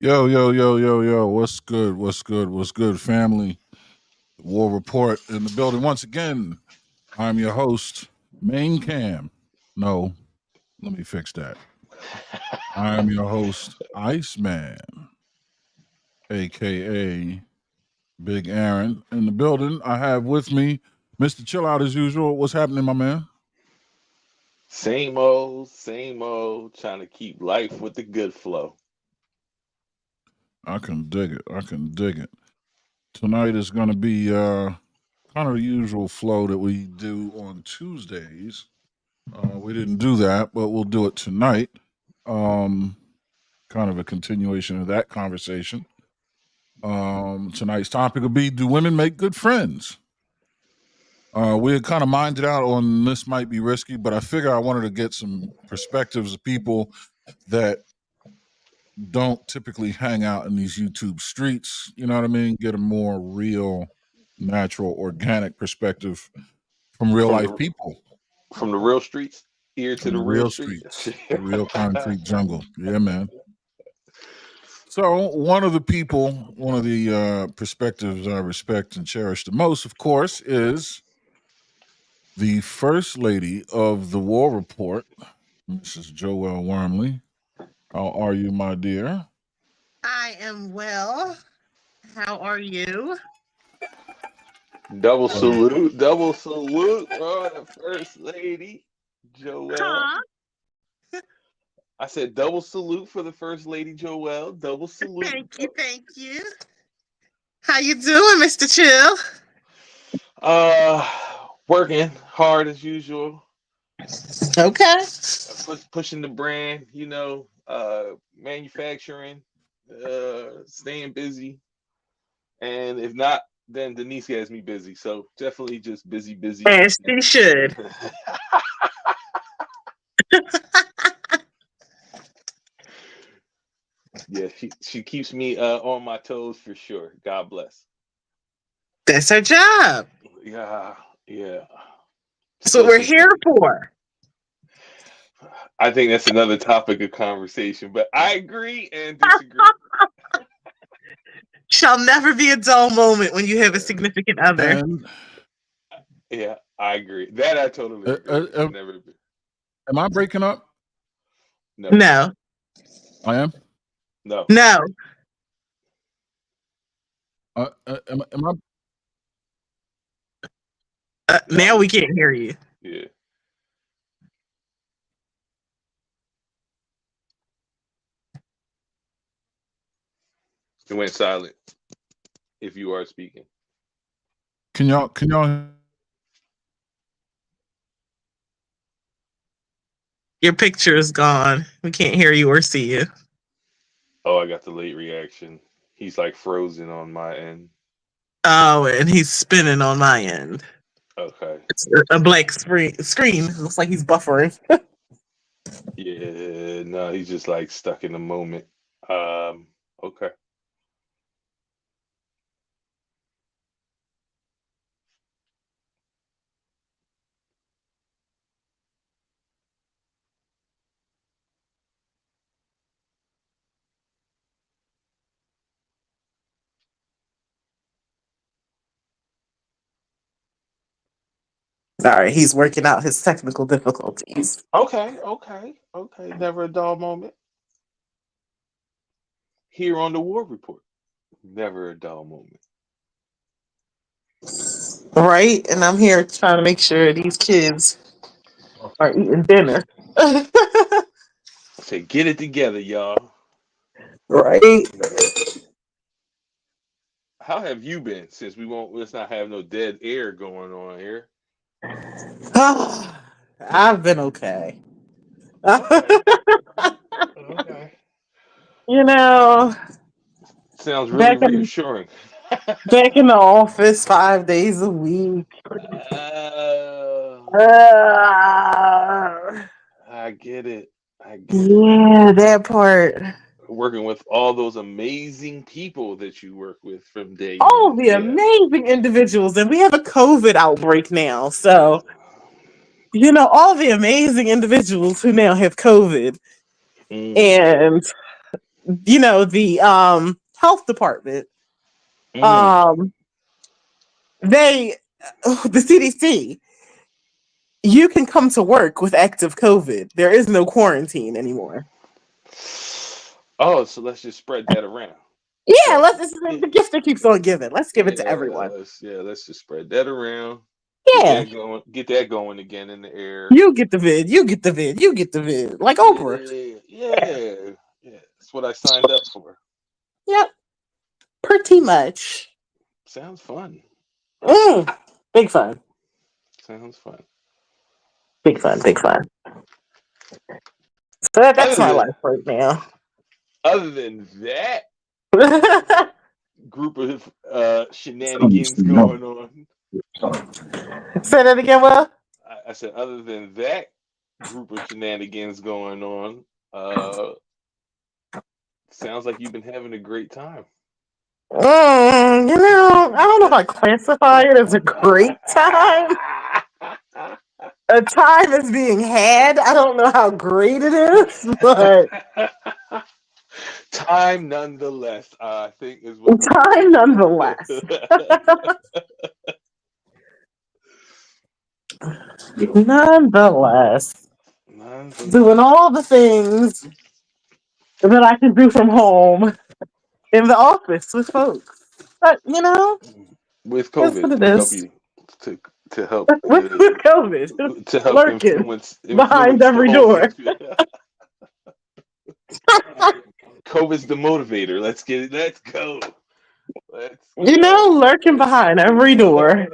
Yo, yo, yo, yo, yo. What's good? What's good? What's good, family? War Report in the building once again. I'm your host, Main Cam. No, let me fix that. I'm your host, Iceman, aka Big Aaron. In the building, I have with me Mr. Chill Out as usual. What's happening, my man? Same old, trying to keep life with the good flow. I can dig it. I can dig it. Tonight is going to be kind of the usual flow that we do on Tuesdays. We didn't do that, but we'll do it tonight. Um, Kind of a continuation of that conversation. Tonight's topic will be: do women make good friends? We had kind of minded out on this might be risky, but I figure I wanted to get some perspectives of people that don't typically hang out in these YouTube streets. You know what I mean? Get a more real, natural, organic perspective from real From life the people, from the real streets here to from the the real real streets. streets, the real concrete jungle. Yeah, man. So one of the people, one of the perspectives I respect and cherish the most, of course, is the First Lady of the War Report, Mrs. Joelle Wormley. How are you, my dear? I am well. How are you? Double Well, salute, double salute, oh, the first lady, Joelle. Huh? I said double salute for the first lady, Joelle. Double salute. Thank you, thank you. How you doing, Mr. Chill? Uh, Working hard as usual. Okay. Pushing the brand, manufacturing, staying busy. And if not, then Denise has me busy. So definitely just busy, busy. As she should. Yeah, she keeps me on my toes for sure. God bless. That's her job. Yeah, yeah. That's what Still we're some. here for. I think that's another topic of conversation, but I agree and disagree. Shall never be a dull moment when you have a significant other. and Yeah, I agree. That I totally agree. It's never been. am I breaking up? No, No. I am. no. No. Am I? Now Now we we can. can't hear you. Yeah. It went silent if you are speaking. Can y'all? Your picture is gone. We can't hear you or see you. Oh, I got the late reaction. He's like frozen on my end. Oh, and he's spinning on my end. Okay. It's a blank screen. It looks like he's buffering. Yeah, no, he's just like stuck in the moment. Okay. Sorry, he's working out his technical difficulties. Okay. Never a dull moment. Here on the War Report. Never a dull moment. Right? And I'm here trying to make sure these kids are eating dinner. Say, get it together, y'all. Right? How have you been since let's not have no dead air going on here? I've been okay. Okay. Okay. You know, Sounds really back in reassuring. back in the office 5 days a week. uh, Uh, I get it. I get it. yeah, that part. Working with all those amazing people that you work with from day in All and the day out. amazing individuals, and we have a COVID outbreak now. So, all the amazing individuals who now have COVID. Mm. And the health department, Mm. um, they the CDC, you can come to work with active COVID. There is no quarantine anymore. Oh, so let's just spread that around. Yeah, So this is yeah, the gift that keeps on giving. Let's give it to yeah, everyone. let's just spread that around. Yeah. Get that going again in the air. You get the vid, you get the vid, you get the vid. Like Oprah. Yeah, yeah, yeah. That's what I signed up for. Yep. Pretty much. Sounds fun. Mm. Big fun. Sounds fun. Big fun. Big fun. So that's Other my than life right now. other than that Say group of shenanigans going on, that again, Will. I said other than that group of shenanigans going on, uh, sounds like you've been having a great time. I don't know if I classify it as a great time. A time is being had. I don't know how great it is, but Time nonetheless, I think is what we're time gonna nonetheless. say. Nonetheless, doing Nonetheless. all the things that I can do from home in the office with folks. But With that's what COVID it to help is. you to to help With COVID to help lurking behind influence the every whole door. situation. COVID's the motivator. Let's get it. Let's go. Let's go. Lurking behind every door.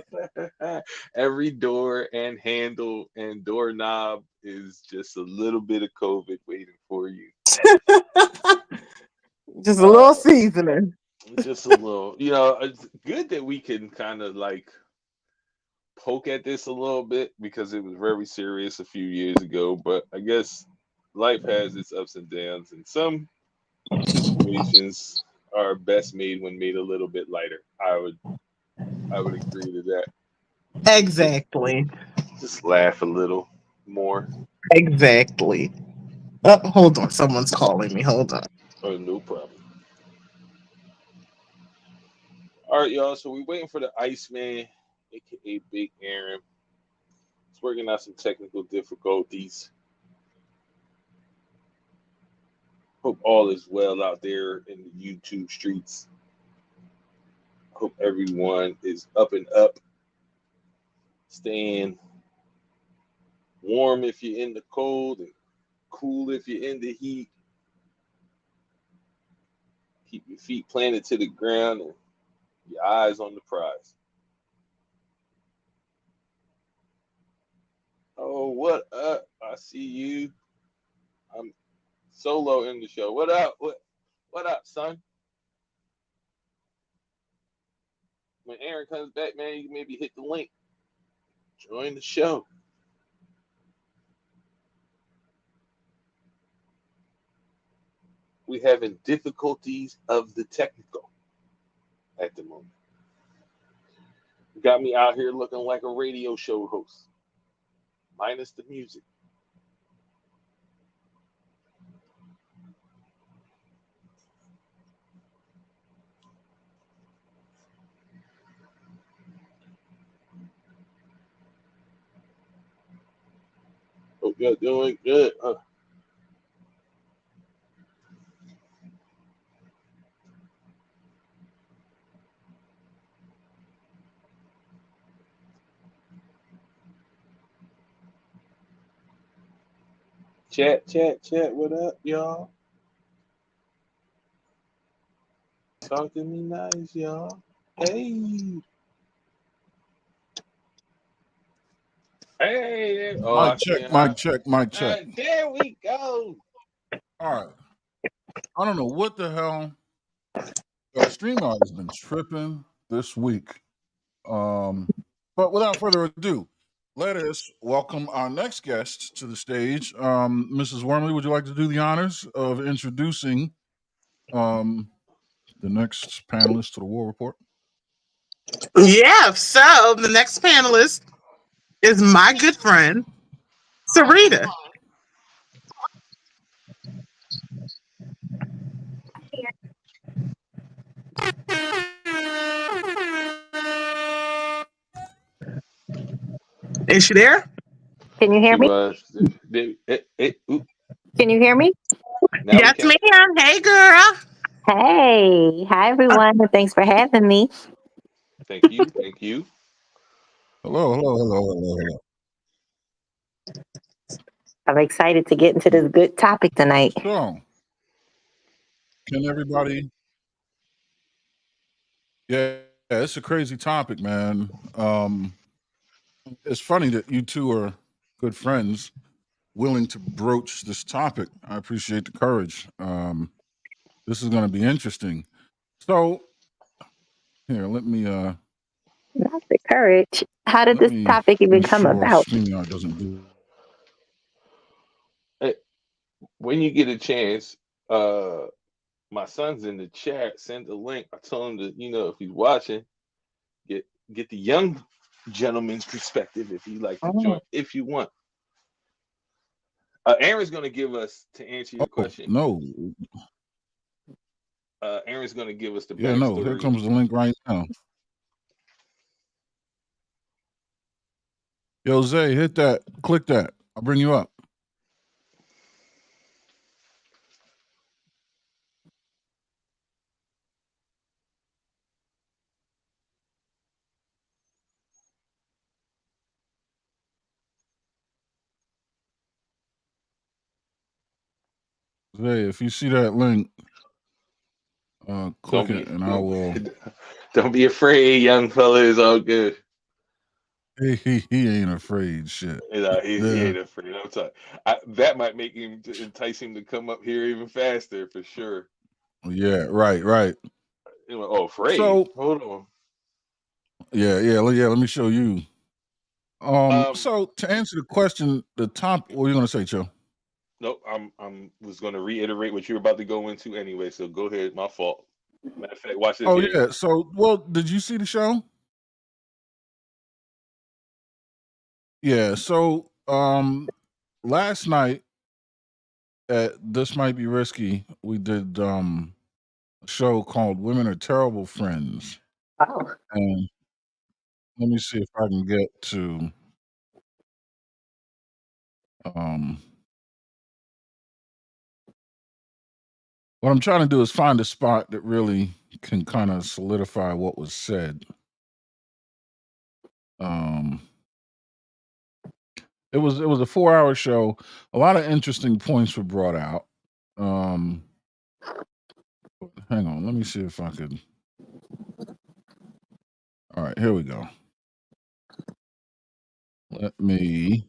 Every door and handle and doorknob is just a little bit of COVID waiting for you. Just a little Uh, seasoning. just a little. It's good that we can kind of like poke at this a little bit because it was very serious a few years ago. But I guess life has its ups and downs, and some situations are best made when made a little bit lighter. I would agree to that. Just Exactly. just laugh a little more. Exactly. Oh, hold on. Someone's calling me. Hold on. Oh, no problem. All right, y'all. So we're waiting for the Iceman, aka Big Aaron. He's working out some technical difficulties. Hope all is well out there in the YouTube streets. Hope everyone is up and up, staying warm if you're in the cold and cool if you're in the heat. Keep your feet planted to the ground and your eyes on the prize. Oh, what up? I see you. I'm solo in the show. What up? What up, son? When Aaron comes back, man, you can maybe hit the link. Join the show. We're having difficulties of the technical at the moment. Got me out here looking like a radio show host, minus the music. Hope you're doing good. Chat, chat, chat. What up, y'all? Talk to me nice, y'all. Hey. Hey. Oh, I Mic see. check, mic check, mic check. There we go. All right. I don't know what the hell. StreamYard has been tripping this week. But without further ado, let us welcome our next guest to the stage. Mrs. Wormley, would you like to do the honors of introducing um, the next panelist to the War Report? Yeah. So the next panelist is my good friend, Sarita. Is she there? Can you hear She me? was. Can you hear me? Now we Yes, can. ma'am. Hey, girl. Hey, hi everyone. Thanks for having me. Thank you. Thank you. Hello, hello, hello, hello, hello. I'm excited to get into this good topic tonight. So, can everybody? Yeah, it's a crazy topic, man. It's funny that you two are good friends, willing to broach this topic. I appreciate the courage. This is going to be interesting. So, here, Not the courage. How did let this me topic even make come sure about? StreamYard doesn't do. Hey, when you get a chance, my son's in the chat. Send the link. I told him to, if he's watching, get get the young gentleman's perspective if you like to join, Oh, if you want. Aaron's going to give us to answer your Oh question. no, Aaron's going to give us the yeah, no. Here backstory. comes the link right now. Yo, Zay, hit that. Click that. I'll bring you up. Zay, if you see that link, click Don't it, be and I will. don't be afraid, young fella. It's all good. He ain't afraid. Shit. He Yeah. ain't afraid. I'm sorry. That might make him entice him to come up here even faster for sure. Yeah. Right. Right. Oh, afraid. So Hold on. yeah. Let me show you. Um, So to answer the question, the top. What are you gonna say, Joe? no, I'm was going to reiterate what you're about to go into anyway. So go ahead. My fault. Matter of fact, watch this Oh here. yeah. So well, did you see the show? Yeah. So last night at This Might Be Risky, we did a show called Women Are Terrible Friends. oh, And let me see if I can get to um what I'm trying to do is find a spot that really can kind of solidify what was said. Um it was a 4-hour show. A lot of interesting points were brought out. Um hang on, let me see if I could. All right, here we go. Let me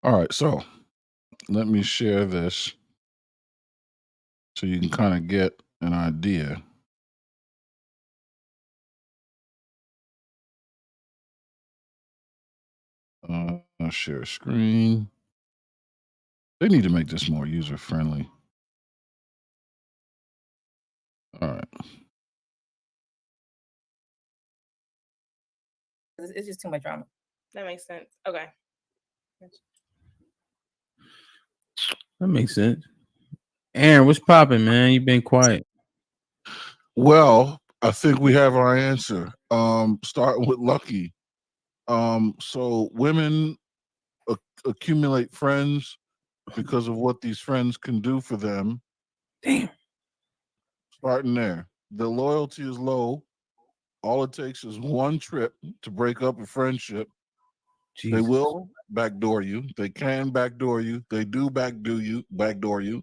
All right, so let me share this so you can kind of get an idea. Share screen. They need to make this more user friendly. All right. It's just too much drama. That makes sense. Okay. That makes sense. Aaron, what's popping, man? You've been quiet. Well, I think we have our answer. Starting with Lucky. So women accumulate friends because of what these friends can do for them. Damn. Starting there. The loyalty is low. All it takes is one trip to break up a friendship. Jesus. They will backdoor you. They can backdoor you. They do backdoor you.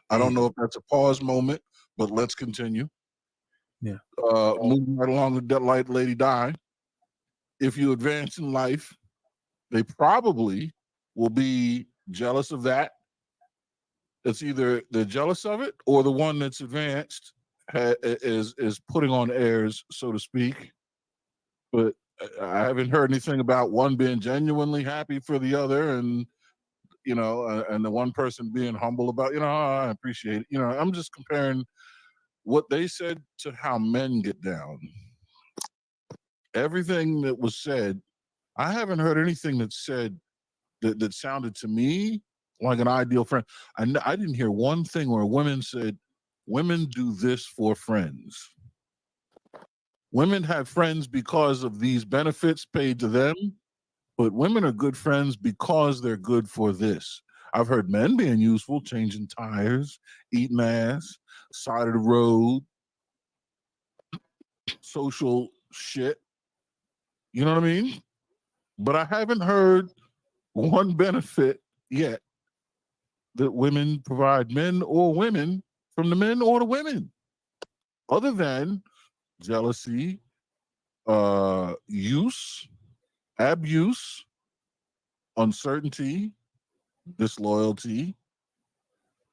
I don't know if that's a pause moment, but let's continue. Yeah. Moving right along with that light lady die. If you advance in life, they probably will be jealous of that. It's either they're jealous of it or the one that's advanced is putting on airs, so to speak. But I haven't heard anything about one being genuinely happy for the other, and and the one person being humble about, I appreciate it. I'm just comparing what they said to how men get down. Everything that was said, I haven't heard anything that said that sounded to me like an ideal friend. I didn't hear one thing where women said, women do this for friends. Women have friends because of these benefits paid to them, but women are good friends because they're good for this. I've heard men being useful, changing tires, eating ass, side of the road, social shit. You know what I mean? But I haven't heard one benefit yet that women provide men or women from the men or the women, other than jealousy, use, abuse, uncertainty, disloyalty,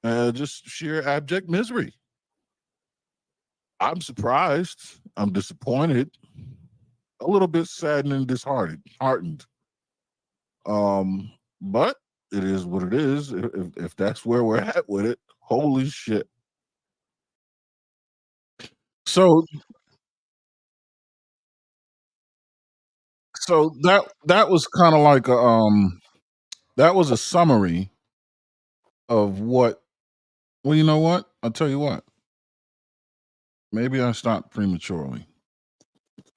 just sheer abject misery. I'm surprised. I'm disappointed, a little bit saddened and disheartened. But it is what it is. If that's where we're at with it, holy shit. So that was kind of like that was a summary of what. Well, you know what? I'll tell you what. Maybe I stopped prematurely.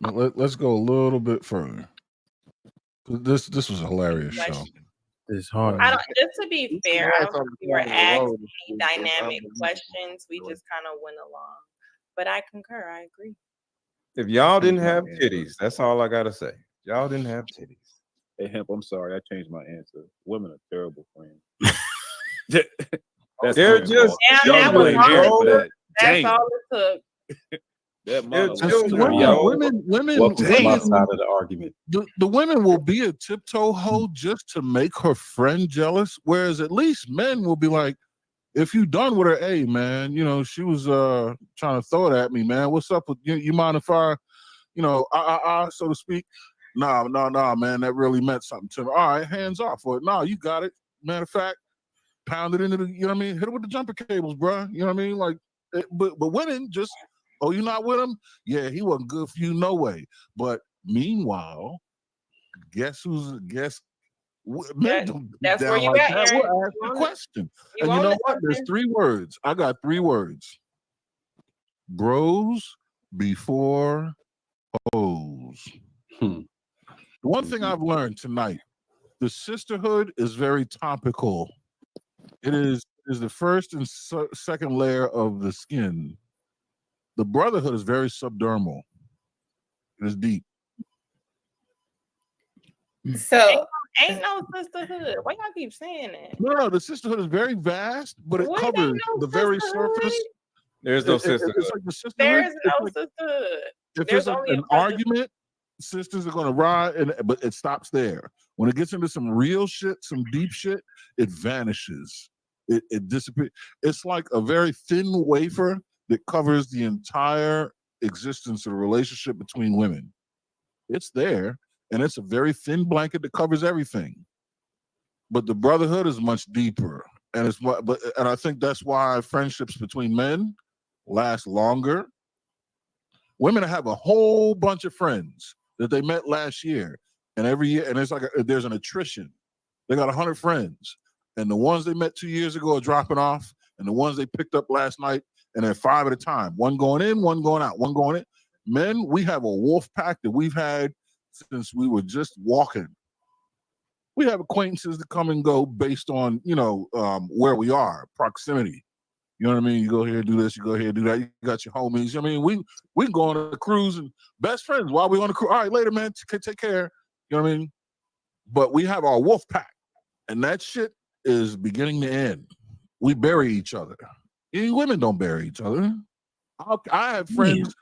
But let's go a little bit further. This was a hilarious show. It's hard. I don't. Just to be fair, I don't think we were asked any dynamic questions. We just kind of went along. But I concur. I agree. If y'all didn't have titties, that's all I gotta say. Y'all didn't have titties. Hey, Hemp, I'm sorry. I changed my answer. Women are terrible friends. They're just Damn, that was all. that. That's all it took. Women, welcome to my side of the argument. The women will be a tiptoe hoe just to make her friend jealous, whereas at least men will be like, if you done with her, hey man, you know, she was trying to throw it at me, man. What's up with you? You mind if I, you know, so to speak? Nah, man, that really meant something to me. All right, hands off for it. No, you got it. Matter of fact, pound it into the, you know what I mean? Hit it with the jumper cables, bro. You know what I mean? Like, but women just, oh, you not with him? Yeah, he wasn't good for you, no way. But meanwhile, guess That's where you like at, that. Aaron. We'll ask the question. And you know what? There's 3 words. I got 3 words. Bros before hoes. The one thing I've learned tonight, the sisterhood is very topical. It is the first and second layer of the skin. The brotherhood is very subdermal. It is deep. So ain't no sisterhood. Why y'all keep saying that? No, the sisterhood is very vast, but it covers the very surface. There's no sisterhood. It's like the sisterhood. There is no sisterhood. If there's an argument, sisters are going to ride, but it stops there. When it gets into some real shit, some deep shit, it vanishes. It disappears. It's like a very thin wafer that covers the entire existence of the relationship between women. It's there, and it's a very thin blanket that covers everything. But the brotherhood is much deeper, and I think that's why friendships between men last longer. Women have a whole bunch of friends that they met last year, and every year, and it's like there's an attrition. They got 100 friends, and the ones they met 2 years ago are dropping off, and the ones they picked up last night, and they're 5 at a time. One going in, one going out, one going in. Men, we have a wolf pack that we've had since we were just walking. We have acquaintances that come and go based on, where we are, proximity. You know what I mean? You go here, do this, you go here, do that. You got your homies. I mean, we can go on a cruise and best friends while we on the cruise. All right, later, man. Take care. You know what I mean? But we have our wolf pack, and that shit is beginning to end. We bury each other. Women don't bury each other. I have friends.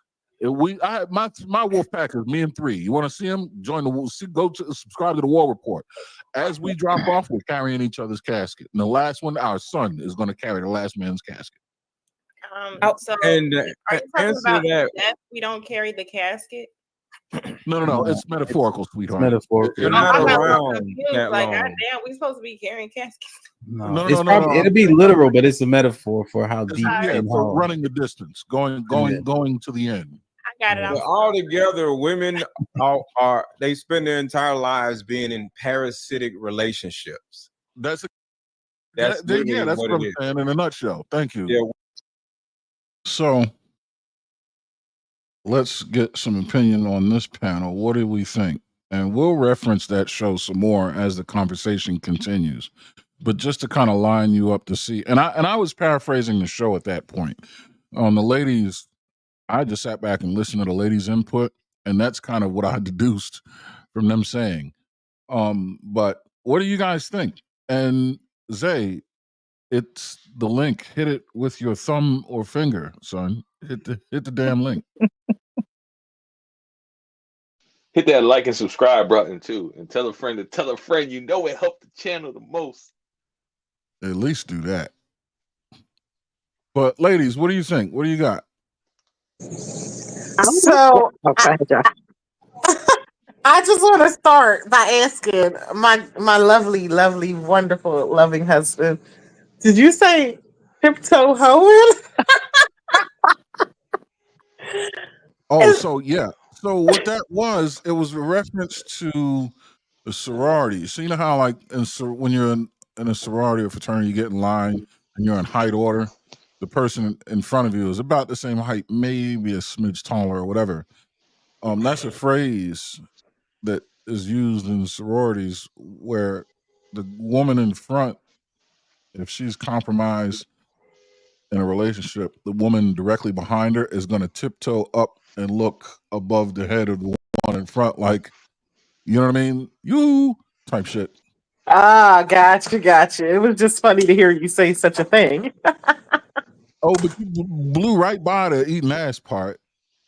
I have my wolf pack is me and 3. You want to see them? Subscribe to the War Report. As we drop off, we're carrying each other's casket. And the last one, our son is going to carry the last man's casket. So and are you talking about death? We don't carry the casket. No. It's metaphorical, sweetheart. It's metaphorical. You're not around that like, long. goddamn, we supposed to be carrying caskets. No. It'll be literal, but it's a metaphor for how deep. For running the distance, going to the end. I got it. But all together, women they spend their entire lives being in parasitic relationships. That's That's literally that's what what it I'm is. saying in a nutshell. Thank you. Yeah. So let's get some opinion on this panel. What do we think? And we'll reference that show some more as the conversation continues. But just to kind of line you up to see, and I was paraphrasing the show at that point. The ladies, I just sat back and listened to the ladies' input, and that's kind of what I deduced from them saying. But what do you guys think? And Zay, it's the link. Hit it with your thumb or finger, son. Hit the damn link. Hit that like and subscribe button too, and tell a friend to tell a friend. You know it helped the channel the most. At least do that. But ladies, what do you think? What do you got? So I just want to start by asking my lovely, lovely, wonderful, loving husband. Did you say tiptoe hoeing? Oh, so yeah. So what that was, it was a reference to the sorority. So you know how like when you're in a sorority or fraternity, you get in line and you're in height order. The person in front of you is about the same height, maybe a smidge taller or whatever. That's a phrase that is used in sororities where the woman in front, if she's compromised in a relationship, the woman directly behind her is going to tiptoe up and look above the head of the one in front, like, you know what I mean? You type shit. Ah, gotcha. It was just funny to hear you say such a thing. Oh, but you blew right by the eating ass part.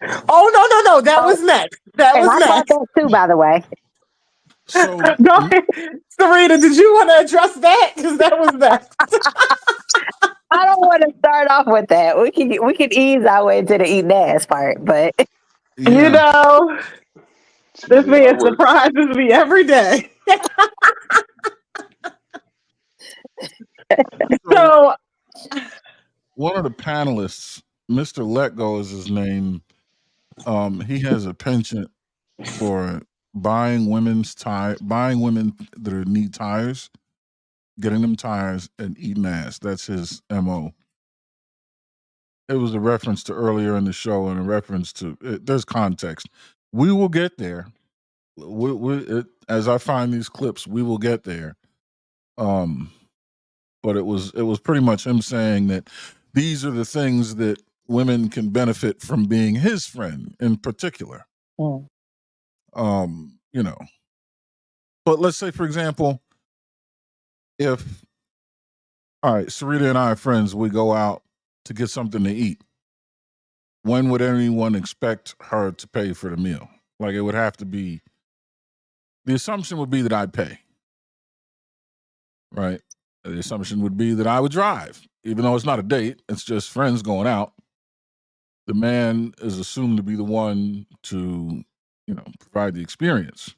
Oh no, that was next. That And was I thought next. that too, by the way. So Go ahead. Serena, did you want to address that? Because that was next. I don't want to start off with that. We can ease our way to the eating ass part, but You yeah. know, Excuse this me, my man word. surprises me every day. So One of the panelists, Mr. Letgo is his name. He has a penchant for buying women that need tires, getting them tires, and eating ass. That's his MO. It was a reference to earlier in the show and a reference to there's context. We will get there. As I find these clips, we will get there. But it was pretty much him saying that these are the things that women can benefit from being his friend in particular. You know. But let's say, for example, if all right, Sarita and I are friends, we go out to get something to eat. When would anyone expect her to pay for the meal? Like it would have to be the assumption would be that I'd pay. Right? The assumption would be that I would drive, even though it's not a date, it's just friends going out. The man is assumed to be the one to, provide the experience.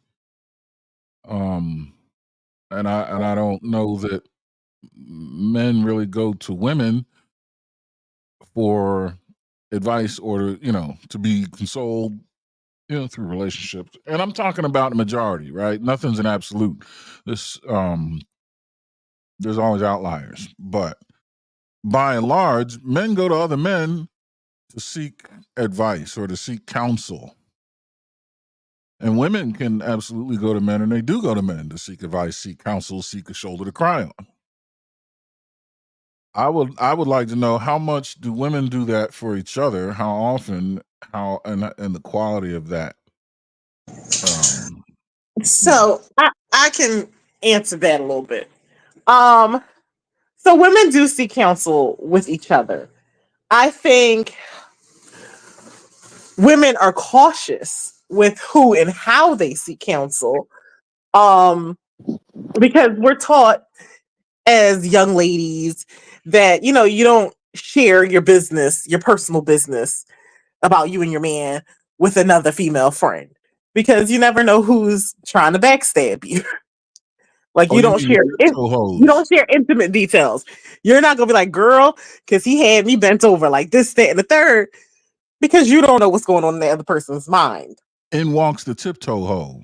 And I don't know that men really go to women for advice or to be consoled, through relationships. And I'm talking about the majority, right? Nothing's an absolute. This there's always outliers, but by and large, men go to other men to seek advice or to seek counsel. And women can absolutely go to men, and they do go to men to seek advice, seek counsel, seek a shoulder to cry on. I would like to know how much do women do that for each other, how often, how and the quality of that. So I can answer that a little bit. So women do seek counsel with each other. I think women are cautious with who and how they seek counsel. Because we're taught as young ladies that, you don't share your business, your personal business about you and your man with another female friend. Because you never know who's trying to backstab you. Like you don't share intimate details. You're not gonna be like, girl, because he had me bent over like this, that, and the third, because you don't know what's going on in the other person's mind. In walks the tiptoe hoe.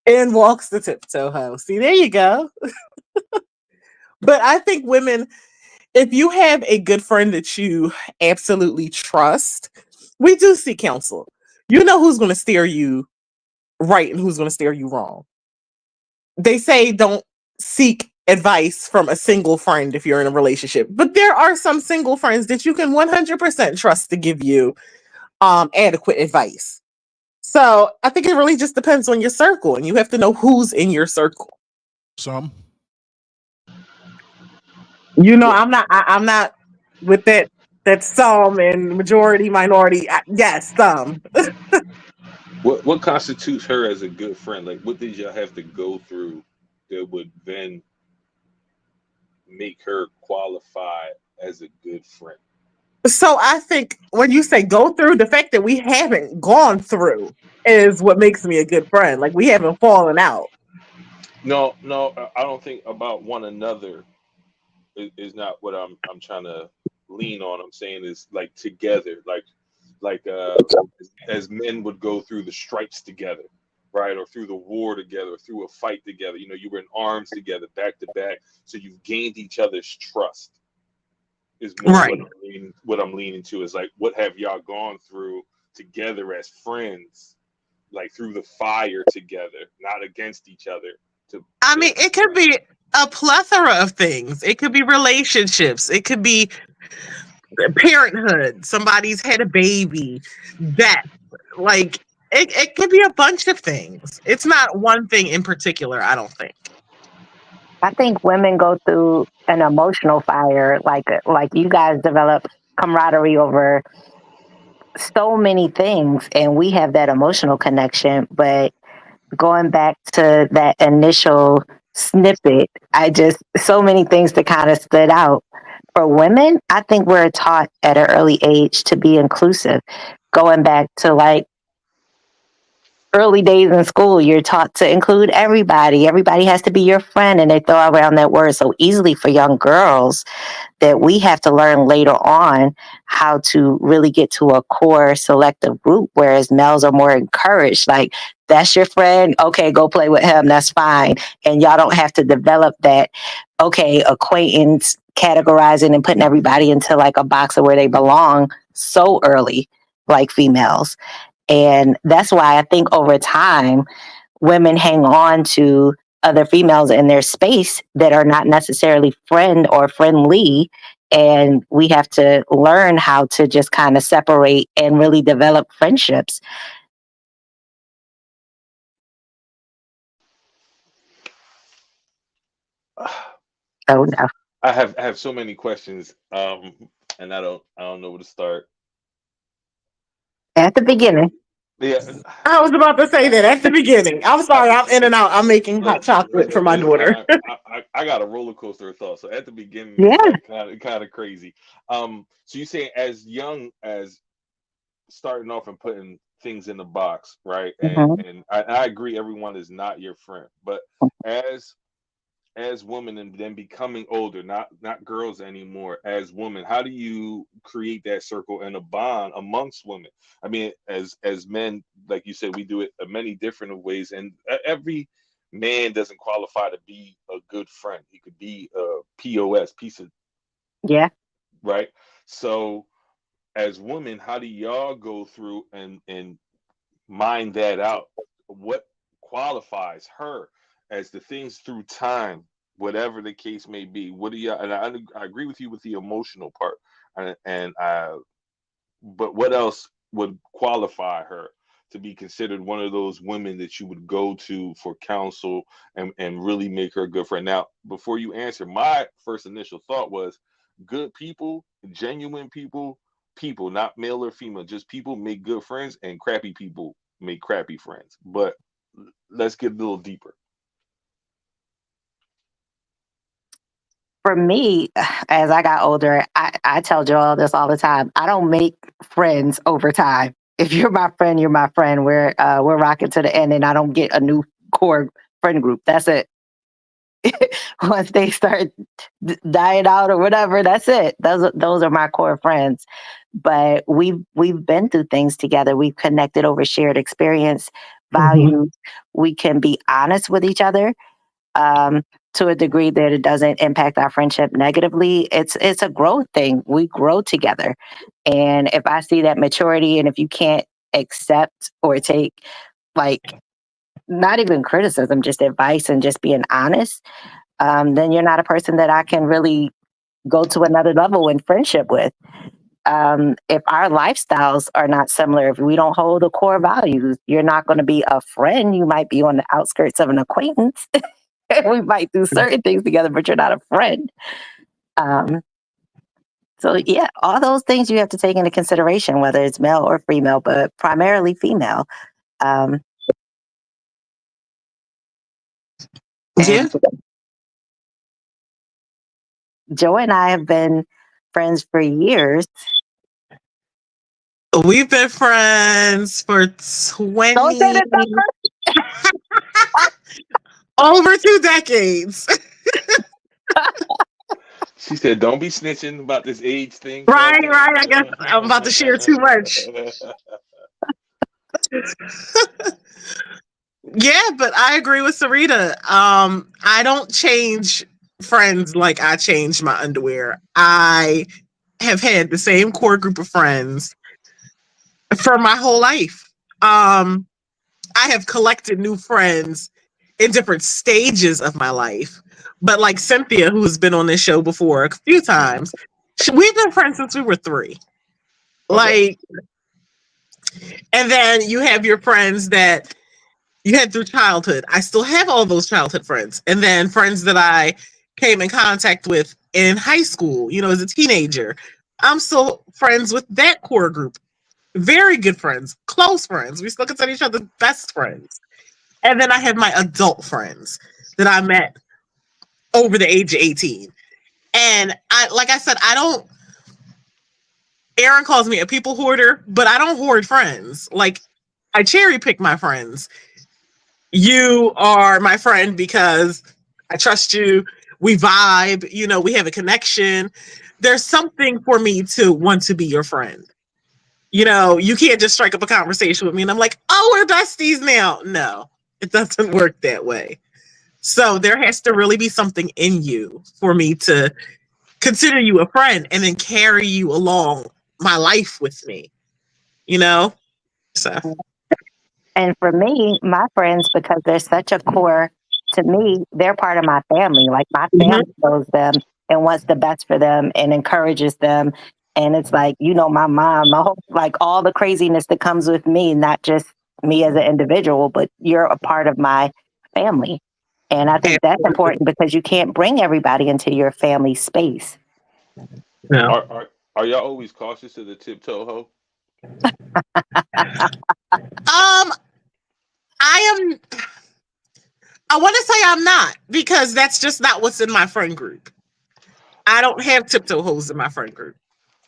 In walks the tiptoe hoe. See, there you go. But I think women, if you have a good friend that you absolutely trust, we do seek counsel. You know who's going to steer you right and who's going to steer you wrong. They say don't seek advice from a single friend if you're in a relationship, but there are some single friends that you can 100% trust to give you adequate advice. So I think it really just depends on your circle, and you have to know who's in your circle. Some. I'm not with that some and majority minority. Yes, some. What constitutes her as a good friend? Like, what did y'all have to go through that would then make her qualify as a good friend? So I think when you say go through, the fact that we haven't gone through is what makes me a good friend. Like we haven't fallen out. No, I don't think about one another is not what I'm trying to lean on. I'm saying is like together, like as men would go through the stripes together, right, or through the war together, or through a fight together. You know, you were in arms together, back to back, so you've gained each other's trust. Is more Right. what I'm leaning to is like, what have y'all gone through together as friends, like through the fire together, not against each other. I mean, it could be a plethora of things. It could be relationships. It could be parenthood. Somebody's had a baby. That, like, it could be a bunch of things. It's not one thing in particular, I don't think. I think women go through an emotional fire, like you guys develop camaraderie over so many things, and we have that emotional connection. But going back to that initial snippet, so many things that kind of stood out. For women, I think we're taught at an early age to be inclusive. Going back to like early days in school, you're taught to include everybody. Everybody has to be your friend, and they throw around that word so easily for young girls that we have to learn later on how to really get to a core selective group, whereas males are more encouraged. Like, that's your friend. Okay, go play with him. That's fine. And y'all don't have to develop that, okay, acquaintance categorizing and putting everybody into like a box of where they belong so early, like females. And that's why I think over time, women hang on to other females in their space that are not necessarily friend or friendly. And we have to learn how to just kind of separate and really develop friendships. Oh no. I have so many questions, and I don't know where to start. At the beginning. Yeah, I was about to say that at the beginning. I'm sorry, I'm in and out. I'm making hot chocolate for my daughter. I got a roller coaster of thought. So at the beginning, Yeah. it's like kind of crazy. So you say as young as starting off and putting things in the box, right? And I agree, everyone is not your friend, but as women and then becoming older, not girls anymore, as women, how do you create that circle and a bond amongst women? I mean, as men, like you said, we do it many different ways, and every man doesn't qualify to be a good friend. He could be a POS, piece of, Yeah. right? So as women, how do y'all go through and mine that out? What qualifies her as the things through time, whatever the case may be? What do you? And I agree with you with the emotional part, and but what else would qualify her to be considered one of those women that you would go to for counsel and really make her a good friend? Now, before you answer, my first initial thought was good people, genuine people, not male or female, just people make good friends, and crappy people make crappy friends. But let's get a little deeper. For me, as I got older, I tell Joel this all the time. I don't make friends over time. If you're my friend, you're my friend. We're rocking to the end, and I don't get a new core friend group. That's it. Once they start dying out or whatever, that's it. Those are my core friends. But we've been through things together. We've connected over shared experience, values. We can be honest with each other. to a degree that it doesn't impact our friendship negatively. It's a growth thing. We grow together. And if I see that maturity, and if you can't accept or take, like, not even criticism, just advice and just being honest, then you're not a person that I can really go to another level in friendship with. If our lifestyles are not similar, if we don't hold the core values, you're not going to be a friend. You might be on the outskirts of an acquaintance. We might do certain things together, but you're not a friend. So yeah, all those things you have to take into consideration, whether it's male or female, but primarily female. Yeah. Joe and I have been friends for years. We've been friends for 20 Don't say the number. over 2 decades. She said, "Don't be snitching about this age thing." Right. I guess I'm about to share too much. Yeah, but I agree with Sarita. I don't change friends like I change my underwear. I have had the same core group of friends for my whole life. I have collected new friends in different stages of my life. But like Cynthia, who's been on this show before a few times, we've been friends since we were 3. Like, and then you have your friends that you had through childhood. I still have all those childhood friends. And then friends that I came in contact with in high school, as a teenager. I'm still friends with that core group. Very good friends, close friends. We still consider each other best friends. And then I have my adult friends that I met over the age of 18. And like I said, Aaron calls me a people hoarder, but I don't hoard friends. Like, I cherry pick my friends. You are my friend because I trust you. We vibe, we have a connection. There's something for me to want to be your friend. You can't just strike up a conversation with me and I'm like, oh, we're besties now. No, it doesn't work that way. So there has to really be something in you for me to consider you a friend and then carry you along my life with me, So. And for me, my friends, because they're such a core to me, they're part of my family. Like, my family knows them and wants the best for them and encourages them. And it's like, my mom, my whole, like, all the craziness that comes with me, not just me as an individual, but you're a part of my family. And I think that's important because you can't bring everybody into your family space. No. Are y'all always cautious of the tiptoe hoe? I want to say I'm not, because that's just not what's in my friend group. I don't have tiptoe hoes in my friend group.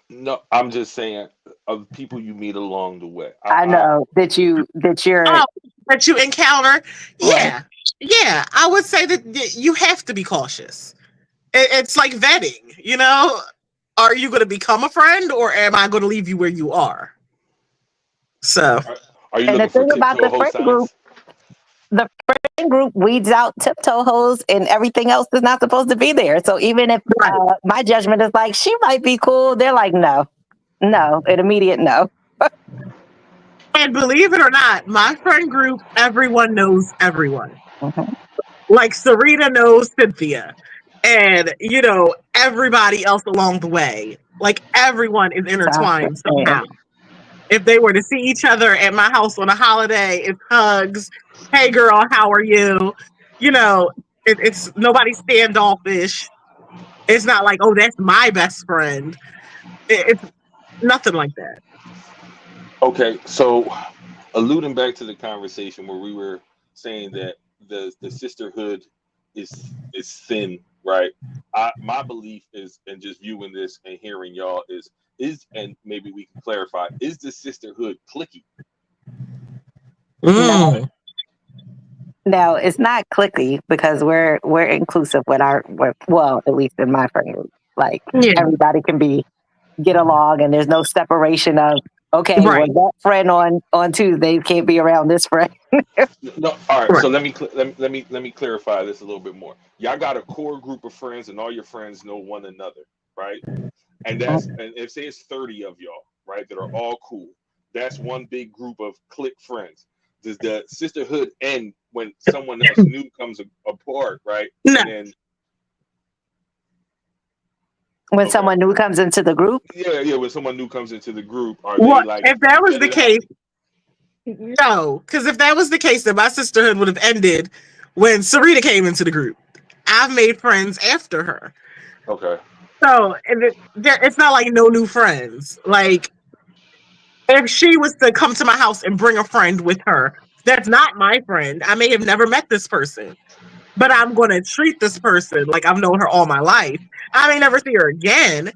No, I'm just saying of people you meet along the way. I know that you're that you encounter. Yeah. Right. Yeah. I would say that you have to be cautious. It's like vetting, Are you going to become a friend or am I going to leave you where you are? So. Are you looking for tiptoe hoe signs? The friend group weeds out tiptoe hoes and everything else is not supposed to be there. So even if my judgment is like, she might be cool, they're like, no, an immediate no. And believe it or not, my friend group, everyone knows everyone. Mm-hmm. Like, Sarita knows Cynthia. And, everybody else along the way. Like, everyone is intertwined somehow. If they were to see each other at my house on a holiday, it's hugs. Hey, girl, how are you? It's nobody standoffish. It's not like, oh, that's my best friend. It's nothing like that. Okay, so alluding back to the conversation where we were saying that the sisterhood is thin, right? My belief is, and just viewing this and hearing y'all is, and maybe we can clarify, is the sisterhood cliquey? No, it's not cliquey because we're inclusive with well, at least in my friend group. Like, everybody can get along and there's no separation of Okay, well, Right. that friend on Tuesday can't be around this friend. No, all right. Right. So let me clarify this a little bit more. Y'all got a core group of friends, and all your friends know one another, right? And if say it's 30 of y'all, right, that are all cool. That's one big group of clique friends. Does the sisterhood end when someone else new comes apart, right? No. And then When okay, someone new comes into the group, yeah, when someone new comes into the group, are they Well, like if that was the vetted out? case, no, because if that was the case, then my sisterhood would have ended when Sarita came into the group. I've made friends after her, Okay. so it's not like no new friends. Like if she was to come to my house and bring a friend with her, that's not my friend. I may have never met this person, but I'm going to treat this person like I've known her all my life. I may never see her again,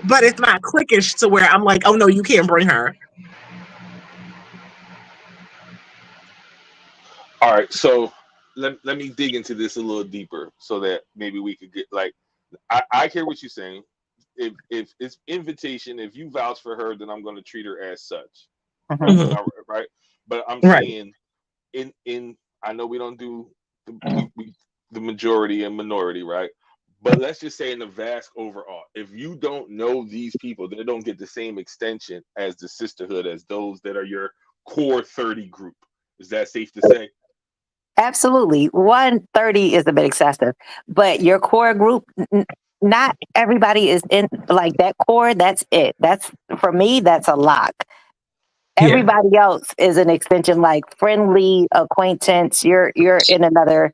but it's not cliquish to where I'm like, oh no, you can't bring her. All right. So let me dig into this a little deeper so that maybe we could get like I hear what you're saying. If it's invitation, if you vouch for her, then I'm going to treat her as such. Right, Mhm. right. But I'm Right. saying in I know we don't do the majority and minority, right? But let's just say in the vast overall, if you don't know these people, they don't get the same extension as the sisterhood as those that are your core 30 group. Is that safe to say? absolutely. 130 is a bit excessive, but your core group, not everybody is in like that core. That's it. That's for me, that's a lock. Yeah. Everybody else is an extension, like friendly acquaintance. You're in another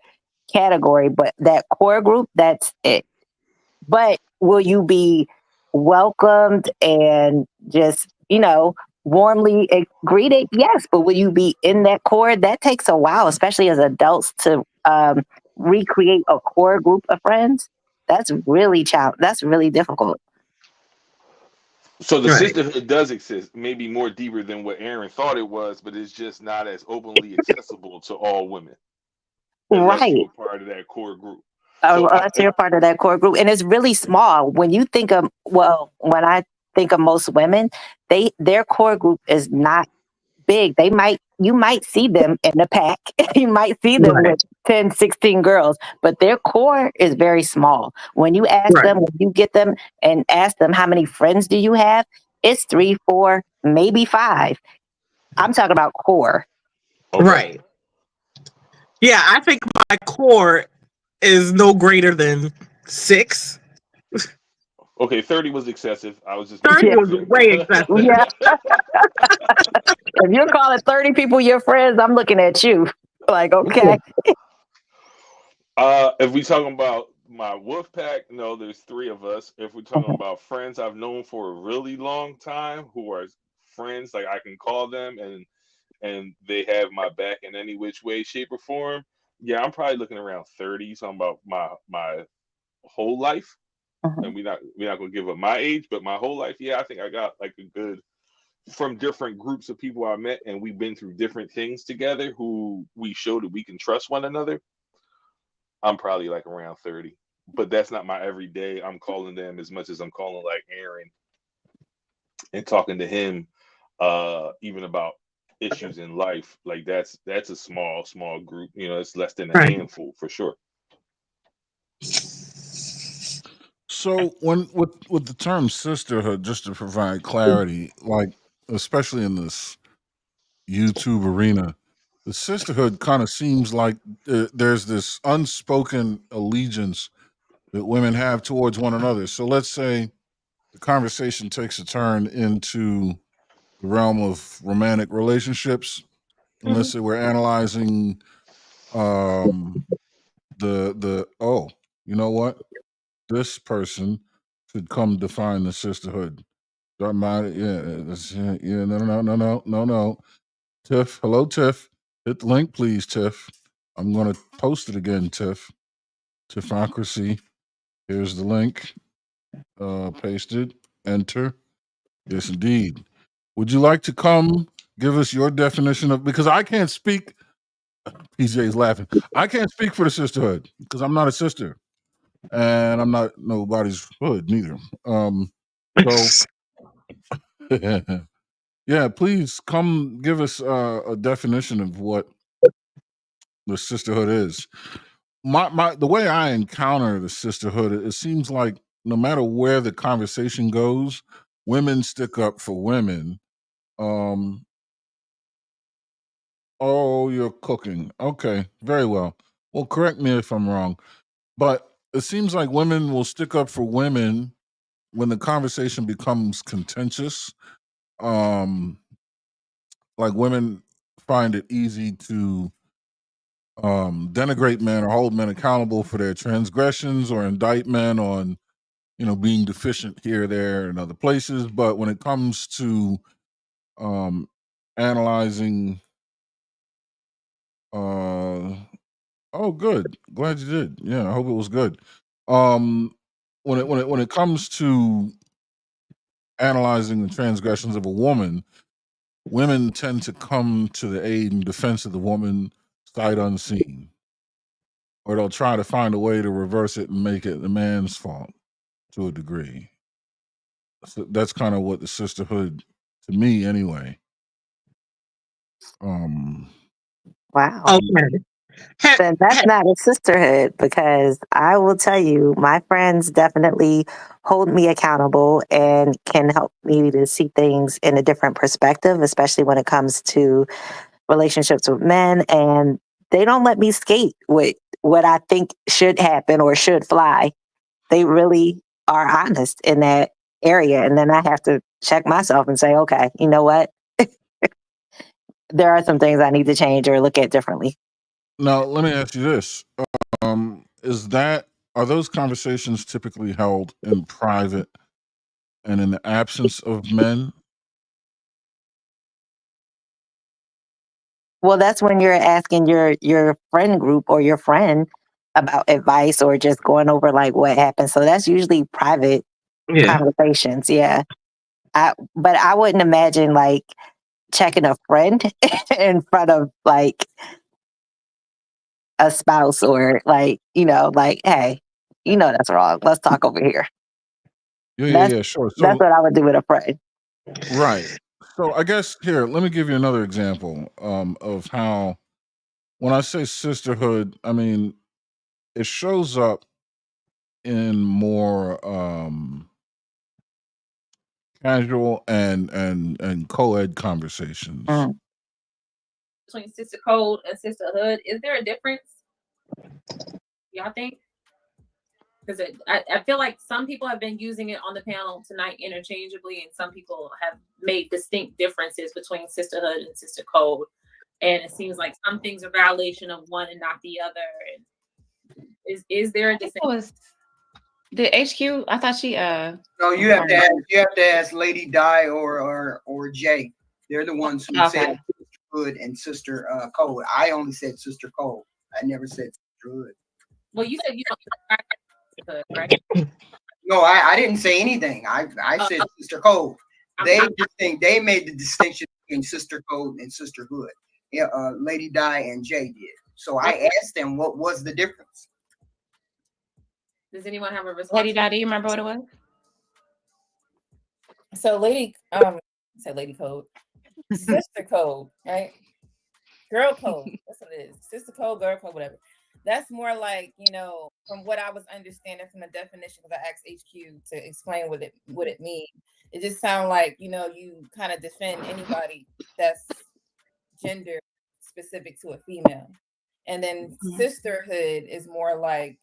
category, but that core group, that's it. But will you be welcomed and just, warmly greeted? Yes. But will you be in that core? That takes a while, especially as adults, to recreate a core group of friends. That's really difficult. So the Right. sisterhood does exist, maybe more deeper than what Aaron thought it was, but it's just not as openly accessible to all women unless you Right. were part of that core group. So Unless you're part of that core group. And it's really small. When you think of, when I think of most women, their core group is not big. You might see them in the pack. You might see them Right. with 10, 16 girls, but their core is very small. When you ask Right. them, when you get them and ask them how many friends do you have, it's 3, 4, maybe 5. I'm talking about core. okay. Right. Yeah, I think my core is no greater than 6. Okay, 30 was excessive. I was just making 30 Yeah. sure. was way excessive. Yeah. If you're calling 30 people your friends, I'm looking at you like, Yeah. okay. If we talking about my wolf pack, no, there's 3 of us. If we're talking about friends I've known for a really long time, who are friends, like I can call them and they have my back in any which way, shape, or form. Yeah, I'm probably looking around 30. Talking about my whole life, and we're not gonna give up my age, but my whole life. Yeah, I think I got like a good from different groups of people I met, and we've been through different things together. Who we show that we can trust one another. I'm probably like around 30, but that's not my everyday. I'm calling them as much as I'm calling like Aaron and talking to him, even about issues in life. Like that's a small group. It's less than a Right. handful for sure. So when with the term sisterhood, just to provide clarity, like especially in this YouTube arena, the sisterhood kind of seems like there's this unspoken allegiance that women have towards one another. So let's say the conversation takes a turn into the realm of romantic relationships, and let's Mhm. say we're analyzing um, the oh, you know what? This person should come define the sisterhood. Don't mind it. Yeah, yeah. No. Tiff, hello, Tiff. Hit the link, please, Tiff. I'm gonna post it again, Tiff. Tiffocracy. Here's the link. Pasted. Enter. Yes, indeed. Would you like to come give us your definition of? Because I can't speak. PJ's laughing. I can't speak for the sisterhood because I'm not a sister and I'm not nobody's hood neither. So Yeah, please come give us a definition of what the sisterhood is. The way I encounter the sisterhood, it seems like no matter where the conversation goes, women stick up for women. Um, oh, you're cooking. Okay, very well. Well, correct me if I'm wrong, but it seems like women will stick up for women when the conversation becomes contentious. Um, like women find it easy to denigrate men or hold men accountable for their transgressions or indict men on being deficient here, there, and other places. But when it comes to um, analyzing, oh, good, glad you did. Yeah, I hope it was good. When it comes to analyzing the transgressions of a woman, women tend to come to the aid and defense of the woman sight unseen, or they'll try to find a way to reverse it and make it the man's fault to a degree. So that's kind of what the sisterhood, to me anyway. Wow. Okay. Then that's not a sisterhood, because I will tell you, my friends definitely hold me accountable and can help me to see things in a different perspective, especially when it comes to relationships with men. And they don't let me skate with what I think should happen or should fly. They really are honest in that area. And then I have to check myself and say, okay, you know what? There are some things I need to change or look at differently. Now, let me ask you this: are those conversations typically held in private and in the absence of men? Well, that's when you're asking your friend group or your friend about advice or just going over like what happened. So that's usually private conversations. Yeah. But I wouldn't imagine like checking a friend in front of like a spouse or like, like, hey, that's wrong. Let's talk over here. Yeah, sure. That's So, what I would do with a friend. right. So, I guess here, let me give you another example of how, when I say sisterhood, I mean it shows up in more casual and co-ed conversations. Between sister code and sisterhood, is there a difference? Y'all think? Because I feel like some people have been using it on the panel tonight interchangeably, and some people have made distinct differences between sisterhood and sister code. And it seems like some things are violation of one and not the other. And is there a distinction? The HQ, I thought she No, you have to ask Lady Di or Jay. They're the ones who said sisterhood and sister code. I only said sister code. I never said sisterhood. Well, you said you don't sisterhood, right? No, I didn't say anything. I said sister code. They made the distinction between sister code and sisterhood. Yeah, Lady Di and Jay did. So I asked them what was the difference. Does anyone have a response? Lady Di, do you remember what it was? So Lady code. Sister code, right? Girl code. That's what it is. Sister code, girl code, whatever. That's more like, from what I was understanding from the definition, because I asked HQ to explain what it means. It just sounds like, you kind of defend anybody that's gender specific to a female. And then sisterhood is more like,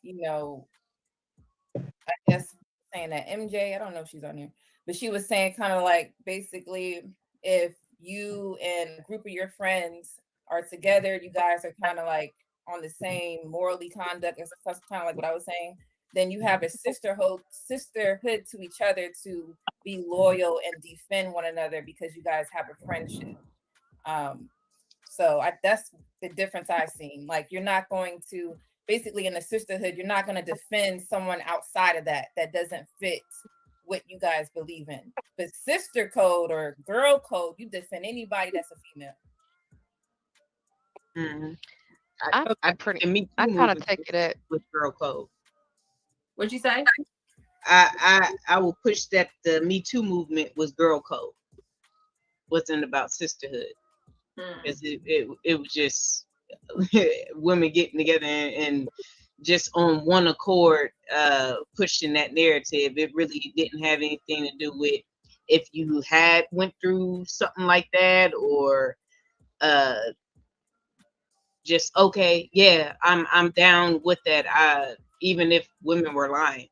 I guess saying that MJ, I don't know if she's on here, but she was saying kind of like basically if you and a group of your friends are together, you guys are kind of like on the same morally conduct, and that's kind of like what I was saying, then you have a sisterhood to each other to be loyal and defend one another because you guys have a friendship. So that's the difference I've seen. Like you're not going to, basically in a sisterhood, you're not going to defend someone outside of that doesn't fit what you guys believe in. But sister code or girl code, you defend anybody that's a female. Mm-hmm. I kind of take it with girl code. What'd you say? I will push that the Me Too movement was girl code. wasn't about sisterhood. Because it was just women getting together and just on one accord pushing that narrative. It really didn't have anything to do with if you had went through something like that, or just okay, yeah, I'm down with that. Even if women were lying.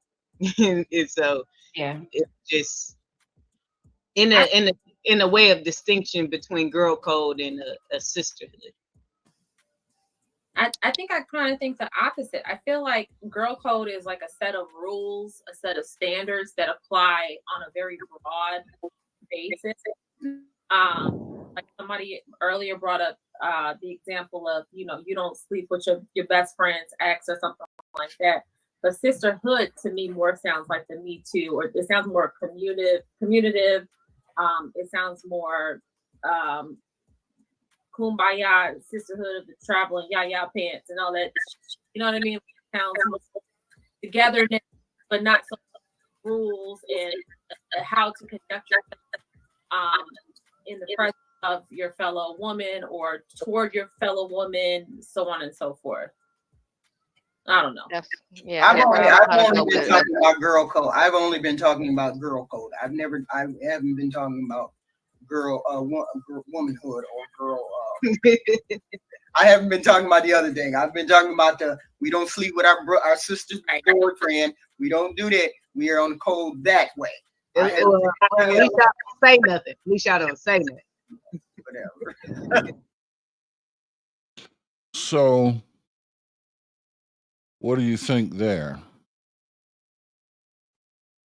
And so yeah, it's just in a way of distinction between girl code and a sisterhood. I think I kind of think the opposite. I feel like girl code is like a set of rules, a set of standards that apply on a very broad basis. Like somebody earlier brought up the example of, you don't sleep with your best friend's ex or something like that. But sisterhood to me more sounds like the Me Too, or it sounds more communicative. It sounds more kumbaya, sisterhood of the traveling yaya pants and all that. You know what I mean? It sounds more togetherness, but not so rules and how to conduct yourself in the presence of your fellow woman or toward your fellow woman, so on and so forth. I don't know. Yeah, I've only been talking about girl code. I've only been talking about girl code. I haven't been talking about womanhood or girl. I haven't been talking about the other thing. I've been talking about we don't sleep with our sister's boyfriend. We don't do that. We are on the code that way. At least I don't say nothing. At least I don't say nothing. Whatever. So, what do you think there?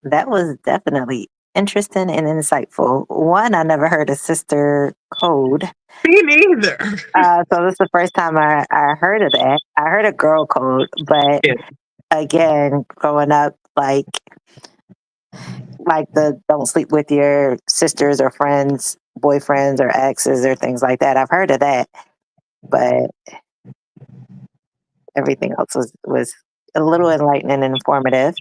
That was definitely interesting and insightful. One, I never heard of sister code. Me neither. So this is the first time I heard of that. I heard of girl code, but again, growing up, like the don't sleep with your sisters or friends, boyfriends or exes or things like that. I've heard of that, but everything else was a little enlightening and informative.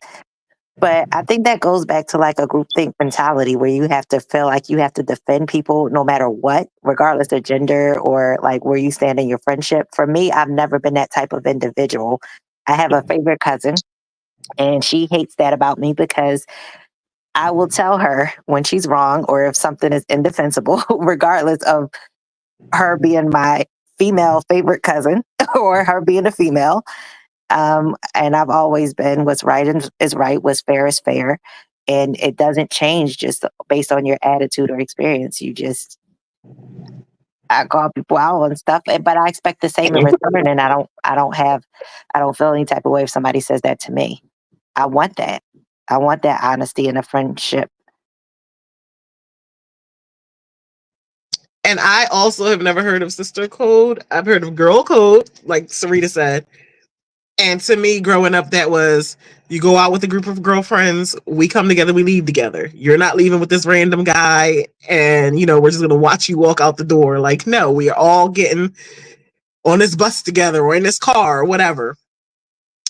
But I think that goes back to like a groupthink mentality where you have to feel like you have to defend people no matter what, regardless of gender or like where you stand in your friendship. For me, I've never been that type of individual. I have a favorite cousin, and she hates that about me because I will tell her when she's wrong or if something is indefensible, regardless of her being my female favorite cousin or her being a female. And I've always been what's right is right, what's fair is fair. And it doesn't change just based on your attitude or experience. I call people out and stuff, but I expect the same in return. And I don't feel any type of way if somebody says that to me. I want that. I want that honesty in a friendship. And I also have never heard of sister code. I've heard of girl code, like Sarita said. And to me, growing up, that was you go out with a group of girlfriends, we come together, we leave together. You're not leaving with this random guy and, we're just going to watch you walk out the door. Like, no, we are all getting on this bus together or in this car or whatever.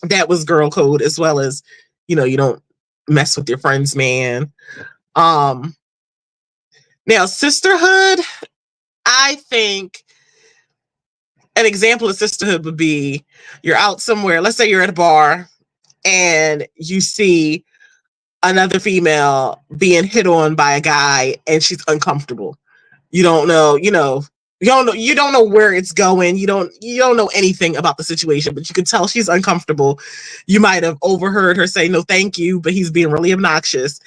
That was girl code, as well as, you don't mess with your friend's man. Now, sisterhood, I think an example of sisterhood would be you're out somewhere. Let's say you're at a bar and you see another female being hit on by a guy and she's uncomfortable. You don't know, you don't know where it's going. You don't know anything about the situation, but you can tell she's uncomfortable. You might have overheard her say no thank you, but he's being really obnoxious.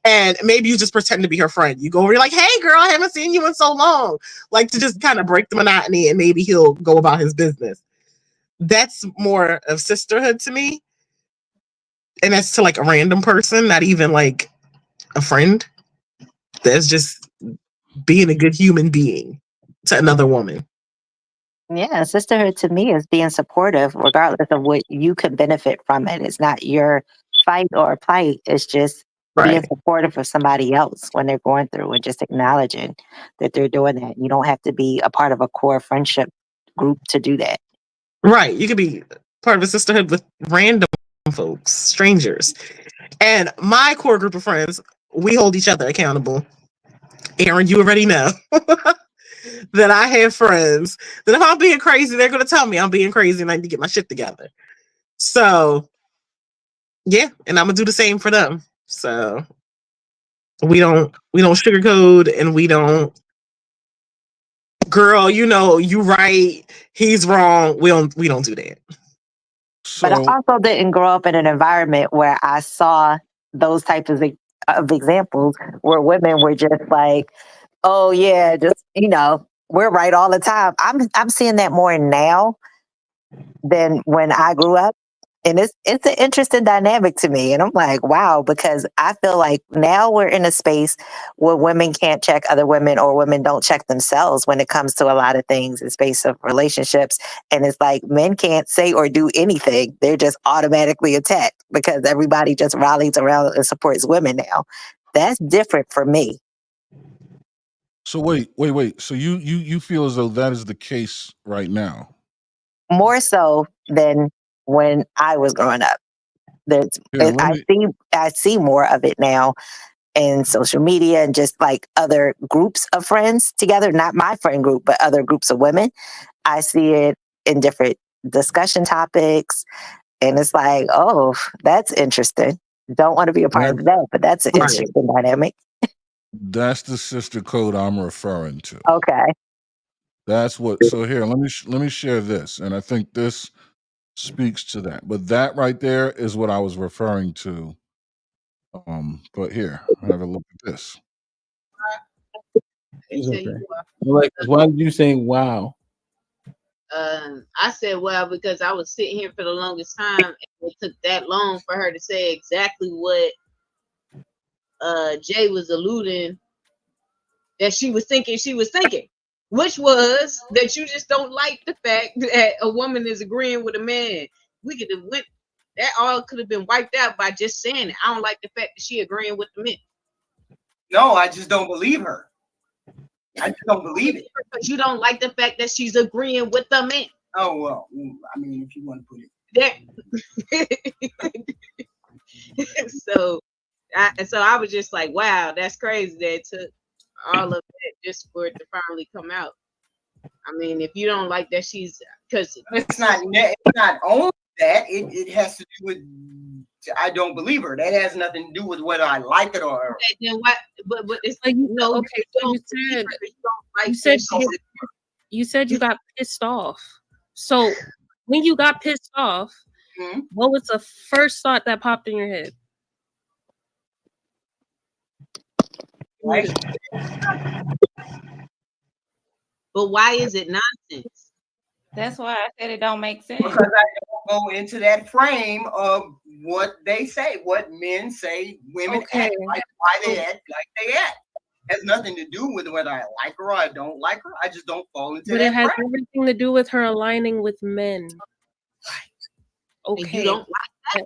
And maybe you just pretend to be her friend. You go over, you're like, hey girl, I haven't seen you in so long. Like, to just kind of break the monotony, and maybe he'll go about his business. That's more of sisterhood to me. And that's to like a random person, not even like a friend. That's just being a good human being to another woman. Yeah, sisterhood to me is being supportive, regardless of what you could benefit from it. It's not your fight or plight. It's just being supportive of somebody else when they're going through, and just acknowledging that they're doing that. You don't have to be a part of a core friendship group to do that. Right. You could be part of a sisterhood with random folks, strangers. And my core group of friends, we hold each other accountable. Aaron, you already know that I have friends that if I'm being crazy, they're going to tell me I'm being crazy and I need to get my shit together. So, yeah, and I'm going to do the same for them. So, we don't sugarcoat, and we don't, girl, you know, you right, he's wrong. We don't do that. But I So also didn't grow up in an environment where I saw those types of examples where women were just like, oh yeah, just we're right all the time. I'm seeing that more now than when I grew up. And it's an interesting dynamic to me. And I'm like, wow, because I feel like now we're in a space where women can't check other women, or women don't check themselves when it comes to a lot of things in space of relationships. And it's like men can't say or do anything. They're just automatically attacked because everybody just rallies around and supports women now. That's different for me. so wait. So you feel as though that is the case right now? More so than when I was growing up. Here, let me. I see more of it now in social media and just like other groups of friends together, not my friend group, but other groups of women. I see it in different discussion topics. And it's like, oh, that's interesting. Don't want to be a part That, of that, but that's an interesting dynamic. that's the sister code I'm referring to. Okay. That's what. So here, let me share this, and I think this speaks to that. But that right there is what I was referring to. But here, have a look at this. It's okay. Like, why did you say wow? I said well because I was sitting here for the longest time, and it took that long for her to say exactly what Jay was alluding that she was thinking, which was that you just don't like the fact that a woman is agreeing with a man. We could have went that all could have been wiped out by just saying it. I don't like the fact that she agreeing with the men. No, I just don't believe her. I just don't believe it. Because you don't like the fact that she's agreeing with the men. Oh well, I mean, if you want to put it there. So I was just like, wow, that's crazy that it took all of that just for it to finally come out. I mean, if you don't like that she's, because it's not only that, it has to do with I don't believe her. That has nothing to do with whether I like it or. Okay, then what? But it's like no. Okay, you said you got pissed off. So when you got pissed off, what was the first thought that popped in your head? Right. But why is it nonsense? That's why I said it don't make sense. Because I don't go into that frame of what they say, what men say women act like, why they act like they act. It has nothing to do with whether I like her or I don't like her. I just don't fall into that. But it has frame. everything to do with her aligning with men. Okay. And you don't like that.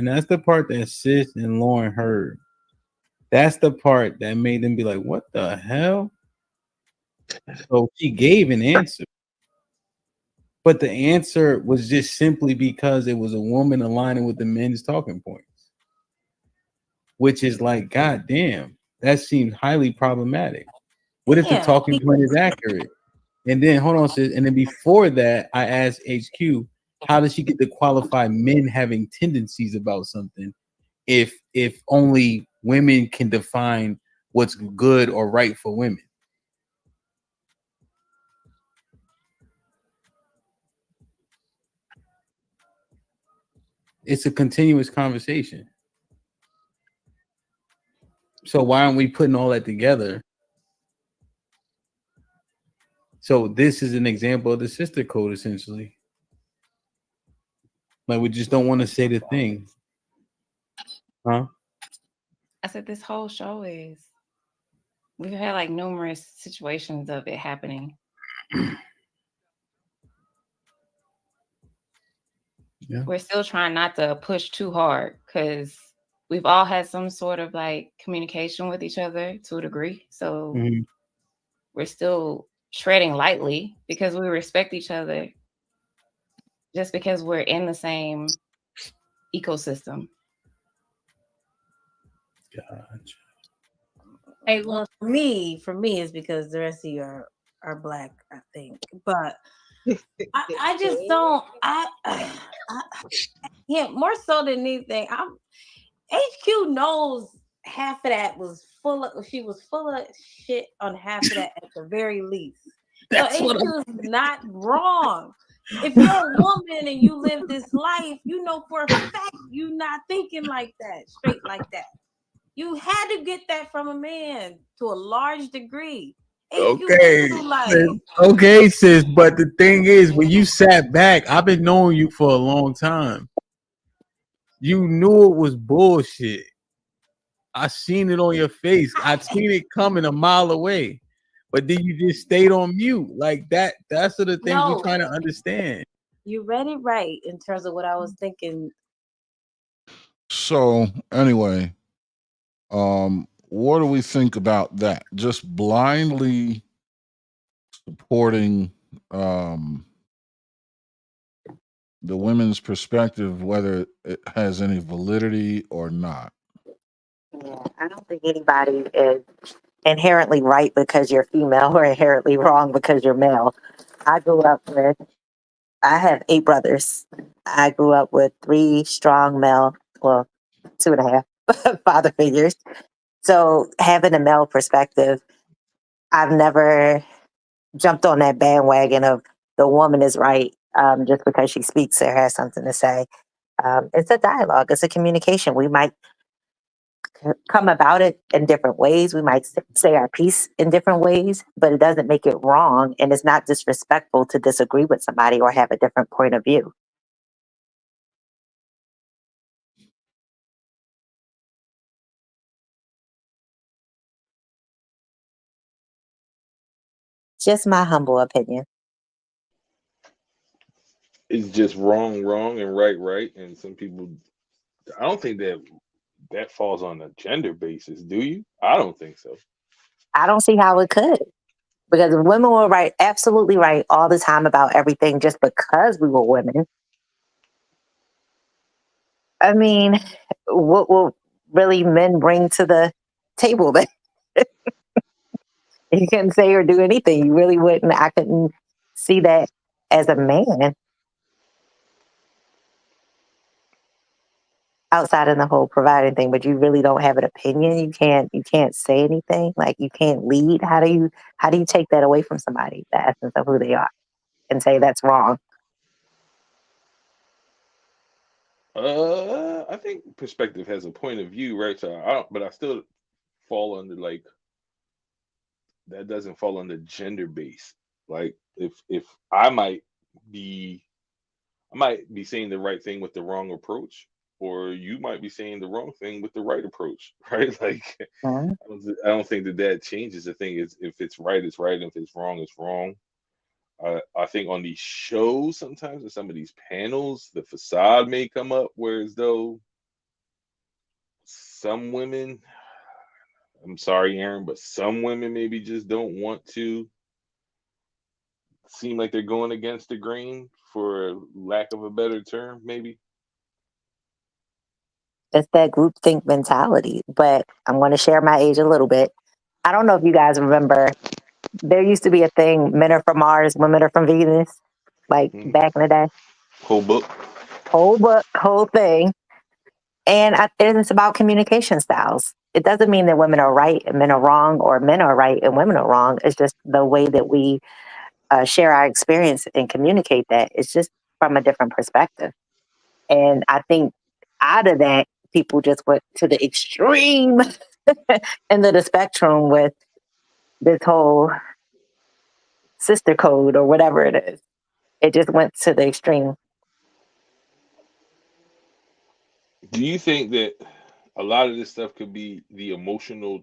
That's the part that Sis and Lauren heard. That's the part that made them be like, what the hell? So she gave an answer. But the answer was just simply because it was a woman aligning with the men's talking points. Which is like, God damn, that seems highly problematic. What if the talking point is accurate? And then hold on, Sis. And then before that, I asked HQ, how does she get to qualify men having tendencies about something if only women can define what's good or right for women? It's a continuous conversation. So why aren't we putting all that together? So this is an example of the sister code, essentially. Like we just don't want to say the thing. Huh? I said this whole show is. We've had like numerous situations of it happening. Yeah. We're still trying not to push too hard because we've all had some sort of like communication with each other to a degree. So we're still treading lightly because we respect each other just because we're in the same ecosystem. Gotcha. Hey, Well, for me, it's because the rest of you are black, I think. But I just don't. I yeah, more so than anything. HQ knows half of that was full of. She was full of shit on half of that at the very least. So That's what HQ is not wrong. If you're a woman and you live this life, you know for a fact you're not thinking like that, straight like that. You had to get that from a man to a large degree. HQ been Okay, through life. sis. Okay, sis. But the thing is, when you sat back, I've been knowing you for a long time. You knew it was bullshit. I seen it on your face. I'd seen it coming a mile away. But then you just stayed on mute. Like that. That's the things we're No, trying to understand. you read it right in terms of what I was thinking. So anyway, what do we think about that? Just blindly supporting the women's perspective, whether it has any validity or not. Yeah, I don't think anybody is inherently right because you're female or inherently wrong because you're male. I have 8 brothers. I grew up with 3 strong male, well, 2.5 father figures. So having a male perspective, I've never jumped on that bandwagon of the woman is right just because she speaks or has something to say. It's a dialogue. It's a communication. We might come about it in different ways. We might say our piece in different ways, but it doesn't make it wrong. And it's not disrespectful to disagree with somebody or have a different point of view. Just my humble opinion. It's just wrong, and right. And some people, I don't think that falls on a gender basis. Do you? I don't think so. I don't see how it could. Because if women were right, absolutely right all the time about everything just because we were women, I mean, what will really men bring to the table then? You couldn't say or do anything. You really wouldn't. I couldn't see that as a man outside of the whole providing thing, but you really don't have an opinion. You can't say anything. Like you can't lead. How do you take that away from somebody, the essence of who they are, and say that's wrong? I think perspective has a point of view, right? So but I still fall under like that doesn't fall under gender base. Like if I might be saying the right thing with the wrong approach, or you might be saying the wrong thing with the right approach, right? Like I don't think that changes. The thing is, if it's right, it's right, and if it's wrong, it's wrong. I think on these shows, sometimes in some of these panels, the facade may come up, whereas though some women, I'm sorry, Aaron, but some women maybe just don't want to seem like they're going against the grain, for lack of a better term, maybe. It's that groupthink mentality. But I'm going to share my age a little bit. I don't know if you guys remember, there used to be a thing, men are from Mars, women are from Venus, like back in the day. Whole book. Whole thing. And it's about communication styles. It doesn't mean that women are right and men are wrong, or men are right and women are wrong. It's just the way that we share our experience and communicate that. It's just from a different perspective. And I think out of that, people just went to the extreme end of the spectrum with this whole sister code or whatever it is. It just went to the extreme. Do you think that a lot of this stuff could be the emotional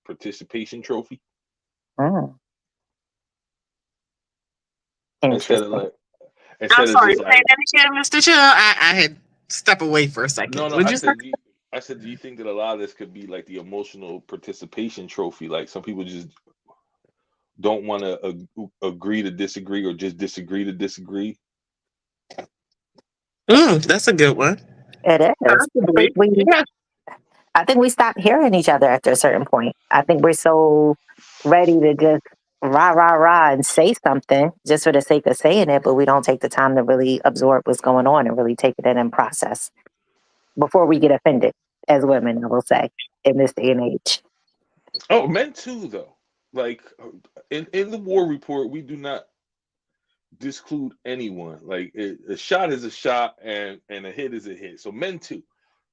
participation trophy? Instead of like, I'm instead of sorry. just Say like, that again, Mr. Chill. I had step away for a second. no, Would you say? I said, do you think that a lot of this could be like the emotional participation trophy? Like some people just don't want to agree to disagree, or just disagree to disagree. That's a good one. It is. Possibly. Yeah. I think we stop hearing each other after a certain point. I think we're so ready to just rah, rah, rah and say something just for the sake of saying it, but we don't take the time to really absorb what's going on and really take it in and process before we get offended as women, I will say, in this day and age. Oh, men too, though. Like in the war report, we do not disclude anyone. Like a shot is a shot, and a hit is a hit. So men too,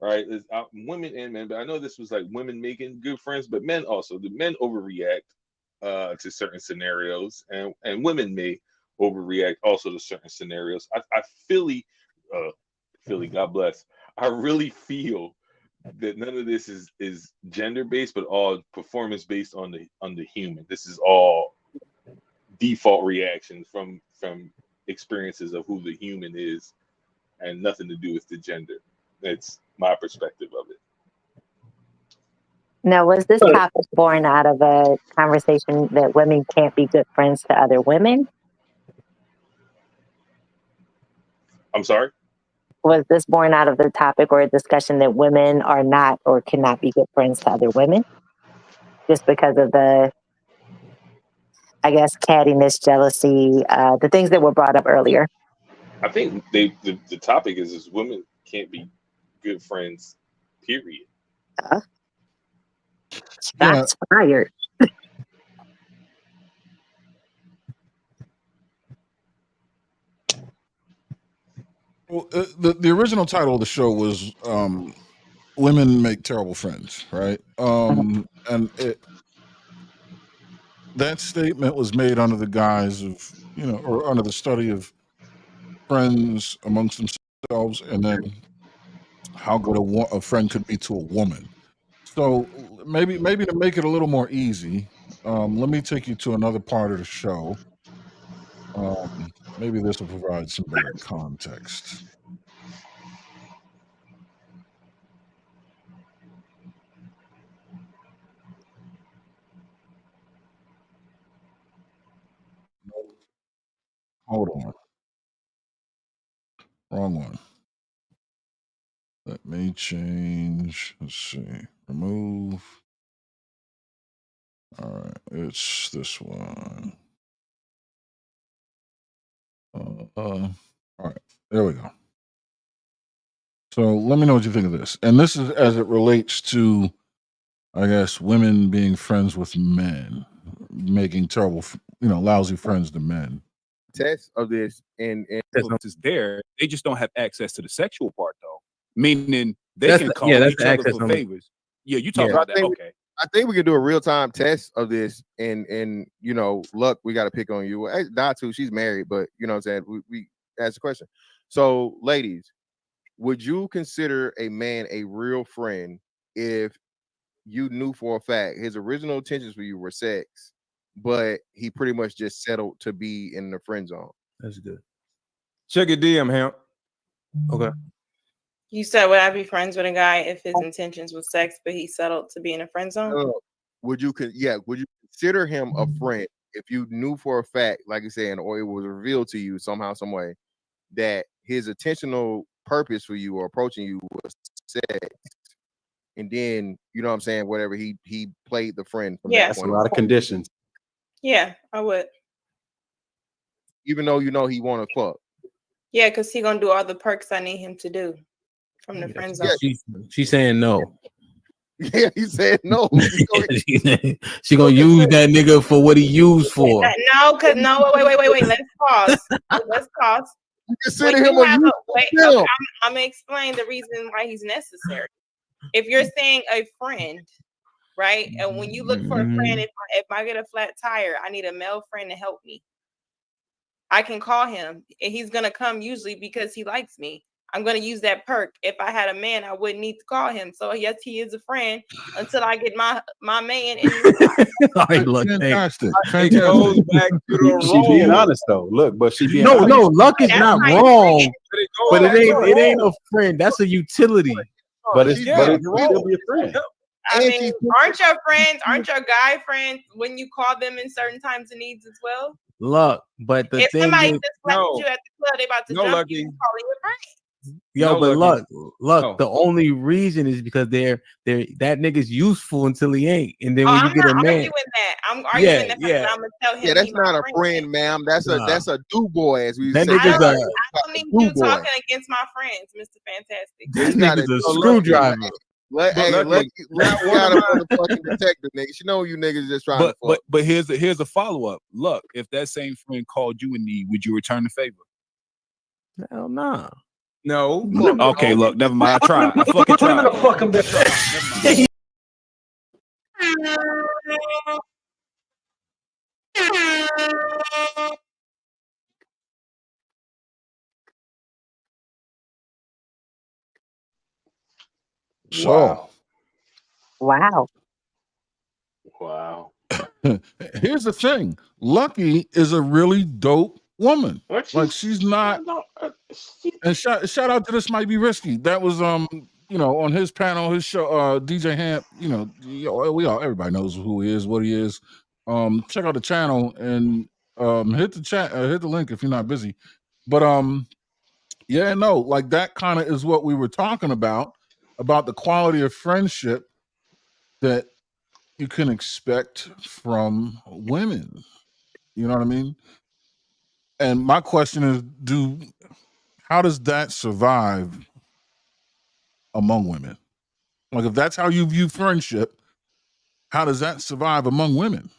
right? It's, women and men. But I know this was like women making good friends, but men also. The men overreact to certain scenarios, and women may overreact also to certain scenarios. I Philly, God bless. I really feel that none of this is gender based, but all performance based on the human. This is all default reactions from experiences of who the human is, and nothing to do with the gender. That's my perspective of it. Now, was this topic born out of a conversation that women can't be good friends to other women? I'm sorry? Was this born out of the topic or a discussion that women are not or cannot be good friends to other women? Just because of the, I guess, cattiness, jealousy, the things that were brought up earlier. I think the topic is women can't be good friends, period. Shots fired. Well, the original title of the show was "Women Make Terrible Friends," right? And that statement was made under the guise of, or under the study of friends amongst themselves, and then how good a friend could be to a woman. So maybe to make it a little more easy, let me take you to another part of the show. Maybe this will provide some better context. Hold on. Wrong one. Let me change. Let's see. Remove. All right. It's this one. All right. There we go. So let me know what you think of this. And this is as it relates to, I guess, women being friends with men, making terrible, lousy friends to men. Test of this and is there. They just don't have access to the sexual part though. Meaning they can call each other for favors. Yeah, you talk about that. Okay. I think we could do a real time test of this, and Luck, we got to pick on you. Datu, she's married, but you know what I'm saying. We asked the question. So, ladies, would you consider a man a real friend if you knew for a fact his original intentions for you were sex, but he pretty much just settled to be in the friend zone? That's good. Check your DM, Hemp. Okay. You said, would I be friends with a guy if his intentions was sex, but he settled to be in a friend zone? Would you consider him a friend if you knew for a fact, like you said, or it was revealed to you somehow, some way, that his intentional purpose for you or approaching you was sex, and then you know what I'm saying, whatever he played the friend from that That's point. a lot of conditions. Yeah, I would. Even though he want to fuck. Yeah, because he gonna do all the perks I need him to do from the friend zone. She's saying no. Yeah, he said no. She gonna use that nigga for what he used for. No, because wait. Let's pause. Let's pause. Consider him a I'm gonna explain the reason why he's necessary. If you're saying a friend, right, and when you look for a friend, if I get a flat tire, I need a male friend to help me. I can call him, and he's gonna come usually because he likes me. I'm gonna use that perk. If I had a man, I wouldn't need to call him. So yes, he is a friend until I get my man in. Fantastic. It goes back to the she being honest though. Look, but she being honest. No, Luck is not wrong, but it ain't a friend. That's a utility. But it's still be a friend. I mean, aren't your guy friends when you call them in certain times of needs as well? Luck, but the if thing somebody is, just left you at the club, they about to jump you, calling your friend. Yo, No, but Lucky. look, No. the only reason is because they're that nigga's useful until he ain't. And then Oh, when you I'm get a not man, arguing that. I'm arguing that yeah. I'm gonna tell him Yeah, that's he my not a friend. friend, ma'am. That's a do boy, as we That say. nigga's I don't need you talking against my friends, Mr. Fantastic. Yeah, you that got nigga's a Lucky, screwdriver. hey, Lucky, Lucky got a motherfucking detective, nigga. She know you niggas just trying to fuck. But here's a follow up. Look, if that same friend called you in need, would you return the favor? Hell nah. No. Okay, look, never mind. I tried. I fucking tried. So, Wow. Wow. here's the thing. Lucky is a really dope woman. Like she's not. And shout out to This Might Be Risky. That was on his panel, his show, DJ Hamp. Everybody knows who he is, what he is. Check out the channel and hit the chat, hit the link if you're not busy. But like that kind of is what we were talking about the quality of friendship that you can expect from women. You know what I mean? And my question is, how does that survive among women? Like, if that's how you view friendship, how does that survive among women?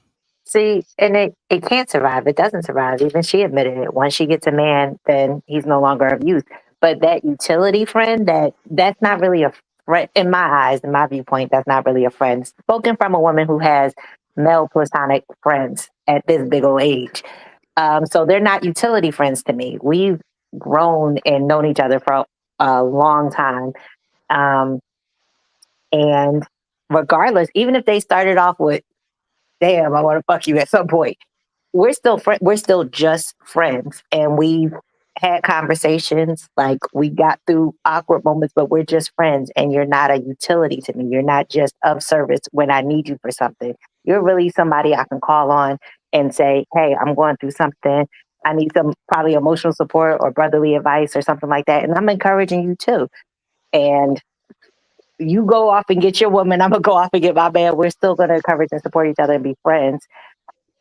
See, and it can't survive. It doesn't survive. Even she admitted it. Once she gets a man, then he's no longer of use. But that utility friend, that's not really a friend in my eyes, in my viewpoint. That's not really a friend. Spoken from a woman who has male platonic friends at this big old age. So they're not utility friends to me. We've grown and known each other for a long time. And regardless, even if they started off with, damn, I want to fuck you at some point, we're still just friends. And we've had conversations, like we got through awkward moments, but we're just friends. And you're not a utility to me. You're not just of service when I need you for something. You're really somebody I can call on and say, hey, I'm going through something. I need some probably emotional support or brotherly advice or something like that. And I'm encouraging you too. And you go off and get your woman, I'm gonna go off and get my man. We're still gonna encourage and support each other and be friends.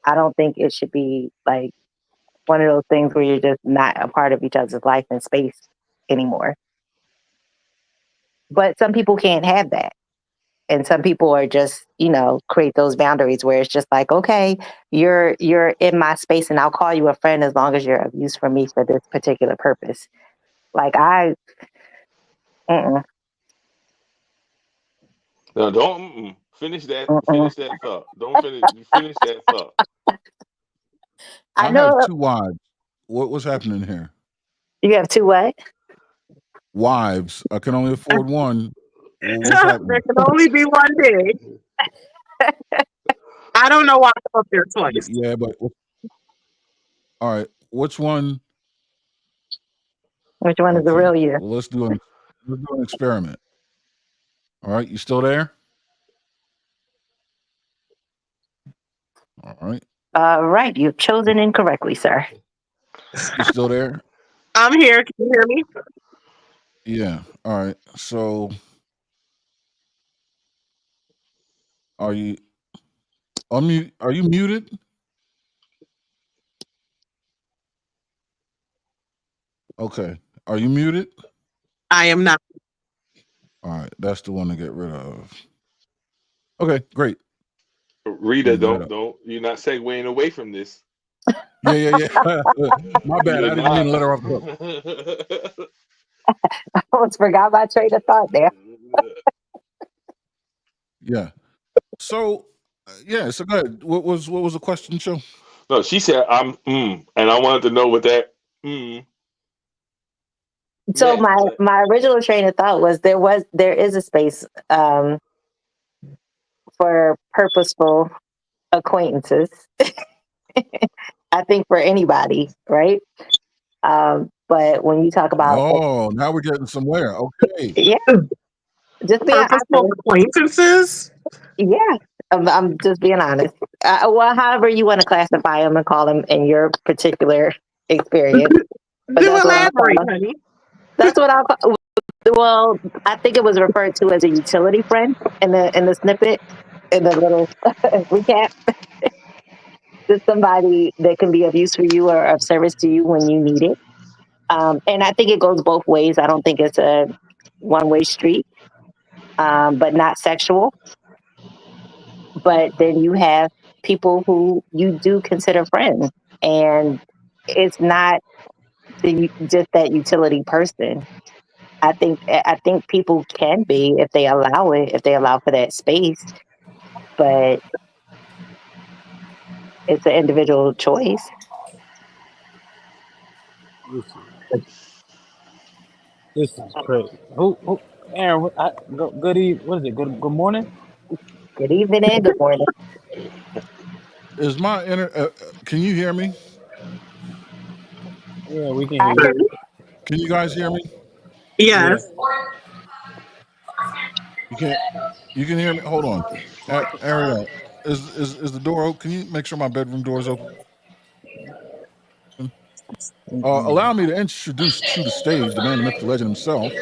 I don't think it should be like one of those things where you're just not a part of each other's life and space anymore. But some people can't have that. And some people are just, create those boundaries where it's just like, okay, you're in my space and I'll call you a friend as long as you're of use for me for this particular purpose. Like No, don't finish that. Finish that thought. Don't finish that thought. I have 2 wives. What's happening here? You have 2 what? Wives. I can only afford one. What's There happening? can only be one dick. I don't know why I'm up there twice. Yeah, but all right. Which one? Which one is the real you? Well, let's do an experiment. All right, you still there? All right. Right. You've chosen incorrectly, sir. You still there? I'm here. Can you hear me? Yeah. All right. So, are you unmute? Are you muted? Okay. Are you muted? I am not. All right. That's the one to get rid of. Okay. Great. Rita, don't. You're not segueing away from this. Yeah. My bad. I didn't mean to let her off the hook. I almost forgot my train of thought there. Yeah. So, So go ahead. What was the question, Joe? No, she said I'm and I wanted to know what that So my original train of thought was there is a space for purposeful acquaintances. I think for anybody, right? But when you talk about now we're getting somewhere. Okay. Yeah. Just being purposeful acquaintances. Yeah, I'm just being honest. Well, however you want to classify them and call them in your particular experience. Do elaborate, honey. That's what I. Well, I think it was referred to as a utility friend in the snippet, in the little recap. Just somebody that can be of use for you or of service to you when you need it. And I think it goes both ways. I don't think it's a one-way street, but not sexual. But then you have people who you do consider friends, and it's not just that utility person. I think people can be if they allow it, if they allow for that space, but it's an individual choice. This is crazy. Who, Aaron? Good eve. What is it? Good morning. Good evening and good morning. Is my can you hear me? Yeah, we can hear you. Can you guys hear me? Yes. You can't. You can hear me. Hold on, Ariel. Is the door open? Can you make sure my bedroom door is open? Allow me to introduce to the stage the man, the myth, the legend himself,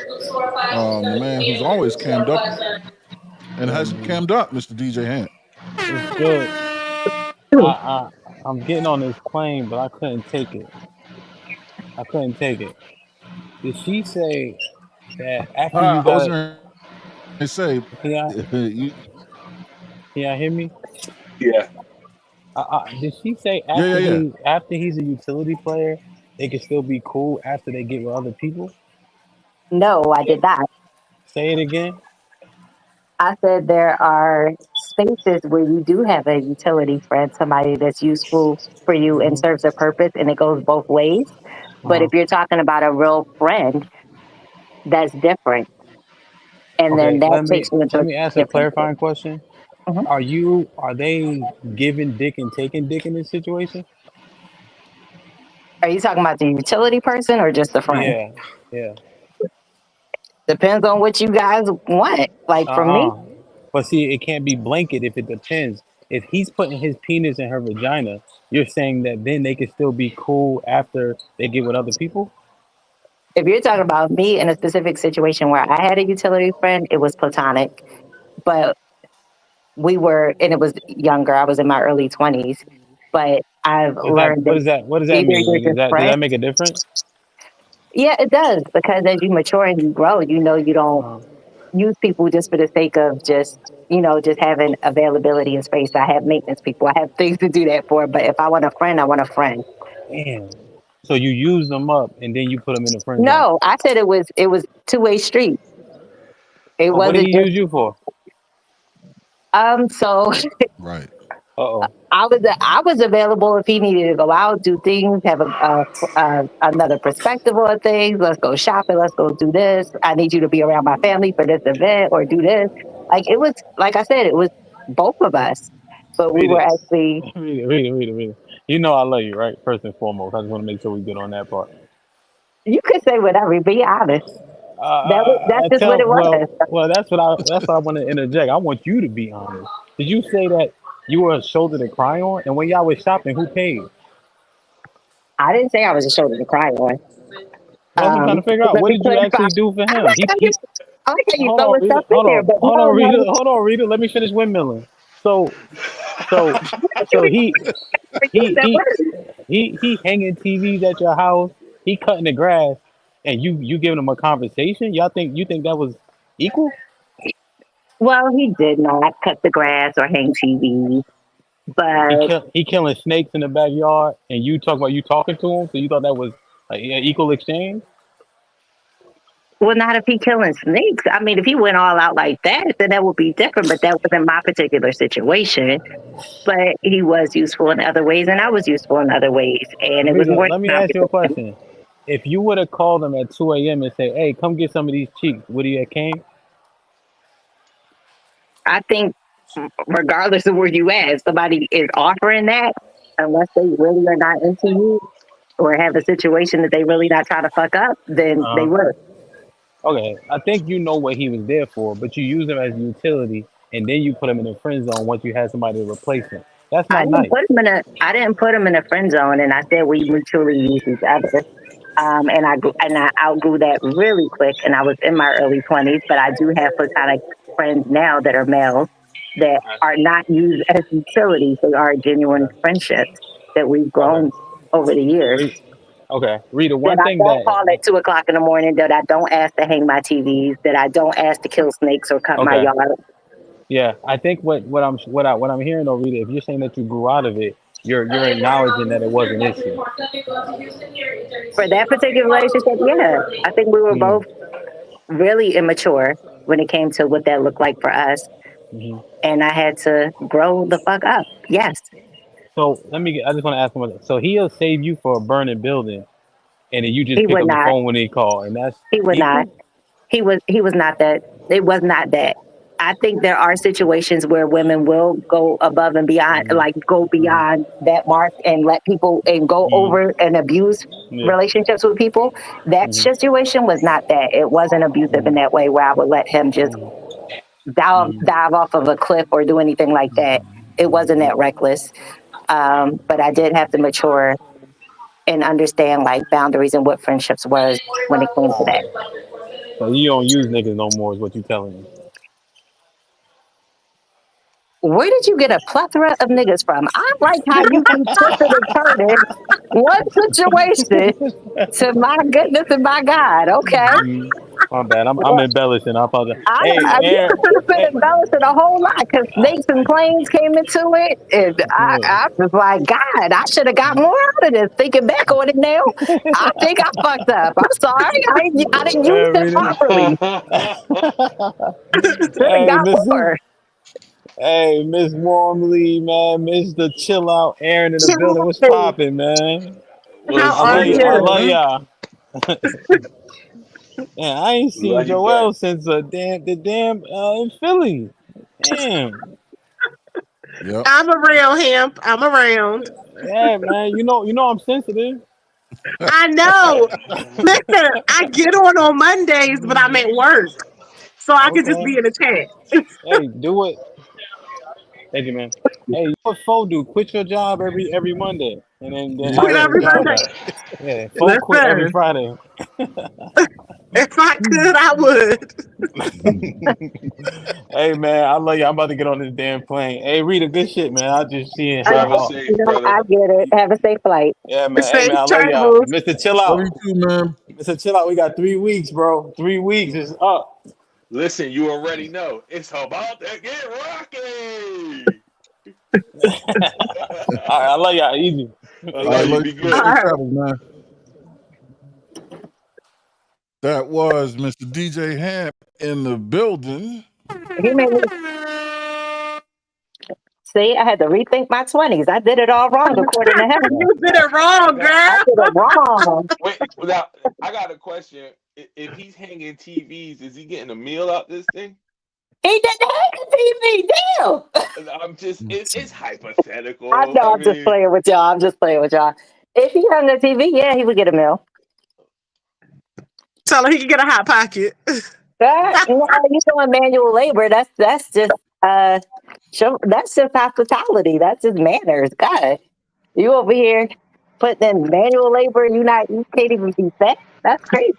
the man who's always cammed up and hasn't cammed up, Mr. DJ Hand. It's good. I'm getting on this plane, but I couldn't take it. I couldn't take it. Did she say that after you I was got? going to say, Can y'all hear me? Yeah. Did she say yeah. after he's a utility player, they can still be cool after they get with other people? No, I did not. Say it again. I said there are spaces where you do have a utility friend, somebody that's useful for you and serves a purpose, and it goes both ways. But if you're talking about a real friend, that's different. And then Okay, that let takes me you into let a me ask a different clarifying question. Mhm. Are they giving dick and taking dick in this situation? Are you talking about the utility person or just the friend? Yeah, yeah. Depends on what you guys want. Like for me, But see, it can't be blanket if it depends. If he's putting his penis in her vagina, you're saying that then they can still be cool after they get with other people? if you're talking about me in a specific situation where I had a utility friend, it was platonic. But we were, and it was younger. I was in my early 20s. But I've learned that What does that either mean? you're Like, just does friends. that make a difference? Yeah, it does. Because as you mature and you grow, you know you don't use people just for the sake of just having availability and space. I have maintenance people. I have things to do that for. But if I want a friend, I want a friend. Damn. So you use them up and then you put them in the friend zone. No, I said it was two-way street. It Oh, what did wasn't he just use you for? so Right. Uh-oh. I was available if he needed to go out, do things, have another perspective on things. Let's go shopping. Let's go do this. I need you to be around my family for this event or do this. Like it was, like I said, it was both of us, but we Read were it. actually. Read it. You know I love you, right? First and foremost. I just want to make sure we get on that part. You could say whatever. Be honest. That's just what it was. Well, that's what I want to interject. I want you to be honest. Did you say that you were a shoulder to cry on? And when y'all was shopping, who paid? I didn't say I was a shoulder to cry on. Well, I'm trying to figure out Let what me did you clarify. actually do for I him? like how you Hold on, throwing Rita. stuff in there, but no. Hold on, Rita. Let me finish windmilling. So he he hanging TVs at your house. He cutting the grass, and you giving him a conversation. You think that was equal? Well, he did not cut the grass or hang TV, but He killing snakes in the backyard, and you talk about you talking to him. So you thought that was an equal exchange? well, not if he killing snakes. I mean, if he went all out like that, then that would be different. But that wasn't my particular situation. But he was useful in other ways, and I was useful in other ways, and it was Rita, more let me than ask you a competition. question. If you would have called him at 2 a.m. and say, "Hey, come get some of these cheeks," would he have came? I think, regardless of where you at, if somebody is offering that, unless they really are not into you or have a situation that they really not trying to fuck up, then they Uh, would. okay, I think you know what he was there for, but you use him as a utility, and then you put him in the friend zone once you had somebody to replace him. That's I not didn't nice. put him in a I didn't put him in a friend zone, and I said we mutually use each other. And I outgrew that really quick. And I was in my early 20s, but I do have platonic friends now that are males that are not used as utilities. They are genuine friendships that we've grown over the years. Okay, Rita, That one I thing don't that call at 2:00 in the morning, that I don't ask to hang my TVs, that I don't ask to kill snakes or cut my okay, yard. yeah, I think what I'm hearing though, Rita, if you're saying that you grew out of it, you're acknowledging that it was an issue. For that particular relationship, yeah, I think we were both really immature when it came to what that looked like for us. Mm-hmm. And I had to grow the fuck up. Yes. So I just want to ask him. So he'll save you for a burning building, and then you just He pick would up the not. phone when he call, and that's He would not. equal. He was not that. It was not that. I think there are situations where women will go above and beyond, like go beyond that mark and let people and go over and abuse Yeah. relationships with people. That situation was not that. It wasn't abusive in that way where I would let him just dive off of a cliff or do anything like that. It wasn't that reckless. But I did have to mature and understand like boundaries and what friendships was when it came to that. So you don't use niggas no more, is what you telling me. Where did you get a plethora of niggas from? I like how you can twist it and turn it. One situation to my goodness and my God. Okay. My bad. I'm embellishing. I apologize. Hey, You Aaron. could have been embellishing a whole lot because snakes and planes came into it. And I was like, God, I should have got more out of this. Thinking back on it now, I think I fucked up. I'm sorry. I didn't use it properly. Should have Hey, got more. Hey, Miss Warmly, man, Mr. Chill Out, Aaron in the building. What's popping, man? How are you? I love y'all. Yeah, I ain't seen Love you back. Joel since the damn in Philly. Damn. Yep. I'm around him. I'm around. Yeah, man. You know I'm sensitive. I know. Listen, I get on Mondays, but I'm at work. So I could just Okay. be in the chat. Hey, do it. Thank you, man. Hey, you what Fo do? Quit your job every Monday, and then Quit have a job everybody. back. Yeah, Fo quit every Listen, Friday. if I could, I would. Hey man, I love you. I'm about to get on this damn plane. Hey Rita, good shit, man. I just seeing how. Travel safe, brother. I get it. Have a safe flight. Yeah, man. Hey Safe man, I love y'all. travels. Mr. Chill Love Out. you too, man. Mr. Chill Out. We got 3 weeks, bro. 3 weeks is up. Listen, you already know it's about to get rocky. All right, I love y'all. Easy. I love you. Love Be you. good. Safe travels, man. That was Mr. DJ Hamp in the building. He made me see. I had to rethink my 20s. I did it all wrong according to him. You did it wrong, Now, I girl. did it wrong. wait, now I got a question. If he's hanging TVs, is he getting a meal out this thing? He didn't hang the TV. Damn. I'm just, it's hypothetical. I know. I'm just playing with y'all. I'm just playing with y'all. If he hung the TV, yeah, he would get a meal. Tell him he can get a hot pocket. That, you doing manual labor. That's just that's just hospitality. That's just manners. God, you over here putting in manual labor. You can't even be fed. That's crazy.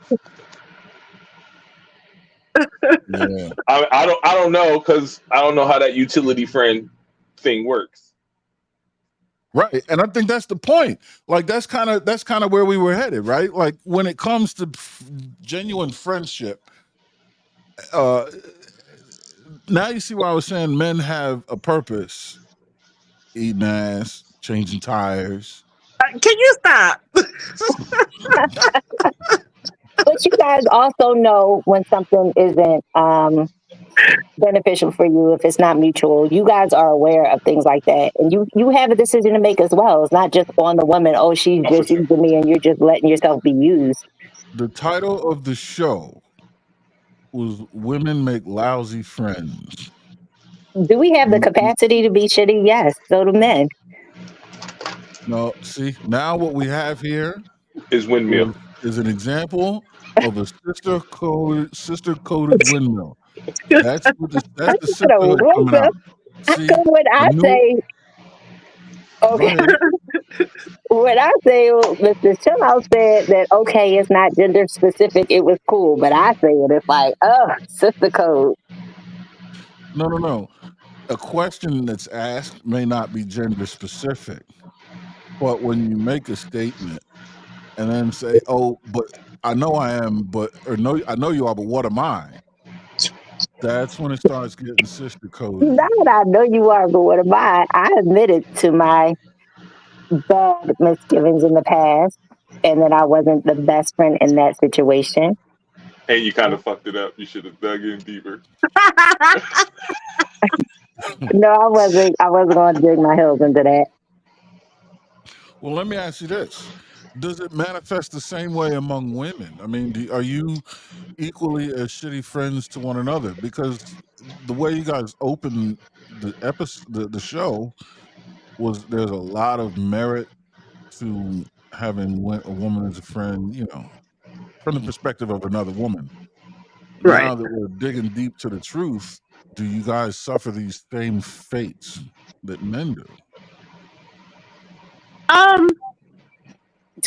Yeah. I don't know, because I don't know how that utility friend thing works. Right. And I think that's the point. Like that's kind of where we were headed, right? Like when it comes to genuine friendship, now you see why I was saying men have a purpose. Eating ass, changing tires. Can you stop? But you guys also know when something isn't beneficial for you, if it's not mutual. You guys are aware of things like that, and you have a decision to make as well. It's not just on the woman. Oh, she's just using me, and you're just letting yourself be used. The title of the show was "Women Make Lousy Friends." Do we have the capacity to be shitty? Yes. So do men. No, see, now what we have here is windmill. Is an example of a sister-coded windmill. That's the sisterhood coming out. See, how come when I say, okay, When I say Mr. Chillout said that, okay, it's not gender specific, it was cool. But I say it, it's like, sister code. No. A question that's asked may not be gender specific, but when you make a statement and then say, "Oh, but I know I am, but or no, I know you are, but what am I?" That's when it starts getting sister code. Now that I know you are, but what am I? I admitted to my bad misgivings in the past, and that I wasn't the best friend in that situation. And you kind of fucked it up. You should have dug in deeper. No, I wasn't. I wasn't going to dig my heels into that. Well, let me ask you this: does it manifest the same way among women? I mean, are you equally as shitty friends to one another? Because the way you guys opened the episode, the show, was there's a lot of merit to having a woman as a friend. You know, from the perspective of another woman. Right. Now that we're digging deep to the truth, do you guys suffer these same fates that men do?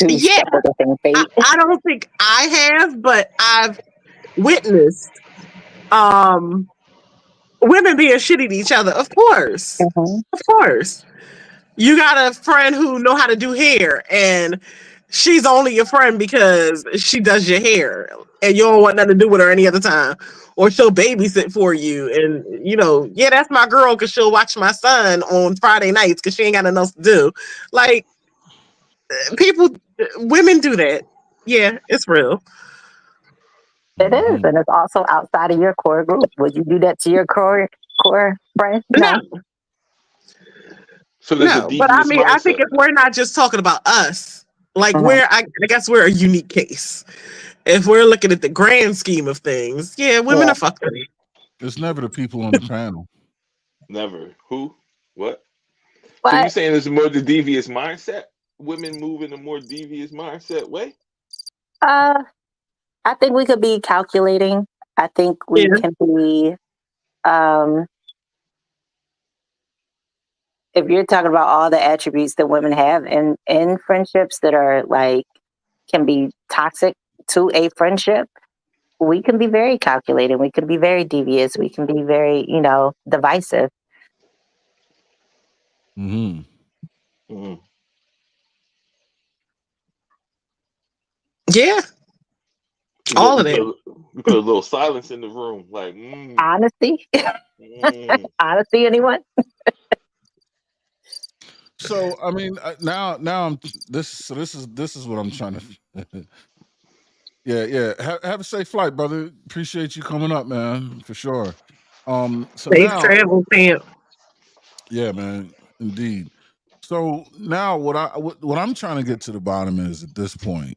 Yeah, I don't think I have, but I've witnessed women being shitty to each other. Of course. Of course. You got a friend who know how to do hair, and she's only your friend because she does your hair, and you don't want nothing to do with her any other time. Or she'll babysit for you, and yeah, that's my girl because she'll watch my son on Friday nights because she ain't got nothing else to do. Like, women do that. Yeah, it's real. It is, and it's also outside of your core group. Would you do that to your core friend? No. So there's a No, but I devious mean, I think mindset. if we're not just talking about us, like I guess we're a unique case. If we're looking at the grand scheme of things, yeah, women are fucking. It's never the people on the panel. Never. Who? What? What? So you saying there's more the devious mindset? Women move in a more devious mindset way? I think we could be calculating. I think we can be if you're talking about all the attributes that women have in friendships that are like can be toxic to a friendship, we can be very calculating. We can be very devious. We can be very, divisive. Yeah. All of it. We put a little silence in the room, like honesty. Honesty, anyone? So I mean, now I'm this is what I'm trying to. Yeah. Have a safe flight, brother. Appreciate you coming up, man, for sure. So Safe now, travel, Pam. yeah, man, indeed. So now, what I'm trying to get to the bottom is at this point,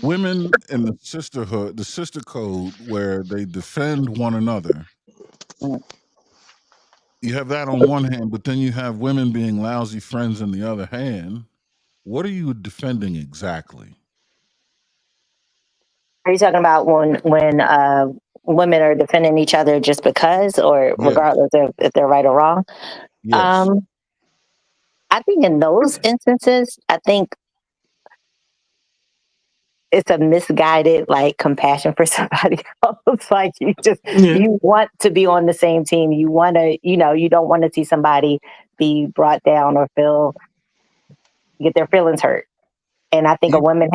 women in the sisterhood, the sister code, where they defend one another. You have that on one hand, but then you have women being lousy friends on the other hand. What are you defending exactly? Are you talking about when women are defending each other just because, or regardless of if they're right or wrong? Yes. I think in those instances, I think it's a misguided like compassion for somebody else. Like you want to be on the same team. You want to, you don't want to see somebody be brought down or get their feelings hurt. And I think women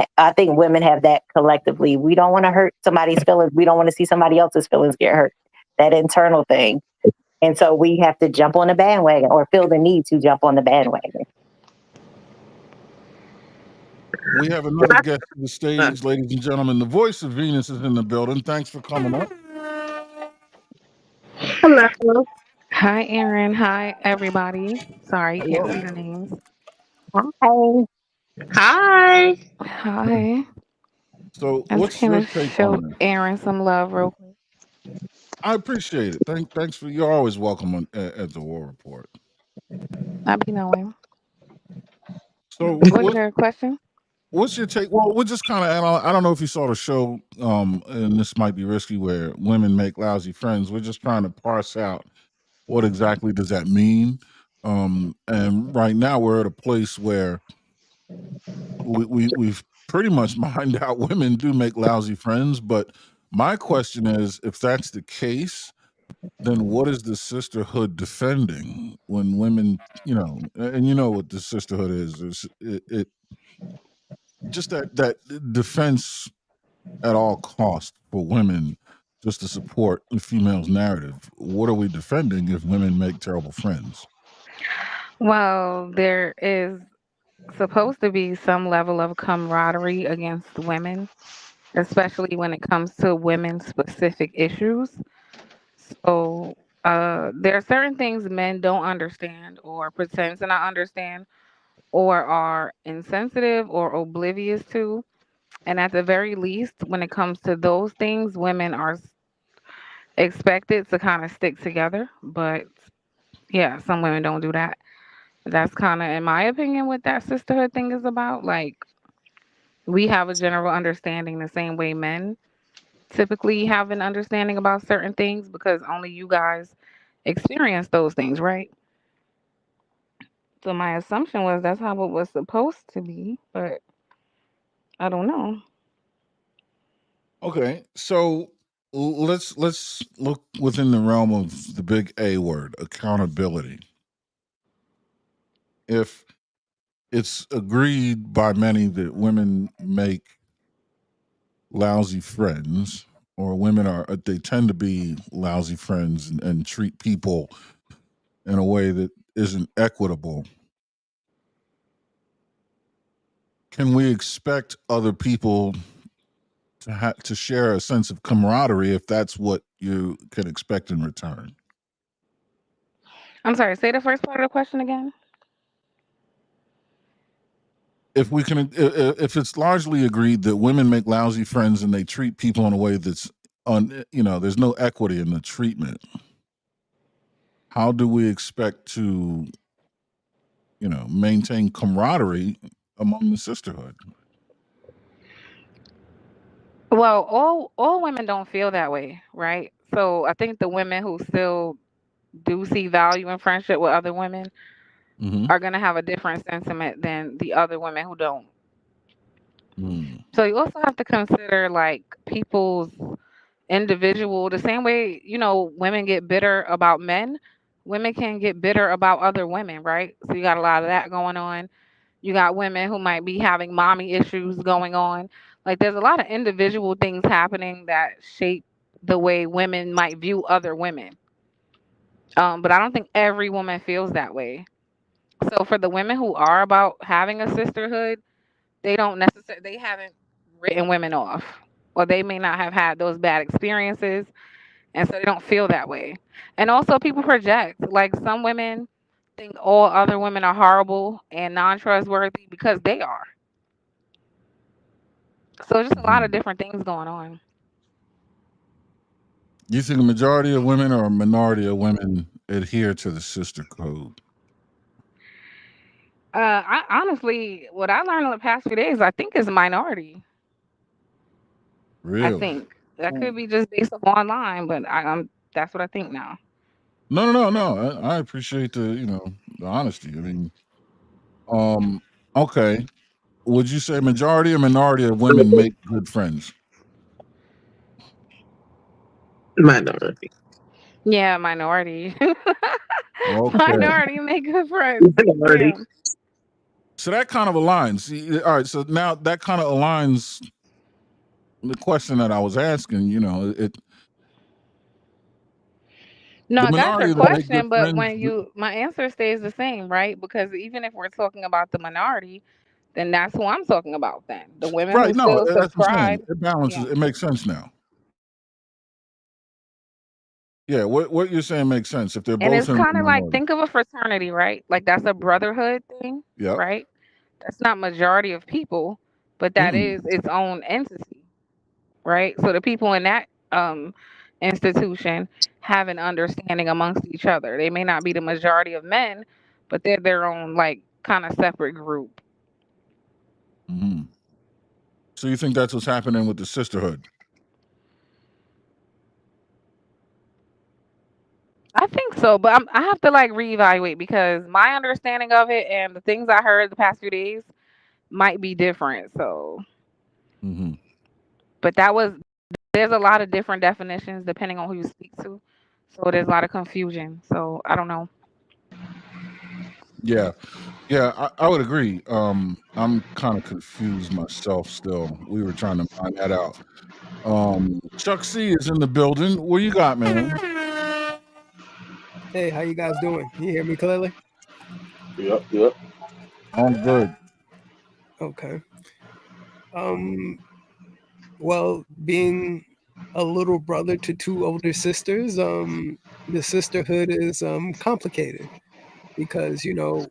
have that collectively. We don't want to hurt somebody's feelings. We don't want to see somebody else's feelings get hurt. That internal thing. And so we have to jump on the bandwagon or feel the need to jump on the bandwagon. We have another guest on the stage, ladies and gentlemen. The voice of Venus is in the building. Thanks for coming up. Hello. Hi, Aaron. Hi, everybody. Sorry, can't see your names. Hi. Hi. Hi. So, I'm what's just gonna your take show on this? Aaron some love real quick. I appreciate it. Thanks for you're always welcome at the War Report. I be knowing. So, What's your question? What's your take? Well, we're just kind of. I don't know if you saw the show, and this might be risky, where women make lousy friends. We're just trying to parse out what exactly does that mean. And right now we're at a place where we've pretty much mined out women do make lousy friends. But my question is, if that's the case, then what is the sisterhood defending when women, and you know what the sisterhood is? It just that defense at all cost for women, just to support the female's narrative. What are we defending if women make terrible friends? Well, there is supposed to be some level of camaraderie against women, especially when it comes to women specific issues. So there are certain things men don't understand or pretend to not understand or are insensitive or oblivious to. And at the very least, when it comes to those things, women are expected to kind of stick together. But yeah, some women don't do that. That's kind of, in my opinion, what that sisterhood thing is about. Like, we have a general understanding the same way men typically have an understanding about certain things because only you guys experience those things, right? So my assumption was that's how it was supposed to be, but I don't know. Okay, so let's look within the realm of the big A word, accountability. If it's agreed by many that women make lousy friends, or women they tend to be lousy friends and treat people in a way that isn't equitable, can we expect other people to share a sense of camaraderie if that's what you can expect in return? I'm sorry, say the first part of the question again. If we can, if it's largely agreed that women make lousy friends and they treat people in a way that's there's no equity in the treatment, how do we expect to, maintain camaraderie among the sisterhood? Well, all women don't feel that way, right? So I think the women who still do see value in friendship with other women Mm-hmm. are gonna have a different sentiment than the other women who don't. Mm. So you also have to consider like people's individual, the same way, women get bitter about men, women can get bitter about other women, right? So you got a lot of that going on. You got women who might be having mommy issues going on. Like there's a lot of individual things happening that shape the way women might view other women. But I don't think every woman feels that way. So for the women who are about having a sisterhood, they haven't written women off. Or they may not have had those bad experiences, and so they don't feel that way. And also people project. Like some women think all other women are horrible and non-trustworthy because they are. So just a lot of different things going on. Do you think a majority of women or a minority of women adhere to the sister code? I honestly, what I learned in the past few days, I think is a minority. I Really? think that could be just based off online, but that's what I think now. No. I appreciate the honesty. I mean, okay. Would you say majority or minority of women make good friends? Minority. Yeah, minority. Okay. Minority make good friends. Minority. Yeah. So that kind of aligns. See, all right. So now that kind of aligns the question that I was asking. No, The I got your minority that make good question, but friends. my answer stays the same, right? Because even if we're talking about the minority, then that's who I'm talking about. Then the women who Right. No, still that's what I'm saying. subscribe. It balances. Yeah. It makes sense now. Yeah. What you're saying makes sense if they're And both it's in the kind of like, minority. think of a fraternity, right? Like that's a brotherhood thing, Yep. right? That's not majority of people, but that is its own entity, right? So the people in that institution have an understanding amongst each other. They may not be the majority of men, but they're their own like kind of separate group. Mm-hmm. So you think that's what's happening with the sisterhood? I think So, but I have to like reevaluate because my understanding of it and the things I heard the past few days might be different. So, but there's a lot of different definitions depending on who you speak to. So there's a lot of confusion. So I don't know. Yeah, I would agree. I'm kind of confused myself still. We were trying to find that out. Chuck C is in the building. What you got, man? Hey, how you guys doing? You hear me clearly? Yep. I'm good. Okay. Well, being a little brother to two older sisters, the sisterhood is complicated because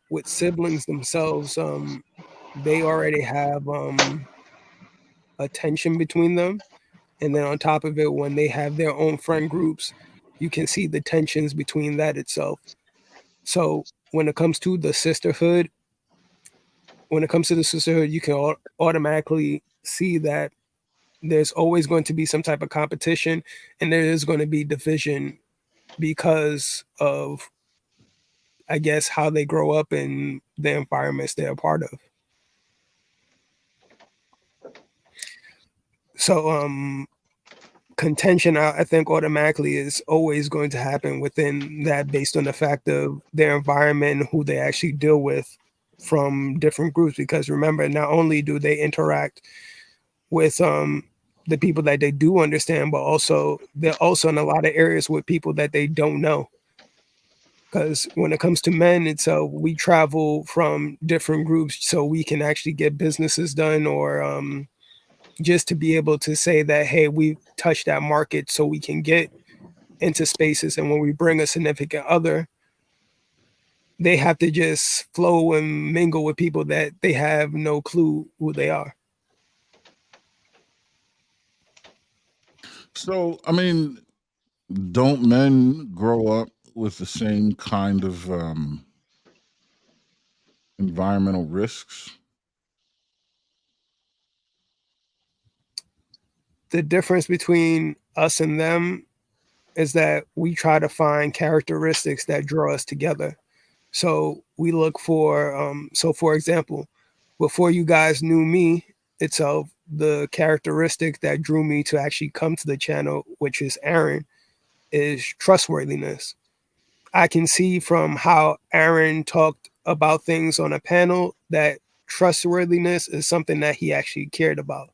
with siblings themselves, they already have a tension between them, and then on top of it, when they have their own friend groups, you can see the tensions between that itself. So when it comes to the sisterhood, you can automatically see that there's always going to be some type of competition, and there is going to be division because of, I guess, how they grow up and the environments they're a part of. So contention, I think, automatically is always going to happen within that based on the fact of their environment and who they actually deal with from different groups. Because remember, not only do they interact with the people that they do understand, but also they're also in a lot of areas with people that they don't know. Because when it comes to men, it's we travel from different groups so we can actually get businesses done, or just to be able to say that, hey, we touch that market so we can get into spaces. And when we bring a significant other, they have to just flow and mingle with people that they have no clue who they are. So, I mean, don't men grow up with the same kind of environmental risks? The difference between us and them is that we try to find characteristics that draw us together. So we look for, so for example, before you guys knew me itself, the characteristic that drew me to actually come to the channel, which is Aaron, is trustworthiness. I can see from how Aaron talked about things on a panel that trustworthiness is something that he actually cared about.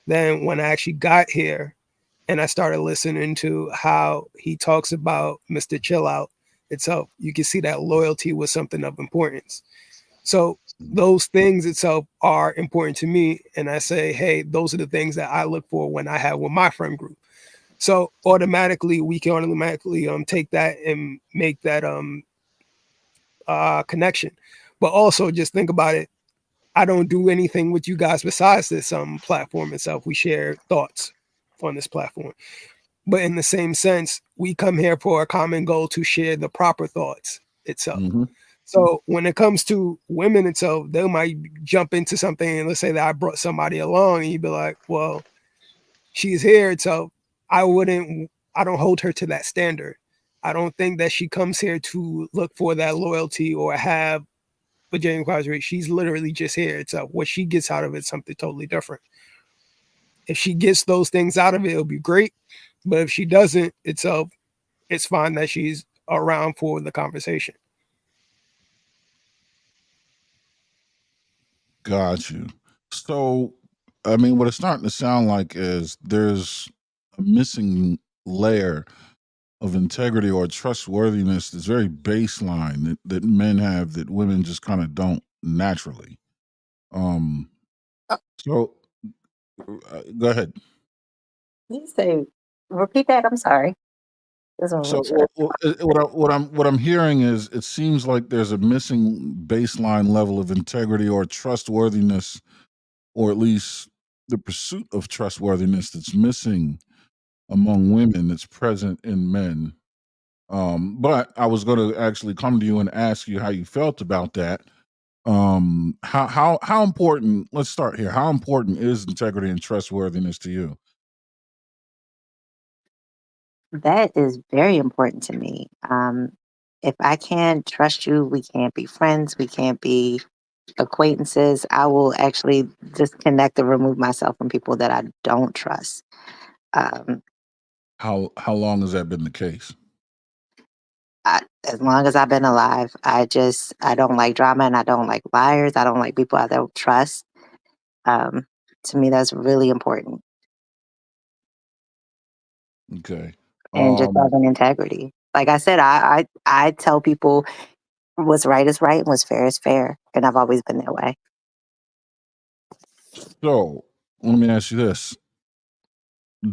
Then when I actually got here and I started listening to how he talks about Mr. Chill Out itself, you can see that loyalty was something of importance. So those things itself are important to me. And I say, hey, those are the things that I look for when I have with my friend group. So automatically we can automatically take that and make that connection. But also just think about it. I don't do anything with you guys besides this platform itself. We share thoughts on this platform. But in the same sense, we come here for a common goal to share the proper thoughts itself. So when it comes to women itself, they might jump into something, and let's say that I brought somebody along and you'd be like, well, she's here, so I don't hold her to that standard. I don't think that she comes here to look for that loyalty or have a genuine inquiry. She's literally just here. It's what she gets out of it, something totally different. If she gets those things out of it, it'll be great. But if she doesn't, it's fine that she's around for the conversation. Got you. So, I mean, what it's starting to sound like is there's a missing layer of integrity or trustworthiness that's very baseline that men have that women just kind of don't naturally. So go ahead. You say, repeat that. I'm sorry. So what I'm hearing is it seems like there's a missing baseline level of integrity or trustworthiness, or at least the pursuit of trustworthiness that's missing among women that's present in men. But I was going to actually come to you and ask you how you felt about that. How important? Let's start here. How important is integrity and trustworthiness to you? That is very important to me. If I can't trust you, we can't be friends. We can't be acquaintances. I will actually disconnect and remove myself from people that I don't trust. How long has that been the case? As long as I've been alive, I don't like drama and I don't like liars. I don't like people I don't trust. To me, that's really important. Okay. And just having integrity. Like I said, I tell people what's right is right and what's fair is fair. And I've always been that way. So let me ask you this.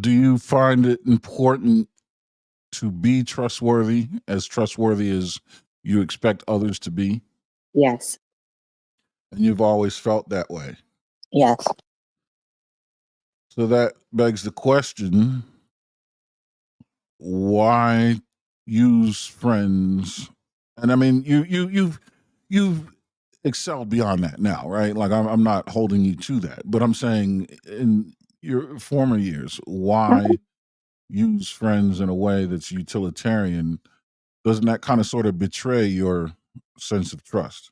Do you find it important to be trustworthy as you expect others to be? Yes. And you've always felt that way? Yes. So that begs the question, why use friends? And I mean, you've excelled beyond that now, right? Like I'm not holding you to that, but I'm saying in your former years, why use friends in a way that's utilitarian? Doesn't that kind of sort of betray your sense of trust?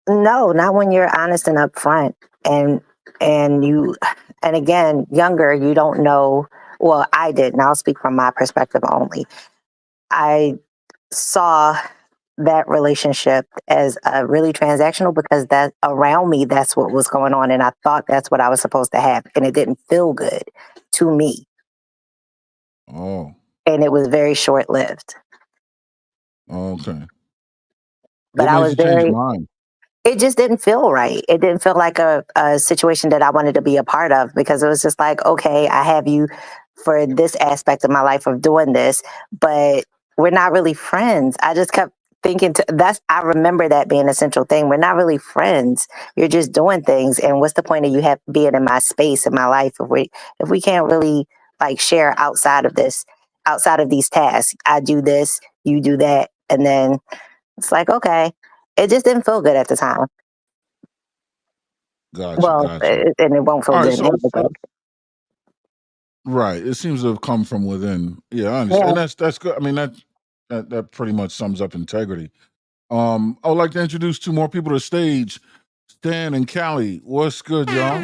No, not when you're honest and upfront. And you, and again, younger, you don't know. Well, I didn't. I'll speak from my perspective only. I saw that relationship as really transactional because that around me, that's what was going on. And I thought that's what I was supposed to have. And it didn't feel good to me. Oh. And it was very short lived. Okay. But What I made was you change your very, mind? it just didn't feel right. It didn't feel like a situation that I wanted to be a part of because it was just like, okay, I have you for this aspect of my life of doing this, but we're not really friends. I just kept thinking I remember that being a central thing. We're not really friends. You're just doing things. And what's the point of you being in my space, in my life, if we can't really like share outside of these tasks? I do this, you do that. And then it's like, okay. It just didn't feel good at the time. Gotcha. And it won't feel All right, good now. Right. It seems to have come from within. Yeah, I understand. And that's good. I mean, that pretty much sums up integrity. I would like to introduce two more people to the stage. Stan and Callie. What's good, y'all?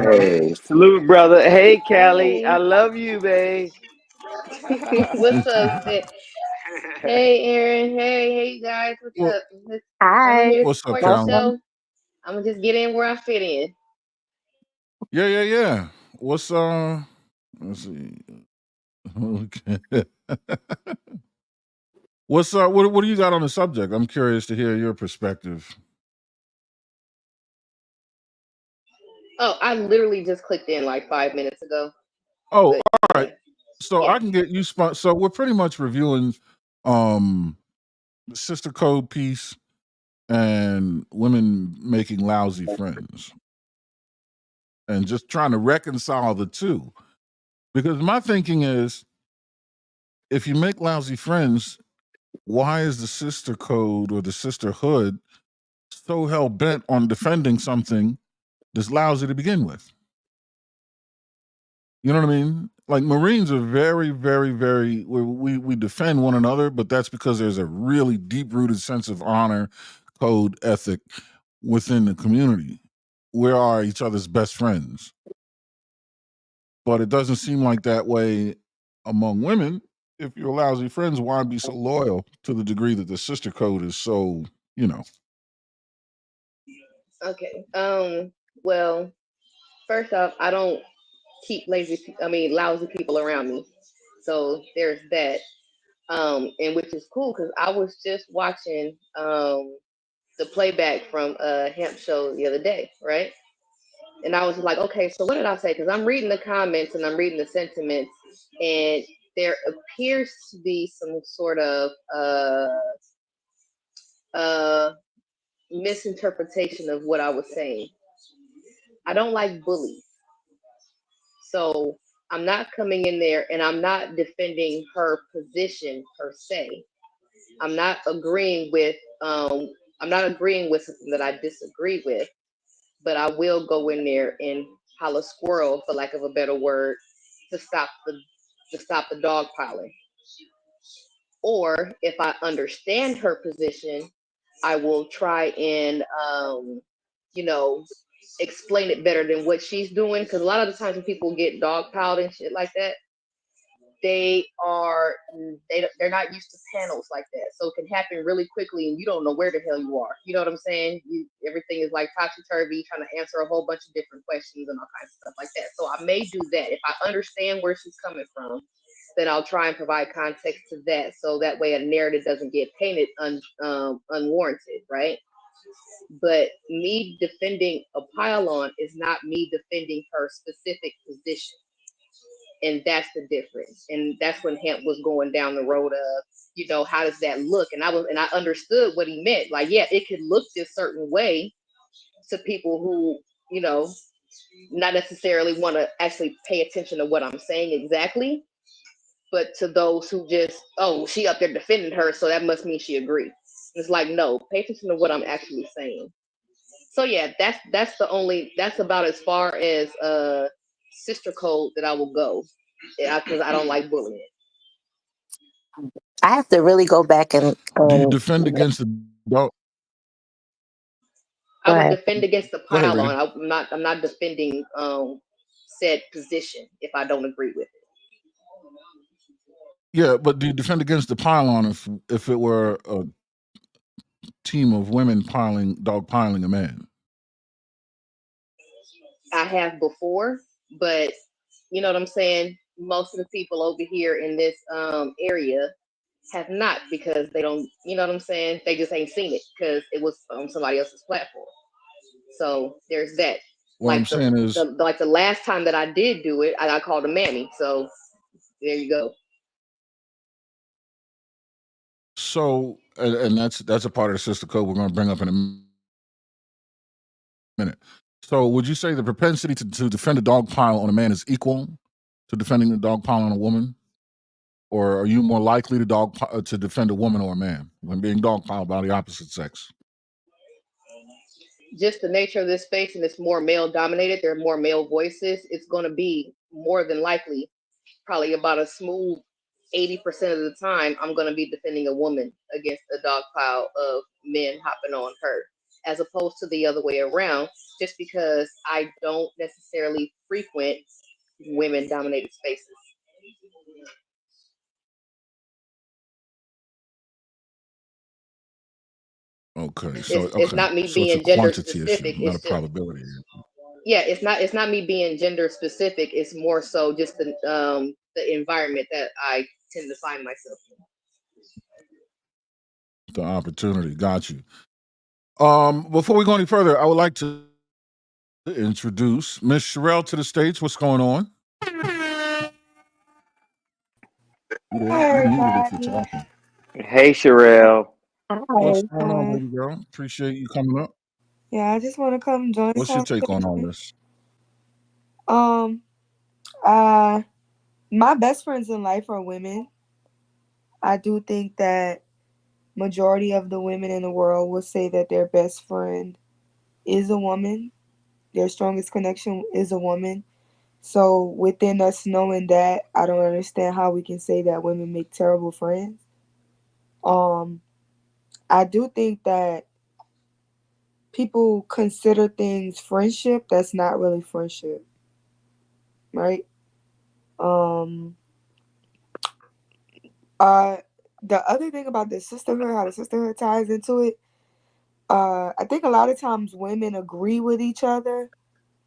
Hey, salute, brother. Hey, Callie. I love you, babe. What's up, Sid? Hey, Aaron. Hey, you guys. What's up? I'm here to What's up, support the Callie? show. I'm gonna just get in where I fit in. Yeah. What's let's see. Okay. What's what do you got on the subject? I'm curious to hear your perspective. Oh, I literally just clicked in like 5 minutes ago. Oh, But, all right. So I can get you so we're pretty much reviewing the sister code piece and women making lousy friends. And just trying to reconcile the two. Because my thinking is, if you make lousy friends, why is the sister code or the sisterhood so hell bent on defending something that's lousy to begin with? You know what I mean? Like Marines are very, very, very. We defend one another, but that's because there's a really deep rooted sense of honor, code, ethic within the community. We are each other's best friends, but it doesn't seem like that way among women. If you're lousy friends, why be so loyal to the degree that the sister code is so, okay. Well, first off, I don't keep lousy people around me. So there's that. And which is cool because I was just watching the playback from Hemp show the other day, right? And I was like, okay, so what did I say? Because I'm reading the comments and I'm reading the sentiments, and there appears to be some sort of misinterpretation of what I was saying. I don't like bullies. So I'm not coming in there and I'm not defending her position per se. I'm not agreeing with something that I disagree with, but I will go in there and holler squirrel, for lack of a better word, to stop the dog piling. Or if I understand her position, I will try and, you know, explain it better than what she's doing. Because a lot of the times when people get dogpiled and shit like that, they're not used to panels like that, so it can happen really quickly and you don't know where the hell you are. You know what I'm saying? Everything is like topsy-turvy, trying to answer a whole bunch of different questions and all kinds of stuff like that. So I may do that. If I understand where she's coming from, then I'll try and provide context to that, so that way a narrative doesn't get painted unwarranted, right? But me defending a pylon is not me defending her specific position. And that's the difference. And that's when Hemp was going down the road of, you know, how does that look? And I understood what he meant. Like, yeah, it could look this certain way to people who, you know, not necessarily want to actually pay attention to what I'm saying exactly. But to those who just, oh, she up there defending her, so that must mean she agreed. It's like, no, pay attention to what I'm actually saying. So yeah, that's about as far as sister code that I will go, because I don't like bullying. I have to really go back and. Do you defend against the dog? I would defend against the Go ahead, pylon. Rita. I'm not defending said position if I don't agree with it. Yeah, but do you defend against the pylon if it were a team of women dog piling a man? I have before, but you know what I'm saying? Most of the people over here in this area have not, because they don't, you know what I'm saying? They just ain't seen it because it was on somebody else's platform. So there's that. What I'm saying is, like the last time that I did do it, I got called a mammy. So there you go. so, and that's a part of the sister code we're going to bring up in a minute. So, would you say the propensity to defend a dog pile on a man is equal to defending the dog pile on a woman? Or are you more likely to defend a woman or a man when being dog piled by the opposite sex? Just the nature of this space, and it's more male dominated. There are more male voices. It's going to be more than likely, probably about a smooth 80% of the time, I'm going to be defending a woman against a dog pile of men hopping on her, as opposed to the other way around, just because I don't necessarily frequent women dominated spaces. Okay, It's not me being it's a gender quantity specific. issue, not It's a just, probability. yeah, it's not me being gender specific. It's more so just the environment that I tend to find myself in. The opportunity, got you. Before we go any further, I would like to introduce Miss Sherelle to the stage. What's going on? Hi, You're muted if you're everybody. talking. Hey, Sherelle. What's going on, Hi. baby girl? Appreciate you coming up. Yeah, I just want to come join the What's your take on all conversation. this? My best friends in life are women. I do think that majority of the women in the world will say that their best friend is a woman. Their strongest connection is a woman. So within us knowing that, I don't understand how we can say that women make terrible friends. I do think that people consider things friendship that's not really friendship, right? The other thing about the sisterhood, how the sisterhood ties into it, I think a lot of times women agree with each other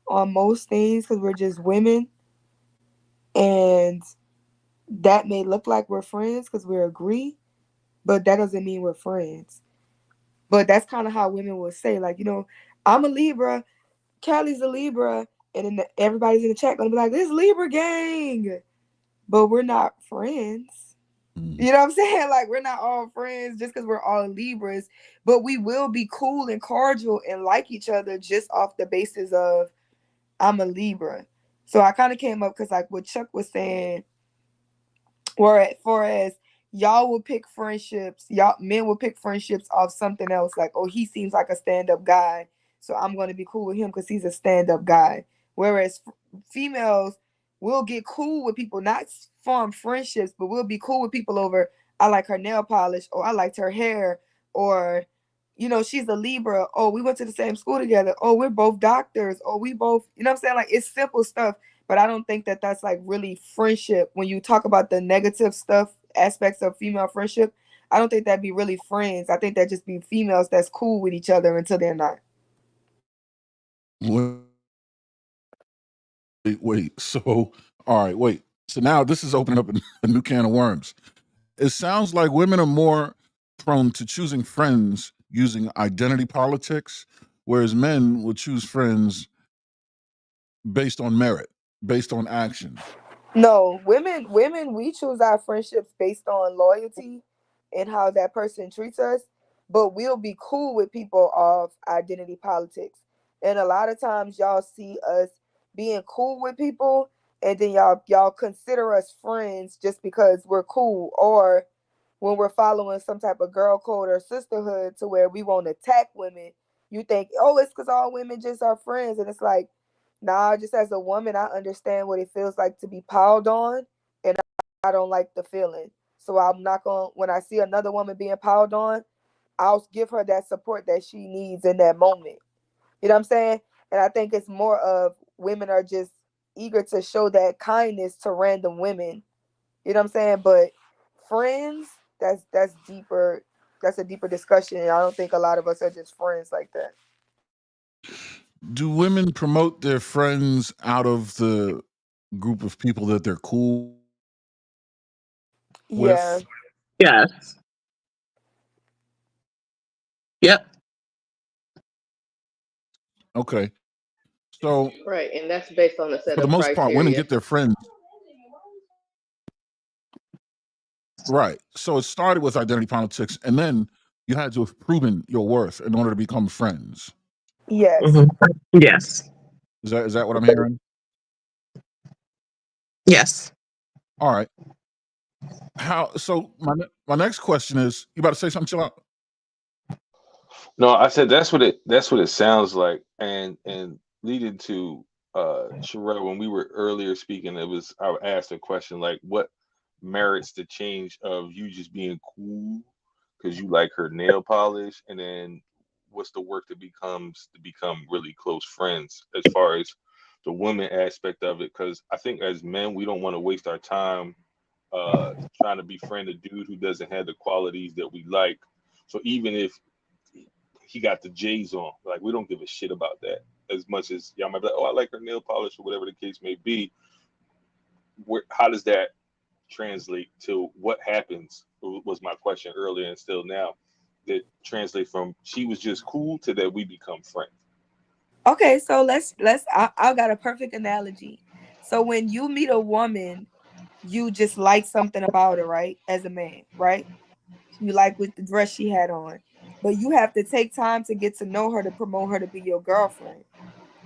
on most things because we're just women, and that may look like we're friends because we agree, but that doesn't mean we're friends. But that's kind of how women will say, like, you know, I'm a Libra, Kelly's a Libra, and then everybody's in the chat gonna be like, this Libra gang, but we're not friends. You know what I'm saying? Like, we're not all friends just because we're all Libras, but we will be cool and cordial and like each other just off the basis of I'm a Libra. So I kind of came up because, like, what Chuck was saying, whereas y'all will pick friendships, y'all men will pick friendships off something else, like, oh, he seems like a stand-up guy, so I'm going to be cool with him because he's a stand-up guy. Whereas females will get cool with people, not form friendships, but we'll be cool with people over, I like her nail polish, or I liked her hair, or you know, she's a Libra. Oh, we went to the same school together. Oh, we're both doctors. Oh, we both, you know what I'm saying? Like, it's simple stuff, but I don't think that that's like really friendship. When you talk about the negative stuff, aspects of female friendship, I don't think that'd be really friends. I think that just be females that's cool with each other until they're not. Wait. So, all right, wait. So now this is opening up a new can of worms. It sounds like women are more prone to choosing friends using identity politics, whereas men will choose friends based on merit, based on action. No, women, we choose our friendships based on loyalty and how that person treats us, but we'll be cool with people of identity politics. And a lot of times y'all see us being cool with people, and then y'all consider us friends just because we're cool, or when we're following some type of girl code or sisterhood to where we won't attack women, you think, oh, it's because all women just are friends. And it's like, nah, just as a woman, I understand what it feels like to be piled on, and I don't like the feeling. So I'm not going, when I see another woman being piled on, I'll give her that support that she needs in that moment. You know what I'm saying? And I think it's more of women are just eager to show that kindness to random women. You know what I'm saying? But friends, that's deeper. That's a deeper discussion. And I don't think a lot of us are just friends like that. Do women promote their friends out of the group of people that they're cool Yeah. with? Yes. Yep. Okay. So Right, and that's based on a set for the of most part, women criteria. get their friends. Right. So it started with identity politics, and then you had to have proven your worth in order to become friends. Yes. Yes. Is that what I'm hearing? Yes. All right. How? So my next question is: you about to say something? Chill out. No, I said that's what it sounds like. And leading to Sherelle, when we were earlier speaking, I asked a question like what merits the change of you just being cool because you like her nail polish, and then what's the work that becomes to become really close friends as far as the women aspect of it, because I think as men we don't want to waste our time trying to befriend a dude who doesn't have the qualities that we like. So even if he got the J's on. Like we don't give a shit about that as much as y'all might be like, oh, I like her nail polish or whatever the case may be. How does that translate to what happens? Was my question earlier and still now. That translate from she was just cool to that we become friends. Okay, so I got a perfect analogy. So when you meet a woman, you just like something about her, right? As a man, right? You like with the dress she had on. But you have to take time to get to know her to promote her to be your girlfriend.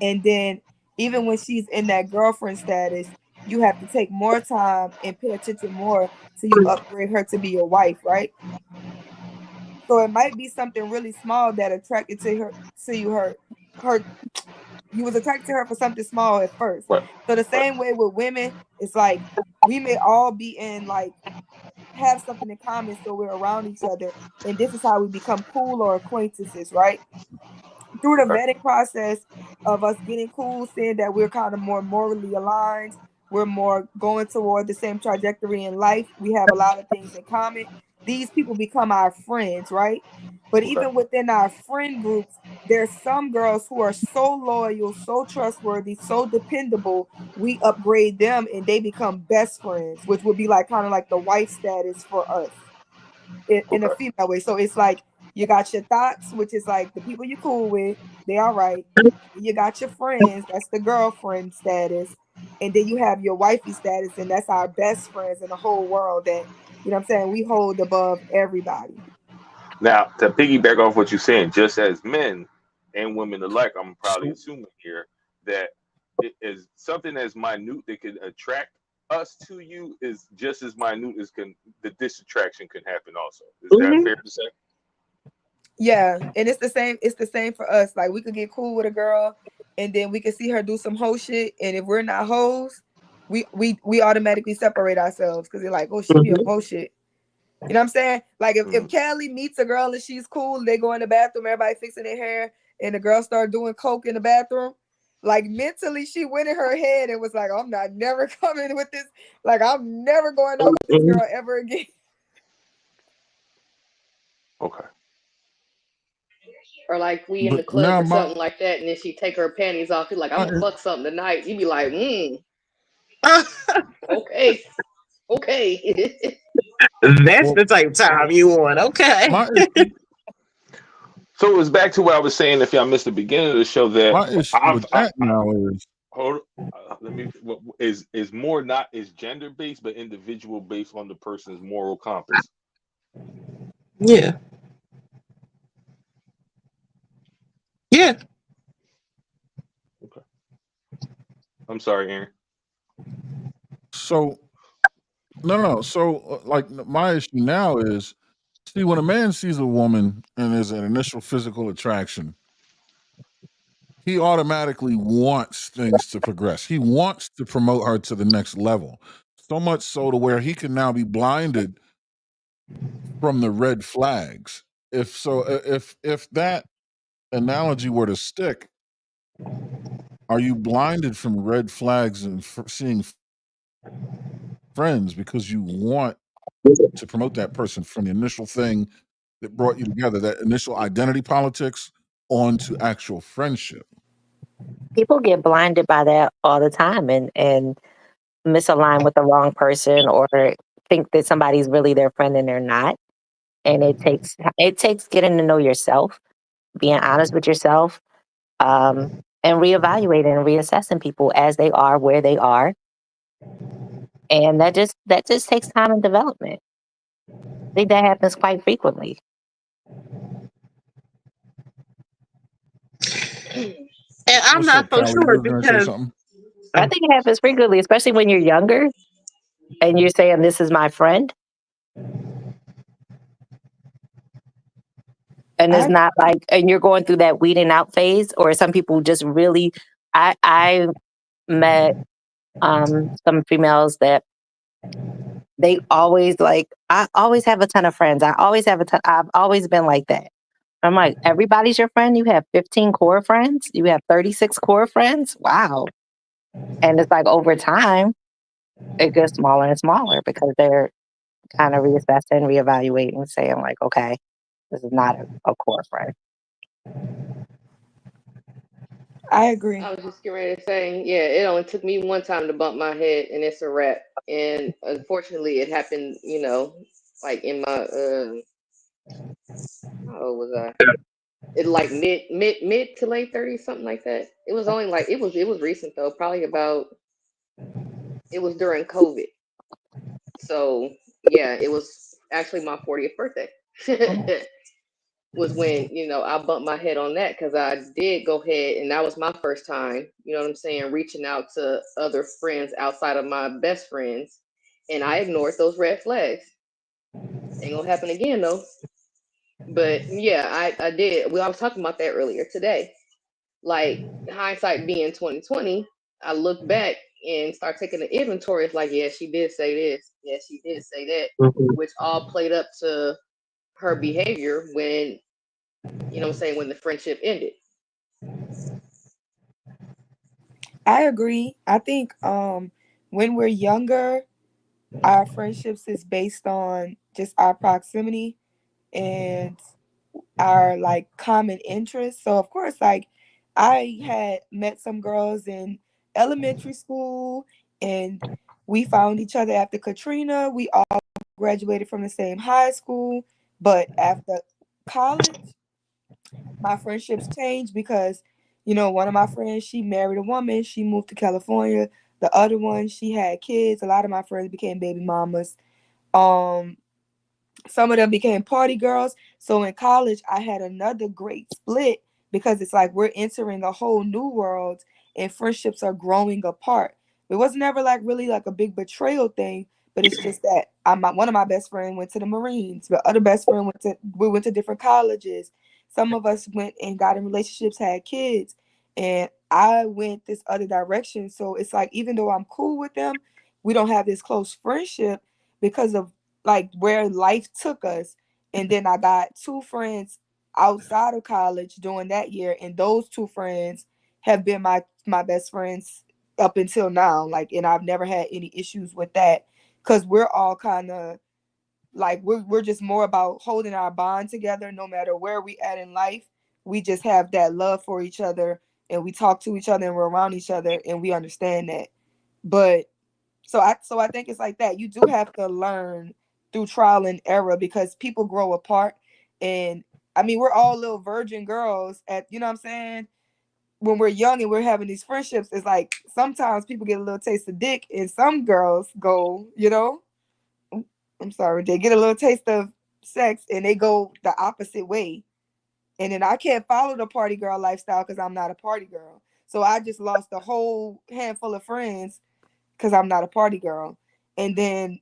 And then even when she's in that girlfriend status, you have to take more time and pay attention more till you upgrade her to be your wife, right? So it might be something really small that attracted to you her you was attracted to her for something small at first. Right. So the same way with women, it's like we may all be in like have something in common, so we're around each other, and this is how we become cool or acquaintances, right? Through the vetting process of us getting cool, seeing that we're kind of more morally aligned, we're more going toward the same trajectory in life, we have a lot of things in common. These people become our friends, right? But even within our friend groups, there's some girls who are so loyal, so trustworthy, so dependable. We upgrade them and they become best friends, which would be like kind of like the wife status for us in a female way. So it's like you got your thoughts, which is like the people you cool with, they all right. You got your friends, that's the girlfriend status. And then you have your wifey status, and that's our best friends in the whole world that, you know what I'm saying, we hold above everybody. Now to piggyback off what you're saying, just as men and women alike, I'm probably assuming here that it is something as minute that could attract us to you is just as minute as the disattraction can happen also. Is that fair to say? Yeah, and it's the same for us. Like we could get cool with a girl and then we could see her do some hoe shit, and if we're not hoes, we automatically separate ourselves because they're like, oh, she be a hoe shit. You know what I'm saying? Like if Kelly meets a girl and she's cool, they go in the bathroom, everybody fixing their hair, and the girl start doing coke in the bathroom. Like mentally, she went in her head and was like, "I'm not never coming with this. Like I'm never going out with this girl ever again." Okay. Or like we in the But club now or something like that, and then she take her panties off. She's like, "I'm gonna fuck something tonight." You be like, okay, okay. That's the type of time you want. Okay. So it's back to what I was saying. If y'all missed the beginning of the show, that my issue with that now is hold. Let me. What is more not is gender based, but individual based on the person's moral compass. Yeah. Yeah. Okay. I'm sorry, Aaron. so no. So like my issue now is, see, when a man sees a woman and there's an initial physical attraction, he automatically wants things to progress. He wants to promote her to the next level. So much so to where he can now be blinded from the red flags. If that analogy were to stick, are you blinded from red flags and seeing friends because you want to promote that person from the initial thing that brought you together, that initial identity politics, onto actual friendship? People get blinded by that all the time and misalign with the wrong person or think that somebody's really their friend and they're not. And it takes getting to know yourself, being honest with yourself, and reevaluating and reassessing people as they are, where they are. And that just takes time and development. I think that happens quite frequently. And I'm What's not up, so Callie? You sure were going to say because something? I think it happens frequently, especially when you're younger and you're saying, "This is my friend." And it's not like, and you're going through that weeding out phase, or some people just really, I met some females that they always like, I always have a ton of friends. I always have a ton, I've always been like that. I'm like, everybody's your friend. You have 15 core friends. You have 36 core friends. Wow. And it's like over time, it gets smaller and smaller because they're kind of reassessing, reevaluating, saying like, okay, this is not a core friend. I agree. I was just getting ready to say, yeah, it only took me one time to bump my head, and it's a wrap. And unfortunately, it happened, like in my how old was I? It like mid to late 30s, something like that. It was only like it was recent though, probably about it was during COVID. So yeah, it was actually my 40th birthday. Was when I bumped my head on that because I did go ahead and that was my first time, you know what I'm saying, reaching out to other friends outside of my best friends, and I ignored those red flags. Ain't gonna happen again though. But yeah, I did. Well, I was talking about that earlier today. Like hindsight being 2020, I look back and start taking the inventory. It's like, yeah, she did say this. Yeah, she did say that, which all played up to her behavior when, you know what I'm saying, when the friendship ended. I agree. I think when we're younger, our friendships is based on just our proximity and our like common interests. So of course, like I had met some girls in elementary school and we found each other after Katrina. We all graduated from the same high school, but after college, my friendships changed because one of my friends, she married a woman, she moved to California. The other one, she had kids. A lot of my friends became baby mamas. um some of them became party girls. So in college, I had another great split because it's like we're entering a whole new world and friendships are growing apart. It was never like really like a big betrayal thing, but it's just that one of my best friends went to the Marines. The other best friend we went to different colleges. Some of us went and got in relationships, had kids, and I went this other direction. So it's like even though I'm cool with them, we don't have this close friendship because of like where life took us. And then I got 2 friends outside of college during that year, and those 2 friends have been my best friends up until now. Like, and I've never had any issues with that, because we're all kind of like we're just more about holding our bond together no matter where we at in life. We just have that love for each other, and we talk to each other, and we're around each other, and we understand that. But so I think it's like that. You do have to learn through trial and error, because people grow apart. And I mean, we're all little virgin girls at, you know what I'm saying? When we're young and we're having these friendships, it's like sometimes people get a little taste of dick, and some girls go, you know, I'm sorry, they get a little taste of sex and they go the opposite way. And then I can't follow the party girl lifestyle because I'm not a party girl. So I just lost a whole handful of friends because I'm not a party girl. And then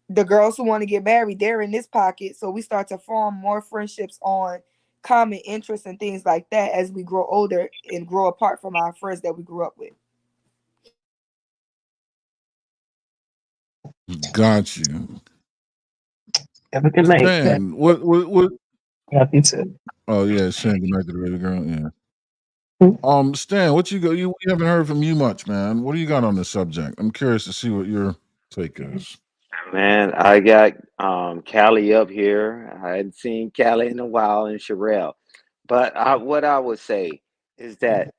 the girls who want to get married, they're in this pocket. So we start to form more friendships on common interests and things like that as we grow older and grow apart from our friends that we grew up with. Got you. Have a good night. Shan, what? Yeah, pizza. Oh yeah, Shan, good night to the baby girl. Yeah. Stan, what you go? We haven't heard from you much, man. What do you got on this subject? I'm curious to see what your take is. Man, I got Callie up here. I hadn't seen Callie in a while, and Sherelle. But what I would say is that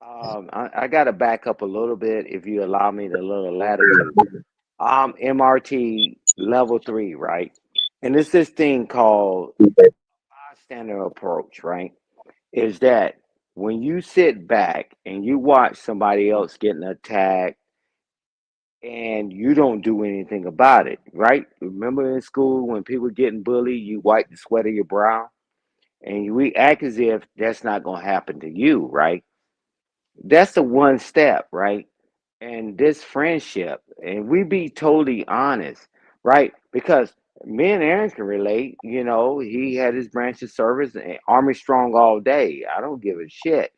I got to back up a little bit, if you allow me the little latitude. MRT level 3, right? And it's this thing called bystander approach, right? Is that when you sit back and you watch somebody else getting attacked and you don't do anything about it, right? Remember in school when people getting bullied, you wipe the sweat of your brow and we act as if that's not going to happen to you, right? That's the one step, right? And this friendship, and we be totally honest, right? Because me and Aaron can relate. You know, he had his branch of service and Army Strong all day. I don't give a shit.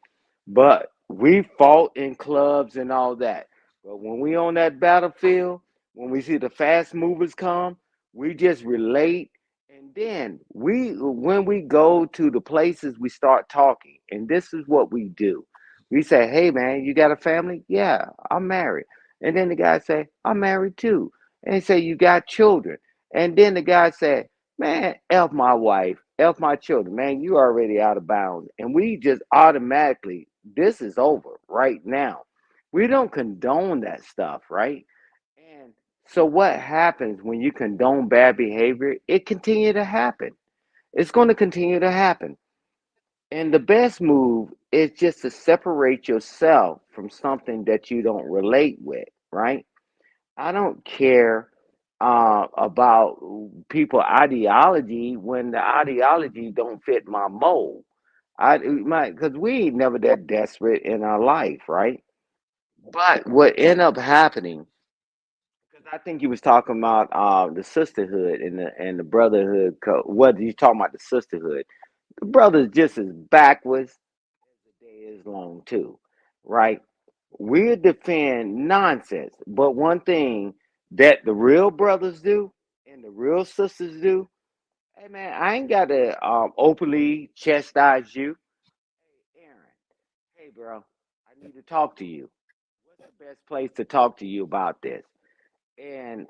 But we fought in clubs and all that. But when we on that battlefield, when we see the fast movers come, we just relate. And then when we go to the places, we start talking. And this is what we do. We say, hey man, you got a family? Yeah, I'm married. And then the guy say, I'm married too. And he say, you got children. And then the guy said, man, F my wife, F my children, man, you already out of bounds. And we just automatically, this is over right now. We don't condone that stuff, right? And so what happens when you condone bad behavior? It continue to happen. It's going to continue to happen. And the best move is just to separate yourself from something that you don't relate with, right? I don't care about people ideology when the ideology don't fit my mold. Because we ain't never that desperate in our life, right? But what end up happening, because I think you was talking about the sisterhood and the brotherhood. What you talking about the sisterhood? The brother's just as backwards as the day is long too, right? We defend nonsense, but one thing that the real brothers do and the real sisters do, hey man, I ain't got to openly chastise you. Hey Aaron, hey bro, I need to talk to you. What's the best place to talk to you about this? And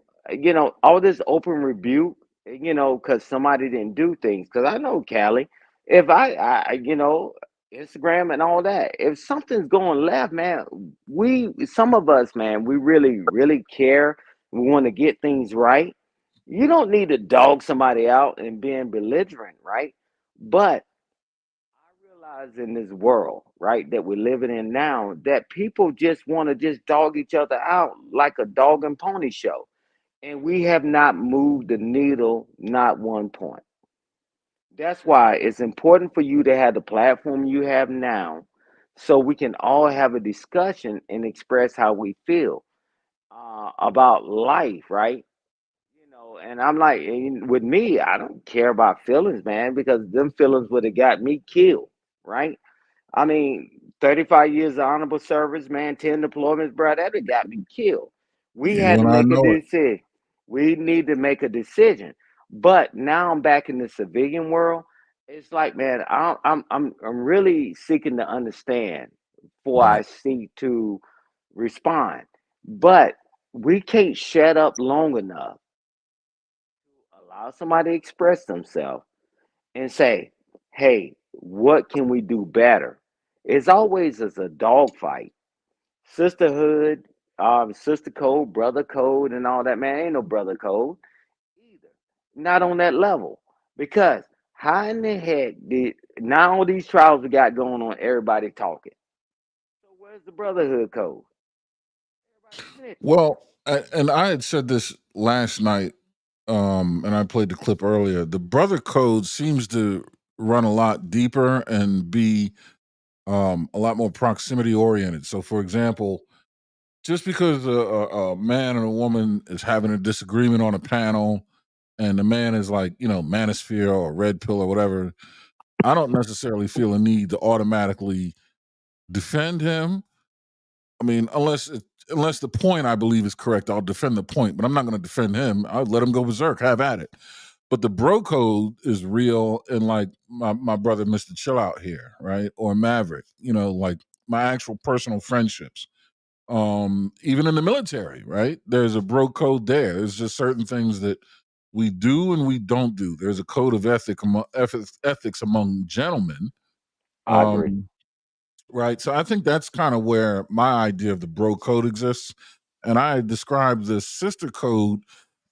all this open rebuke, because somebody didn't do things. Because I know, Callie, if Instagram and all that, if something's going left, man, some of us, man, we really really care. We want to get things right. You don't need to dog somebody out and being belligerent, right? But realize in this world, right, that we're living in now, that people just want to just dog each other out like a dog and pony show. And we have not moved the needle, not one point. That's why it's important for you to have the platform you have now so we can all have a discussion and express how we feel about life, right? And I'm like, with me, I don't care about feelings, man, because them feelings would have got me killed, right? I mean, 35 years of honorable service, man, 10 deployments, bro, that would got me killed. We had You to and I make a know it. decision. We need to make a decision. But now I'm back in the civilian world. It's like, man, I'm really seeking to understand before I Right. seek to respond. But we can't shut up long enough to allow somebody to express themselves and say, hey, what can we do better? It's always as a dogfight. Sisterhood, sister code, brother code, and all that, man. Ain't no brother code either. Not on that level. Because how in the heck did now all these trials we got going on, everybody talking? So where's the brotherhood code? Well, and I had said this last night, and I played the clip earlier. The brother code seems to run a lot deeper and be a lot more proximity oriented. So, for example, just because a man and a woman is having a disagreement on a panel, and the man is like, manosphere or red pill or whatever, I don't necessarily feel a need to automatically defend him. I mean, unless the point I believe is correct, I'll defend the point, but I'm not going to defend him. I'll let him go berserk, have at it. But the bro code is real, and like my brother, Mr. Chill Out here, right? Or Maverick, like my actual personal friendships. Even in the military, right? There's a bro code there. There's just certain things that we do and we don't do. There's a code of ethics among gentlemen. I agree. Right. So I think that's kind of where my idea of the bro code exists. And I describe the sister code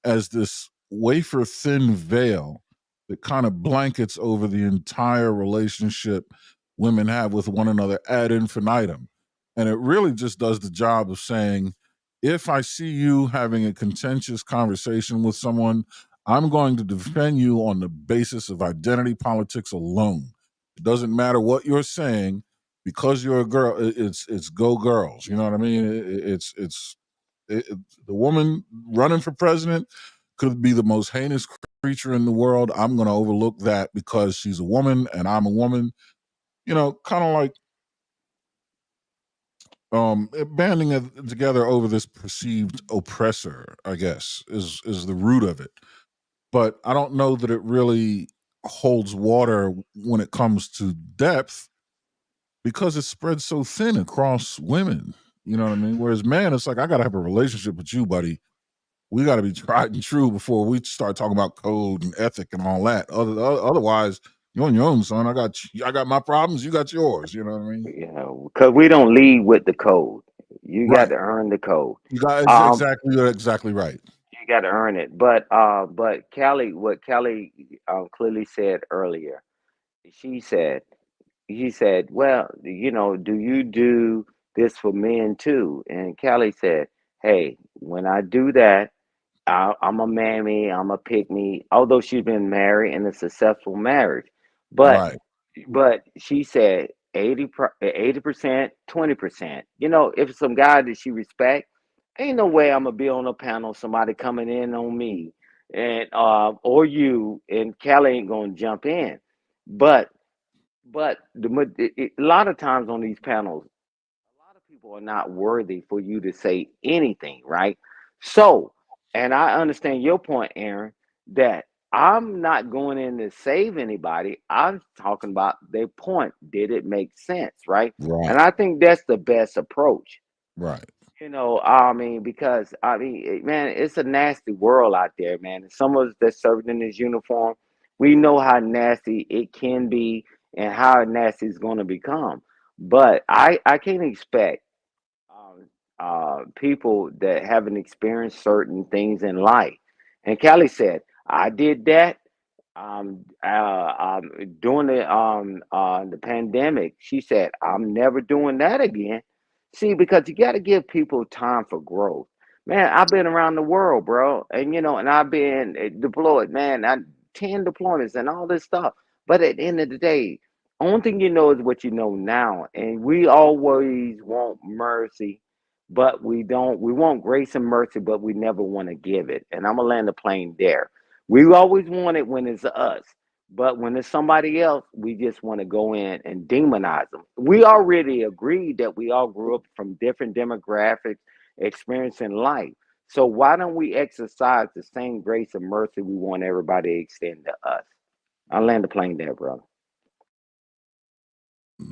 as this wafer thin veil that kind of blankets over the entire relationship women have with one another ad infinitum. And it really just does the job of saying, if I see you having a contentious conversation with someone, I'm going to defend you on the basis of identity politics alone. It doesn't matter what you're saying, because you're a girl. It's go girls. You know what I mean? The woman running for president could be the most heinous creature in the world. I'm going to overlook that because she's a woman and I'm a woman. Kind of like banding together over this perceived oppressor, I guess, is the root of it. But I don't know that it really holds water when it comes to depth, because it's spread so thin across women. You know what I mean? Whereas man, it's like, I got to have a relationship with you, buddy. We got to be tried and true before we start talking about code and ethic and all that. Otherwise, you're on your own, son. I got my problems. You got yours. You know what I mean? Yeah, because we don't lead with the code. You got Right. to earn the code. You got you're exactly right. You got to earn it. But Kelly, what Kelly clearly said earlier, she said, he said, well, do you do this for men too? And Kelly said, hey, when I do that, I'm a mammy, I'm a pick me, although she's been married in a successful marriage. But Right. she said 80%, 20%. If it's some guy that she respect, ain't no way I'm gonna be on a panel, somebody coming in on me and or you, and Kelly ain't gonna jump in. But a lot of times on these panels, a lot of people are not worthy for you to say anything, right? So, and I understand your point, Aaron, that I'm not going in to save anybody. I'm talking about their point. Did it make sense, right? Right. And I think that's the best approach. Right. I mean, because man, it's a nasty world out there, man. And some of us that served in this uniform, we know how nasty it can be and how nasty it's going to become. But I can't expect people that haven't experienced certain things in life. And Callie said, I did that during the pandemic. She said, I'm never doing that again. See, because you got to give people time for growth. Man, I've been around the world, bro, and and I've been deployed, man. 10 deployments and all this stuff. But at the end of the day, only thing you know is what you know now, and we always want mercy, but we don't. We want grace and mercy, but we never want to give it. And I'm gonna land the plane there. We always want it when it's us, but when it's somebody else, we just want to go in and demonize them. We already agreed that we all grew up from different demographics, experiencing life. So why don't we exercise the same grace and mercy we want everybody to extend to us? I'll land the plane there, brother.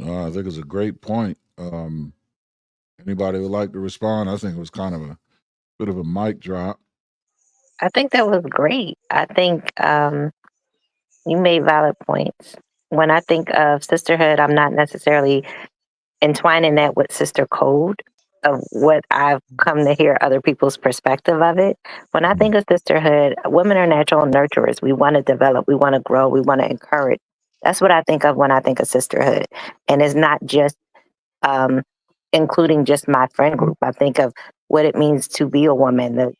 I think it's a great point. Anybody would like to respond? I think it was kind of a bit of a mic drop. I think that was great. I think you made valid points. When I think of sisterhood, I'm not necessarily entwining that with sister code of what I've come to hear other people's perspective of it. When I think of sisterhood, women are natural nurturers. We want to develop, we want to grow, we want to encourage. That's what I think of when I think of sisterhood. And it's not just including just my friend group. I think of what it means to be a woman, the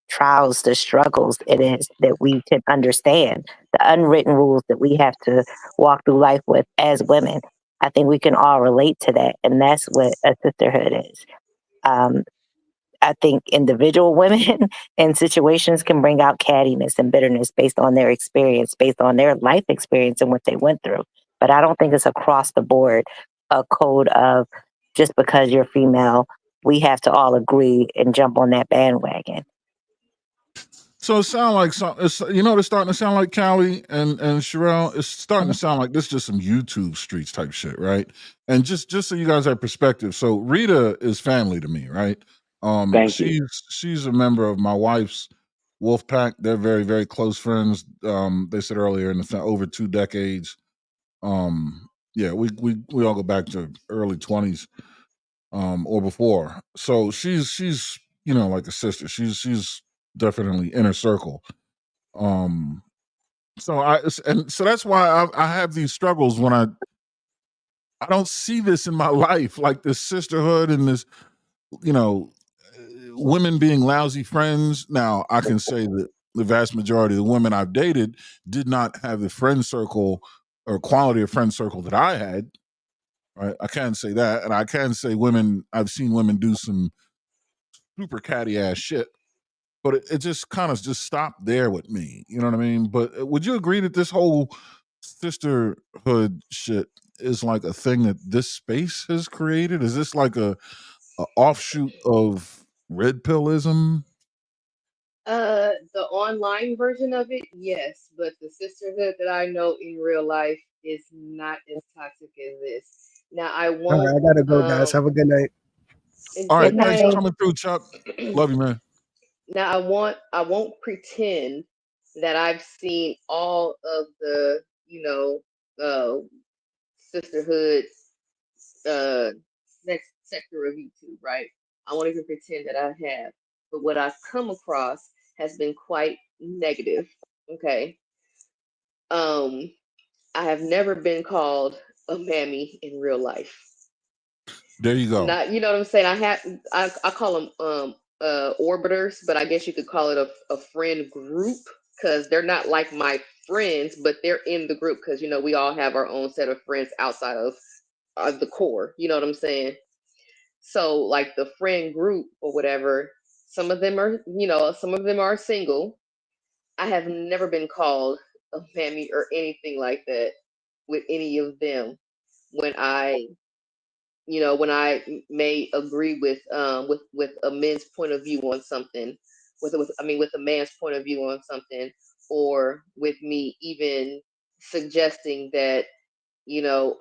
trials, the struggles it is that we can understand, the unwritten rules that we have to walk through life with as women. I think we can all relate to that, and that's what a sisterhood is. I think individual women in situations can bring out cattiness and bitterness based on their experience, based on their life experience and what they went through. But I don't think it's across the board a code of just because you're female, we have to all agree and jump on that bandwagon. So it sounds like something. It's starting to sound like Callie and Sherelle. It's starting to sound like this just some YouTube streets type shit, right? And just so you guys have perspective. So Rita is family to me, right? Thank you. She's a member of my wife's wolf pack. They're very, very close friends. They said earlier in the over 2 decades. Yeah, we all go back to early 20s, or before. So she's like a sister. She's definitely inner circle. So that's why I have these struggles when I don't see this in my life, like this sisterhood and this, women being lousy friends. Now I can say that the vast majority of the women I've dated did not have the friend circle or quality of friend circle that I had. Right, I can say that, and I can say I've seen women do some super catty ass shit. But it just kind of just stopped there with me. You know what I mean? But would you agree that this whole sisterhood shit is like a thing that this space has created? Is this like a offshoot of red pillism? The online version of it, yes, but the sisterhood that I know in real life is not as toxic as this. Now I All won't. right, I gotta go, guys. Have a good night. All right, Good thanks for night. coming through, Chuck. Love you, man. Now I won't pretend that I've seen all of the sisterhood next sector of YouTube, right? I won't even pretend that I have. But what I've come across has been quite negative. Okay. I have never been called a mammy in real life. There you go. Not, you know what I'm saying? I call them orbiters, but I guess you could call it a friend group because they're not like my friends, but they're in the group because we all have our own set of friends outside of the core. You know what I'm saying? So like the friend group or whatever, some of them are single. I have never been called a mammy or anything like that with any of them when I may agree with a men's point of view on something, with a man's point of view on something, or with me even suggesting that you know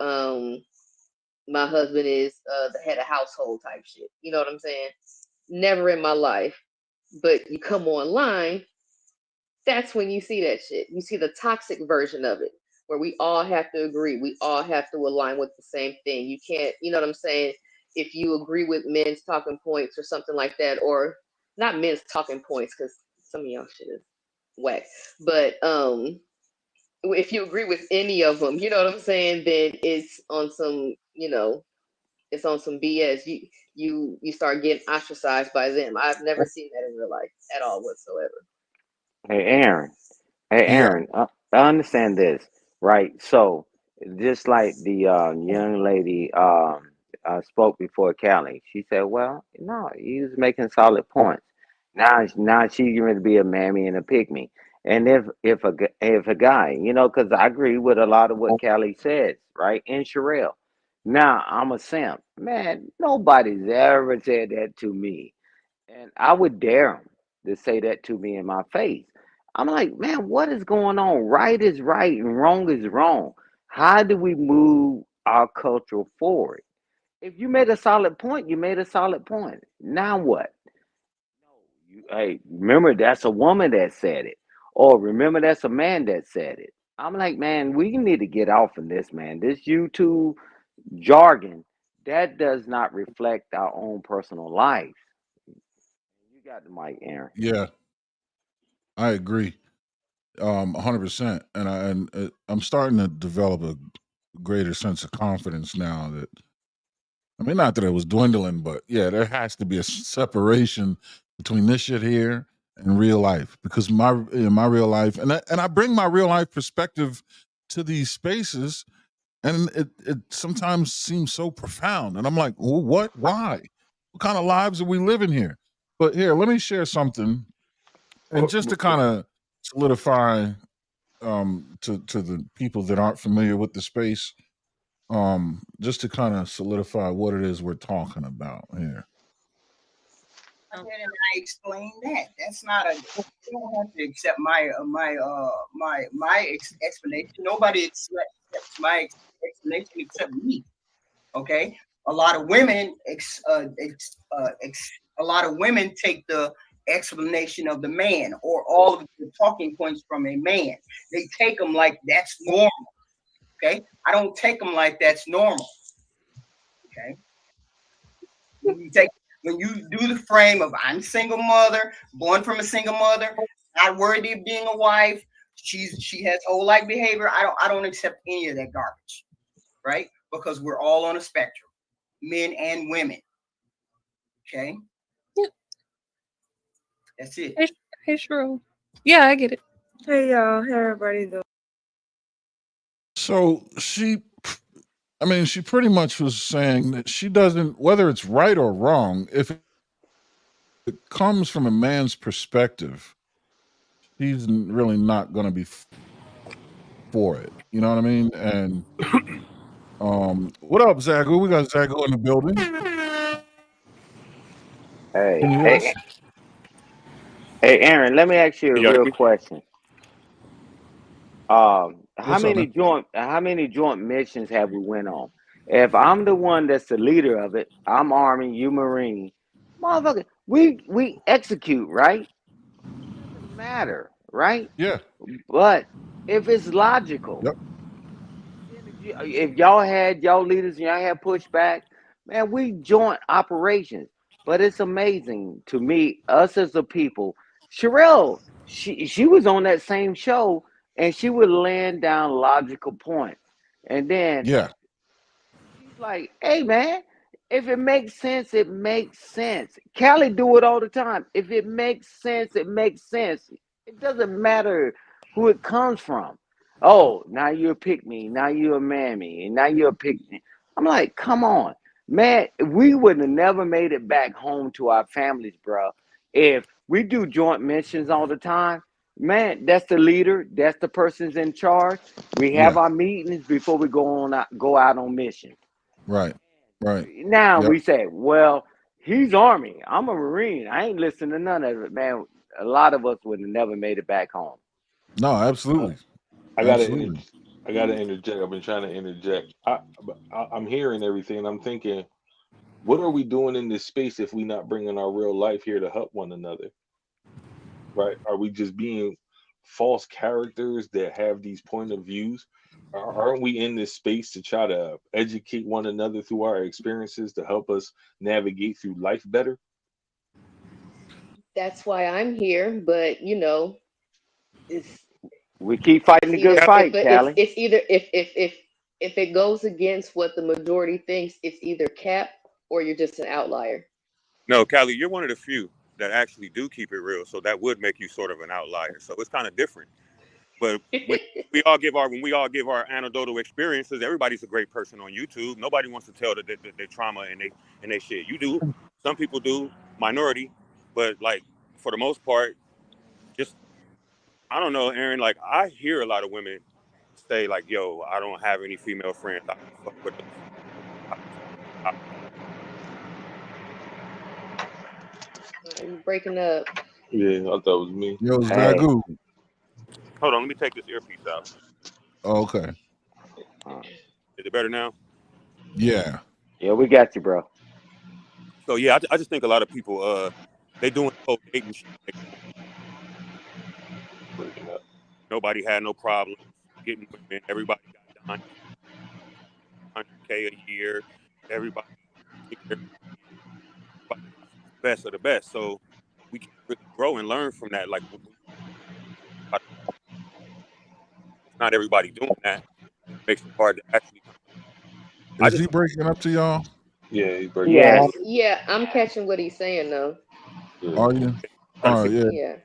my husband is the head of household type shit. You know what I'm saying? Never in my life. But you come online, that's when you see that shit. You see the toxic version of it, where we all have to agree. We all have to align with the same thing. You can't, you know what I'm saying? If you agree with men's talking points or something like that, or not men's talking points, because some of y'all shit is whack. But if you agree with any of them, you know what I'm saying, then it's on some, it's on some BS. You start getting ostracized by them. I've never seen that in real life at all whatsoever. Hey, Aaron. Hey, Yeah. Aaron, I understand this, right? So, just like the young lady spoke before Callie, she said, "Well, no, he was making solid points. Now she's going to be a mammy and a pygmy. And if a guy, because I agree with a lot of what Callie says, right? And Sherelle. Now I'm a simp, man. Nobody's ever said that to me. And I would dare them to say that to me in my face. I'm like, man, what is going on? Right is right and wrong is wrong. How do we move our culture forward? If you made a solid point, you made a solid point. Now what? Hey, remember that's a woman that said it. Or remember that's a man that said it. I'm like, man, we need to get off of this, man. This YouTube jargon, that does not reflect our own personal life. You got the mic, Aaron. Yeah, I agree. 100%. I'm starting to develop a greater sense of confidence now that, I mean, not that it was dwindling, but yeah, there has to be a separation between this shit here and real life, because in my real life, and I bring my real life perspective to these spaces, and it sometimes seems so profound, and I'm like, well, what? Why? What kind of lives are we living here? But here, let me share something, and just to kind of solidify to the people that aren't familiar with the space, just to kind of solidify what it is we're talking about here. And I explained that. That's not a. You don't have to accept my explanation. Nobody accepts my explanation except me. Okay. A lot of women a lot of women take the explanation of the man or all of the talking points from a man. They take them like that's normal. Okay. I don't take them like that's normal. Okay. When you do the frame of I'm a single mother, born from a single mother, not worthy of being a wife, she has whole like behavior. I don't accept any of that garbage, right? Because we're all on a spectrum, men and women. Okay, that's it. Hey, Shrew. Yeah, I get it. Hey y'all, hey everybody doing? So she pretty much was saying that she doesn't, whether it's right or wrong, if it comes from a man's perspective, he's really not going to be for it. You know what I mean? And what up, Zagu? We got Zagu in the building. Hey, Can you hear us? hey, Aaron, let me ask you a real question. How What's up, many man? joint missions have we went on? If I'm the one that's the leader of it, I'm Army, you Marine, motherfucker. We execute, right? It doesn't matter, right? Yeah. But if it's logical, Yep. if y'all had y'all leaders and y'all had pushback, man, we joint operations. But it's amazing to me, us as a people. Sherelle, she was on that same show and she would land down logical points. And then Yeah. she's like, hey man, if it makes sense, it makes sense. Callie do it all the time. If it makes sense, it makes sense. It doesn't matter who it comes from. Oh, now you're a pick me, now you're a mammy, and now you're a pick me. I'm like, come on, man. We would have never made it back home to our families, bro. If we do joint missions all the time, man, that's the leader, that's the person's in charge. We have Yeah. our meetings before we go out on mission. Right. Right. Now Yep. we say, well, he's Army. I'm a Marine. I ain't listening to none of it, man. A lot of us would have never made it back home. No, absolutely. I Absolutely. gotta interject. I've been trying to interject. I'm hearing everything, and I'm thinking, what are we doing in this space if we not bringing our real life here to help one another? Right? Are we just being false characters that have these point of views? Aren't we in this space to try to educate one another through our experiences to help us navigate through life better? That's why I'm here. But it's We keep fighting it's the either good if fight, but Callie. it's either if it goes against what the majority thinks, it's either cap or you're just an outlier. No, Callie, you're one of the few that actually do keep it real. So that would make you sort of an outlier. So it's kind of different. But when we all give our anecdotal experiences, everybody's a great person on YouTube. Nobody wants to tell their trauma and they shit. You do. Some people do, minority, but like for the most part, just I don't know, Aaron. Like I hear a lot of women say like, "Yo, I don't have any female friends. I don't fuck with them." Are you breaking up? Yeah, I thought it was me. Yo, Zagu. Hold on, let me take this earpiece out. Oh, okay. Is it better now? Yeah. Yeah, we got you, bro. So yeah, I just think a lot of people they doing the whole dating shit. Nobody had no problem getting women. Everybody got done 100K a year. Everybody best of the best. So we can really grow and learn from that. Like it's not everybody doing that. It makes it hard to actually. Is he breaking up to y'all? Yeah, he's breaking Yeah, up. yeah, I'm catching what he's saying though. Are you? All right, yeah. Yeah.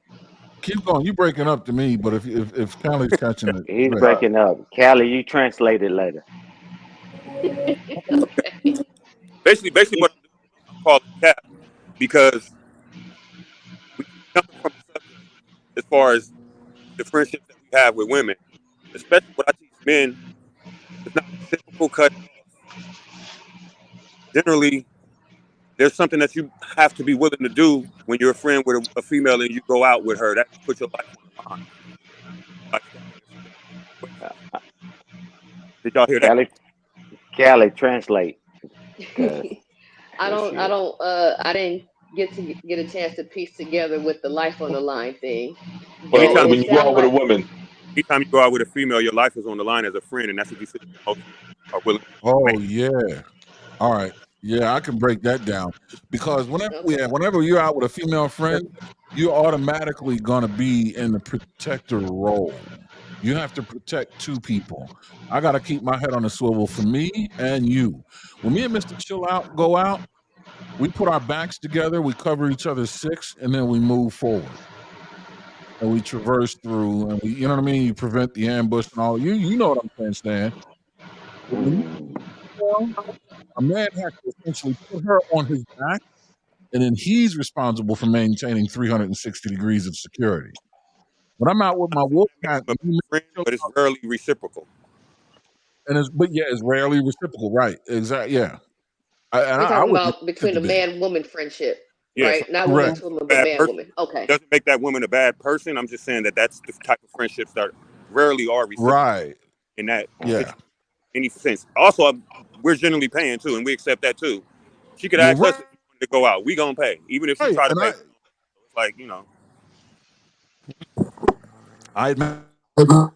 Keep going. You breaking up to me, but if Callie's catching it, He's great. breaking up. Callie, you translate it later. Basically what I'm doing, I'm calling cap because we keep jumping from the subject as far as the friendships that we have with women, especially what I teach men. It's not reciprocal cut off. Generally, there's something that you have to be willing to do when you're a friend with a female and you go out with her. That puts your life on the line. Like did y'all hear that? Callie, translate. I didn't get a chance to piece together with the life on the line thing. Anytime when you go out with a woman. Anytime you go out with a female, your life is on the line as a friend, and that's what you said most are willing to Oh yeah. All right. Yeah, I can break that down because whenever you're out with a female friend, you're automatically gonna be in the protector role. You have to protect two people. I gotta keep my head on the swivel for me and you. When me and Mr. Chill Out go out, we put our backs together, we cover each other's six, and then we move forward. And we traverse through, and you know what I mean? You prevent the ambush and all. You know what I'm saying, Stan. A man has to essentially put her on his back, and then he's responsible for maintaining 360 degrees of security. When I'm out with my wolf cat, but it's rarely reciprocal. And it's rarely reciprocal, right? Exactly, yeah. We're I talking would about between a man-woman friendship, Yes, right? Not woman to woman, but man-woman. Okay. Doesn't make that woman a bad person. I'm just saying that's the type of friendships that rarely are reciprocal. Right. In that Yeah. any sense. Also, we're generally paying too, and we accept that too. She could ask us if she wanted to go out. We gonna pay, even if she try to pay. It's like I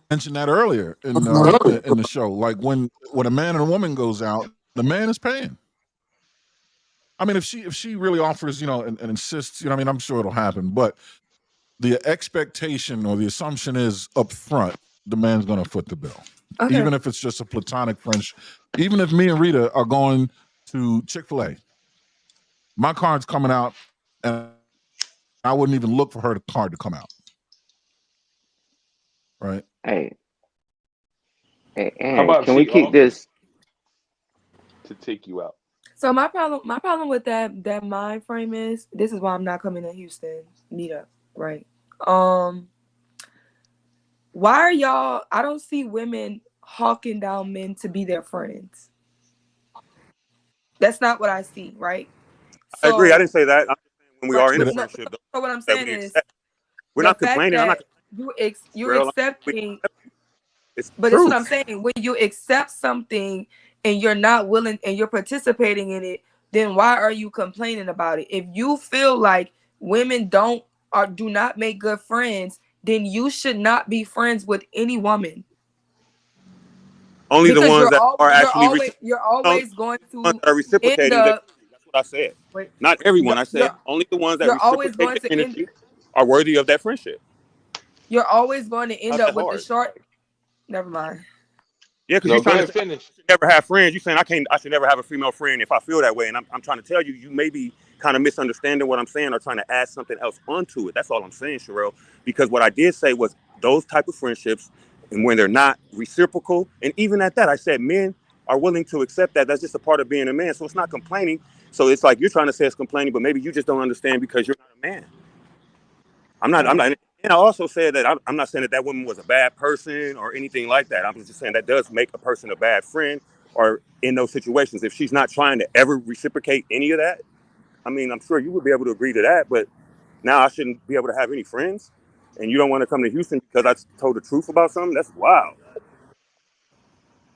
mentioned that earlier in the show. Like when a man and a woman goes out, the man is paying. I mean, if she really offers, and insists, I mean, I'm sure it'll happen. But the expectation or the assumption is up front, the man's going to foot the bill, even if it's just a platonic friendship. Even if me and Rita are going to Chick-fil-A, my card's coming out, and I wouldn't even look for her card to come out. Right? Hey, How about can we keep this to take you out? So my problem with that mind frame is this is why I'm not coming to Houston meetup, right? Why are y'all? I don't see women hawking down men to be their friends. That's not what I see, right? I agree. I didn't say that. I'm just saying when we are in a friendship. So what I'm saying is, we're not complaining. I'm not. You're accepting. It's but that's what I'm saying. When you accept something and you're not willing and you're participating in it, then why are you complaining about it? If you feel like women do not make good friends, then you should not be friends with any woman. Only the ones that are actually you're always going to ones that are reciprocating. That's what I said. Not everyone. I said only the ones that reciprocate the energy are worthy of that friendship. You're always going to end up with the short. Never mind. Yeah, because you're trying to finish. Never have friends. You're saying I should never have a female friend if I feel that way, and I'm trying to tell you, you may be kind of misunderstanding what I'm saying or trying to add something else onto it. That's all I'm saying, Sherelle. Because what I did say was those type of friendships, and when they're not reciprocal, and even at that, I said men are willing to accept that. That's just a part of being a man. So it's not complaining. So it's like you're trying to say it's complaining, but maybe you just don't understand because you're not a man. I'm not. And I also said that I'm not saying that woman was a bad person or anything like that. I'm just saying that does make a person a bad friend or in those situations. If she's not trying to ever reciprocate any of that, I mean, I'm sure you would be able to agree to that. But now I shouldn't be able to have any friends, and you don't want to come to Houston because I told the truth about something? That's wild.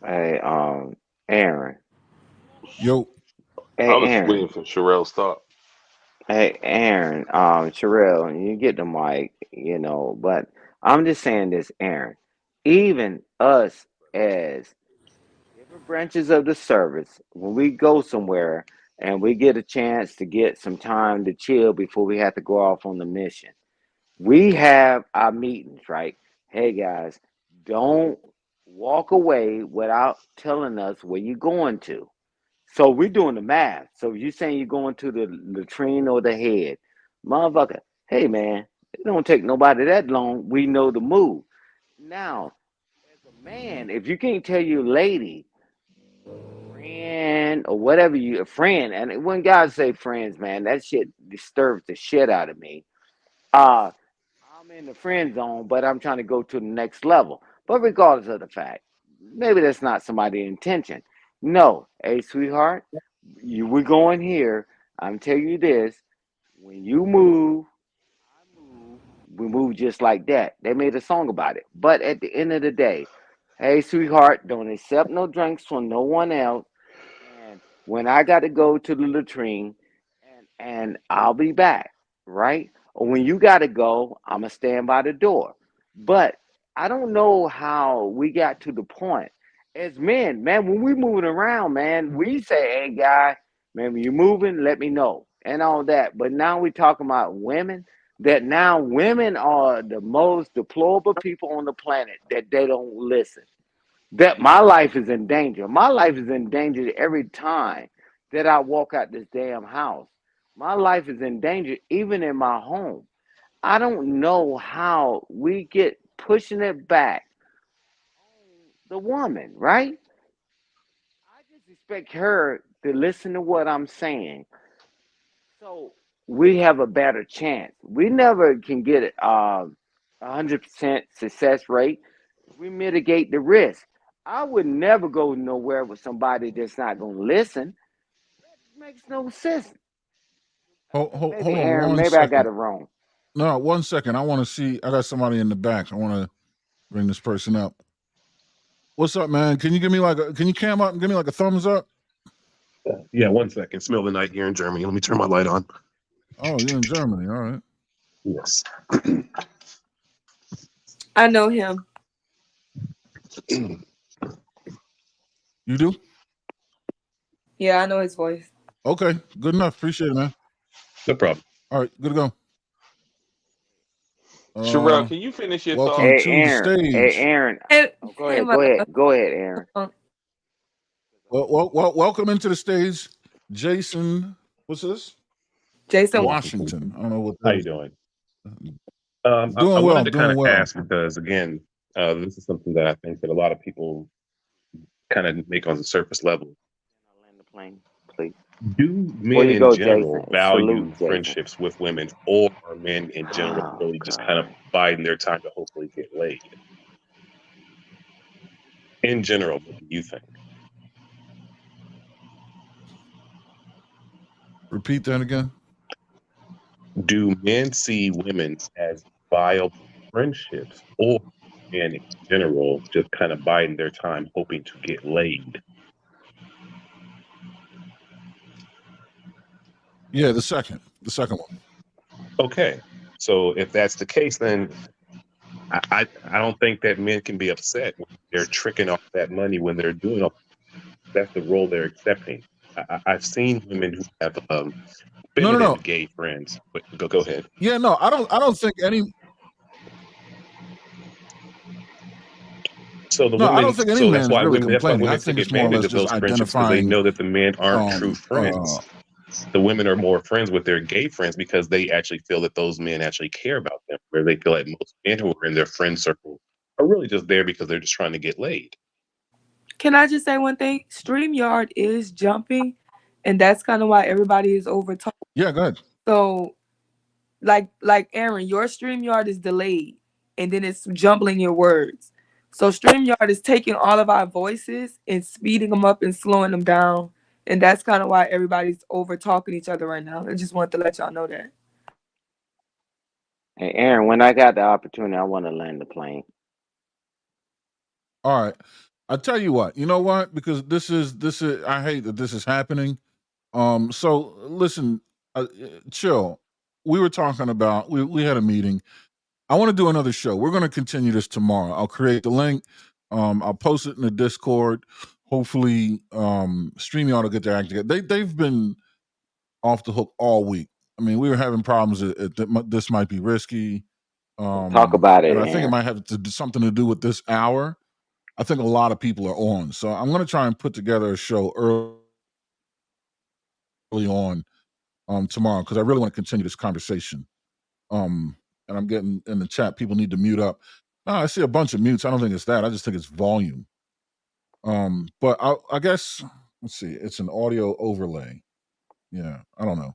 Hey, Aaron. Yo. Hey, I was Aaron. waiting for Sherelle's thought. Hey, Aaron. Sherelle, you get the mic, you know, but I'm just saying this, Aaron. Even us as different branches of the service, when we go somewhere and we get a chance to get some time to chill before we have to go off on the mission, we have our meetings, right? Hey guys, don't walk away without telling us where you're going to. So we're doing the math. So you're saying you're going to the latrine or the head. Motherfucker, hey man, it don't take nobody that long. We know the move. Now, as a man, if you can't tell your lady, friend, or whatever you a friend, and when guys say friends, man, that shit disturbs the shit out of me. I'm in the friend zone, but I'm trying to go to the next level. But regardless of the fact, maybe that's not somebody's intention. No, hey, sweetheart, we're going here. I'm telling you this: when you move, we move just like that. They made a song about it. But at the end of the day, hey, sweetheart, don't accept no drinks from no one else. And when I got to go to the latrine, and I'll be back, right? Or when you got to go, I'm going to stand by the door. But I don't know how we got to the point as men, man, when we moving around, man, we say, hey, guy, man, when you're moving, let me know and all that. But now we're talking about women, that now women are the most deplorable people on the planet, that they don't listen. That my life is in danger. My life is in danger every time that I walk out this damn house. My life is in danger even in my home. I don't know how we get pushing it back the woman, right? I just expect her to listen to what I'm saying, so we have a better chance. We never can get it 100% success rate. We mitigate the risk. I would never go nowhere with somebody that's not going to listen. It makes no sense. Hold Maybe on Aaron, one maybe I got second. it wrong. No, 1 second. I want to see. I got somebody in the back. I want to bring this person up. What's up, man? Can you give me like a? Can you cam up and give me like a thumbs up? Yeah, 1 second. It's middle of the night here in Germany. Let me turn my light on. Oh, you're in Germany. All right. Yes. I know him. You do? Yeah, I know his voice. Okay, good enough. Appreciate it, man. No problem. All right, good to go. Sherelle, can you finish your Welcome thought? Hey, to the Aaron. Hey, stage. Aaron. Oh, go ahead. Go ahead. Go ahead, Aaron. Welcome into the stage, Jason. What's this? Jason Washington. I don't know what. How you doing? Doing I well. wanted to kind Doing of well. ask because, again, this is something that I think that a lot of people kind of make on the surface level. Land the plane, please. Do Before men you in go, general Jason, value salute, Jason. friendships with women, or are men in general Oh, really just kind of biding their time to hopefully get laid? In general, what do you think? Repeat that again. Do men see women as viable friendships, or men in general just kind of biding their time hoping to get laid? Yeah, the second one. Okay, so if that's the case, then I don't think that men can be upset when they're tricking off that money when they're doing all. That's the role they're accepting. I've seen women who have feminine gay friends. But go ahead. Yeah, no, I don't think any. So the No, I women. don't think any So that's man is why really women. That's why complaining. I women take think it's more or advantage less of just those friendships because they identifying. know that the men aren't true friends. The women are more friends with their gay friends because they actually feel that those men actually care about them. Where they feel like most men who are in their friend circle are really just there because they're just trying to get laid. Can I just say one thing? StreamYard is jumping, and that's kind of why everybody is over talking. Yeah, go ahead. So, like Aaron, your StreamYard is delayed, and then it's jumbling your words. So StreamYard is taking all of our voices and speeding them up and slowing them down, and that's kind of why everybody's over talking each other right now. I just wanted to let y'all know that. Hey, Aaron, when I got the opportunity, I want to land the plane. All right. I tell you what. You know what? Because this is I hate that this is happening. So listen, chill. We were talking about we had a meeting. I want to do another show. We're going to continue this tomorrow. I'll create the link. I'll post it in the Discord. Hopefully, StreamYard will get their act together. They've been off the hook all week. I mean, we were having problems. This might be risky. Talk about And it, I think it Aaron. might have to do something to do with this hour. I think a lot of people are on. So I'm going to try and put together a show early on tomorrow because I really want to continue this conversation. And I'm getting in the chat, people need to mute up. No, I see a bunch of mutes. I don't think it's that. I just think it's volume. But I guess, let's see, it's an audio overlay. Yeah, I don't know.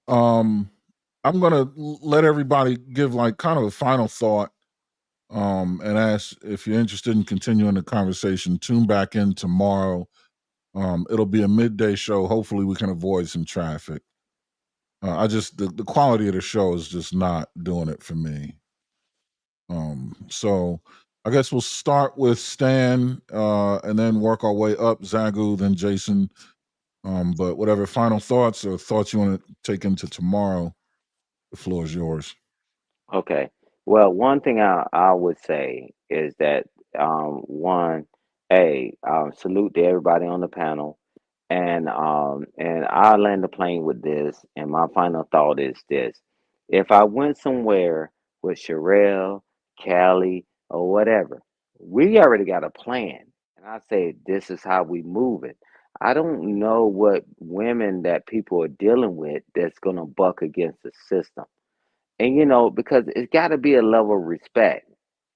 I'm going to let everybody give like kind of a final thought and ask if you're interested in continuing the conversation. Tune back in tomorrow. It'll be a midday show. Hopefully we can avoid some traffic. I just the quality of the show is just not doing it for me. So I guess we'll start with Stan and then work our way up, Zagu, then Jason. But whatever final thoughts or thoughts you want to take into tomorrow, the floor is yours. Okay. Well, one thing I would say is that one, salute to everybody on the panel, and I'll land the plane with this. And my final thought is this: if I went somewhere with Sherelle, Callie, or whatever, we already got a plan, and I say this is how we move it. I don't know what women that people are dealing with that's gonna buck against the system. And because it's got to be a level of respect,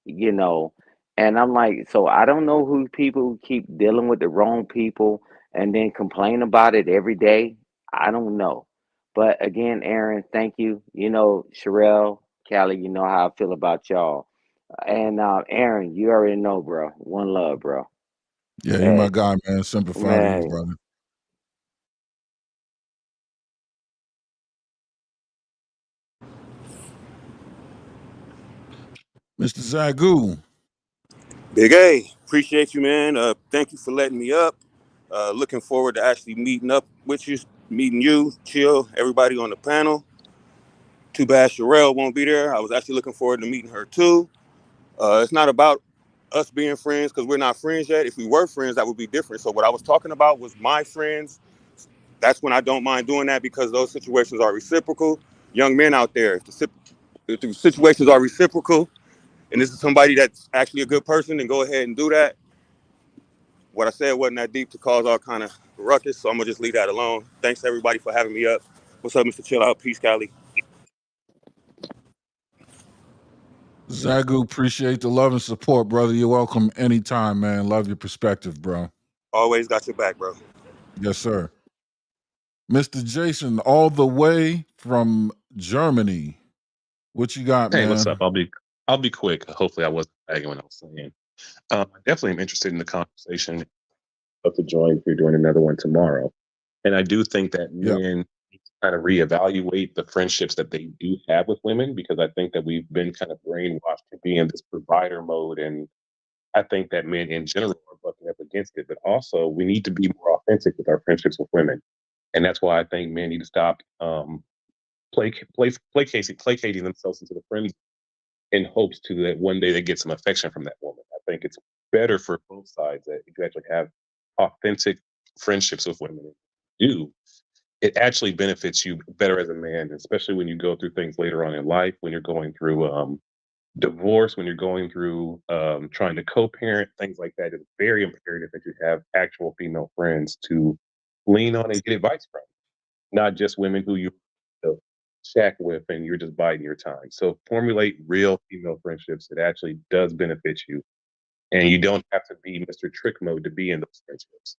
you know. And I'm like, so I don't know who people who keep dealing with the wrong people and then complain about it every day. I don't know. But again, Aaron, thank you. Sherelle, Callie, you know how I feel about y'all. And Aaron, you already know, bro. One love, bro. Yeah, you're my guy, man. Simplify to you, Man. brother. Mr. Zagu. Big A, appreciate you, man. Thank you for letting me up. Looking forward to actually meeting up with you, meeting you, Chill, everybody on the panel. Too bad Sherelle won't be there. I was actually looking forward to meeting her too. It's not about us being friends because we're not friends yet. If we were friends, that would be different. So what I was talking about was my friends. That's when I don't mind doing that because those situations are reciprocal. Young men out there, if the situations are reciprocal and this is somebody that's actually a good person, then go ahead and do that. What I said wasn't that deep to cause all kind of ruckus, so I'm gonna just leave that alone. Thanks everybody for having me up. What's up, Mr. Chill Out? Peace, Callie. Zagu, appreciate the love and support, brother. You're welcome anytime, man. Love your perspective, bro. Always got your back, bro. Yes, sir. Mr. Jason, all the way from Germany. What you got, Hey, man? what's up? I'll be quick. Hopefully, I wasn't lagging when I was saying. I definitely am interested in the conversation. Of to join if you're doing another one tomorrow, and I do think that men need to kind of reevaluate the friendships that they do have with women because I think that we've been kind of brainwashed to be in this provider mode, and I think that men in general are bucking up against it. But also, we need to be more authentic with our friendships with women, and that's why I think men need to stop placating themselves into the friend in hopes to that one day they get some affection from that woman. I think it's better for both sides that if you actually have authentic friendships with women, it actually benefits you better as a man, especially when you go through things later on in life, when you're going through divorce, when you're going through trying to co-parent, things like that. It's very imperative that you have actual female friends to lean on and get advice from, not just women who you shack with and you're just biding your time. So formulate real female friendships. It actually does benefit you. And you don't have to be Mr. Trick mode to be in those friendships.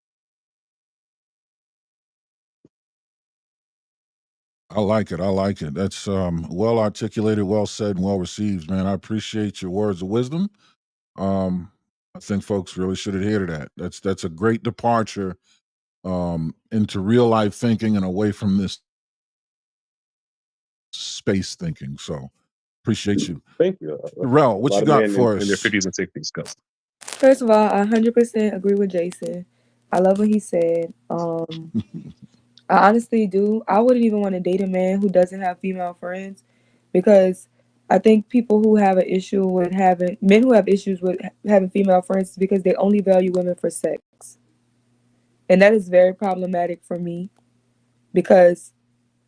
I like it. I like it. That's well articulated, well said, and well received, man. I appreciate your words of wisdom. I think folks really should adhere to that. That's a great departure into real life thinking and away from this space thinking. So Appreciate you. Thank you. Darrell, A what lot you of got men for in their us? 50s and 60s go. First of all, I 100% agree with Jason. I love what he said. I honestly do. I wouldn't even want to date a man who doesn't have female friends, because I think people who have an issue with having men who have issues with having female friends is because they only value women for sex. And that is very problematic for me, because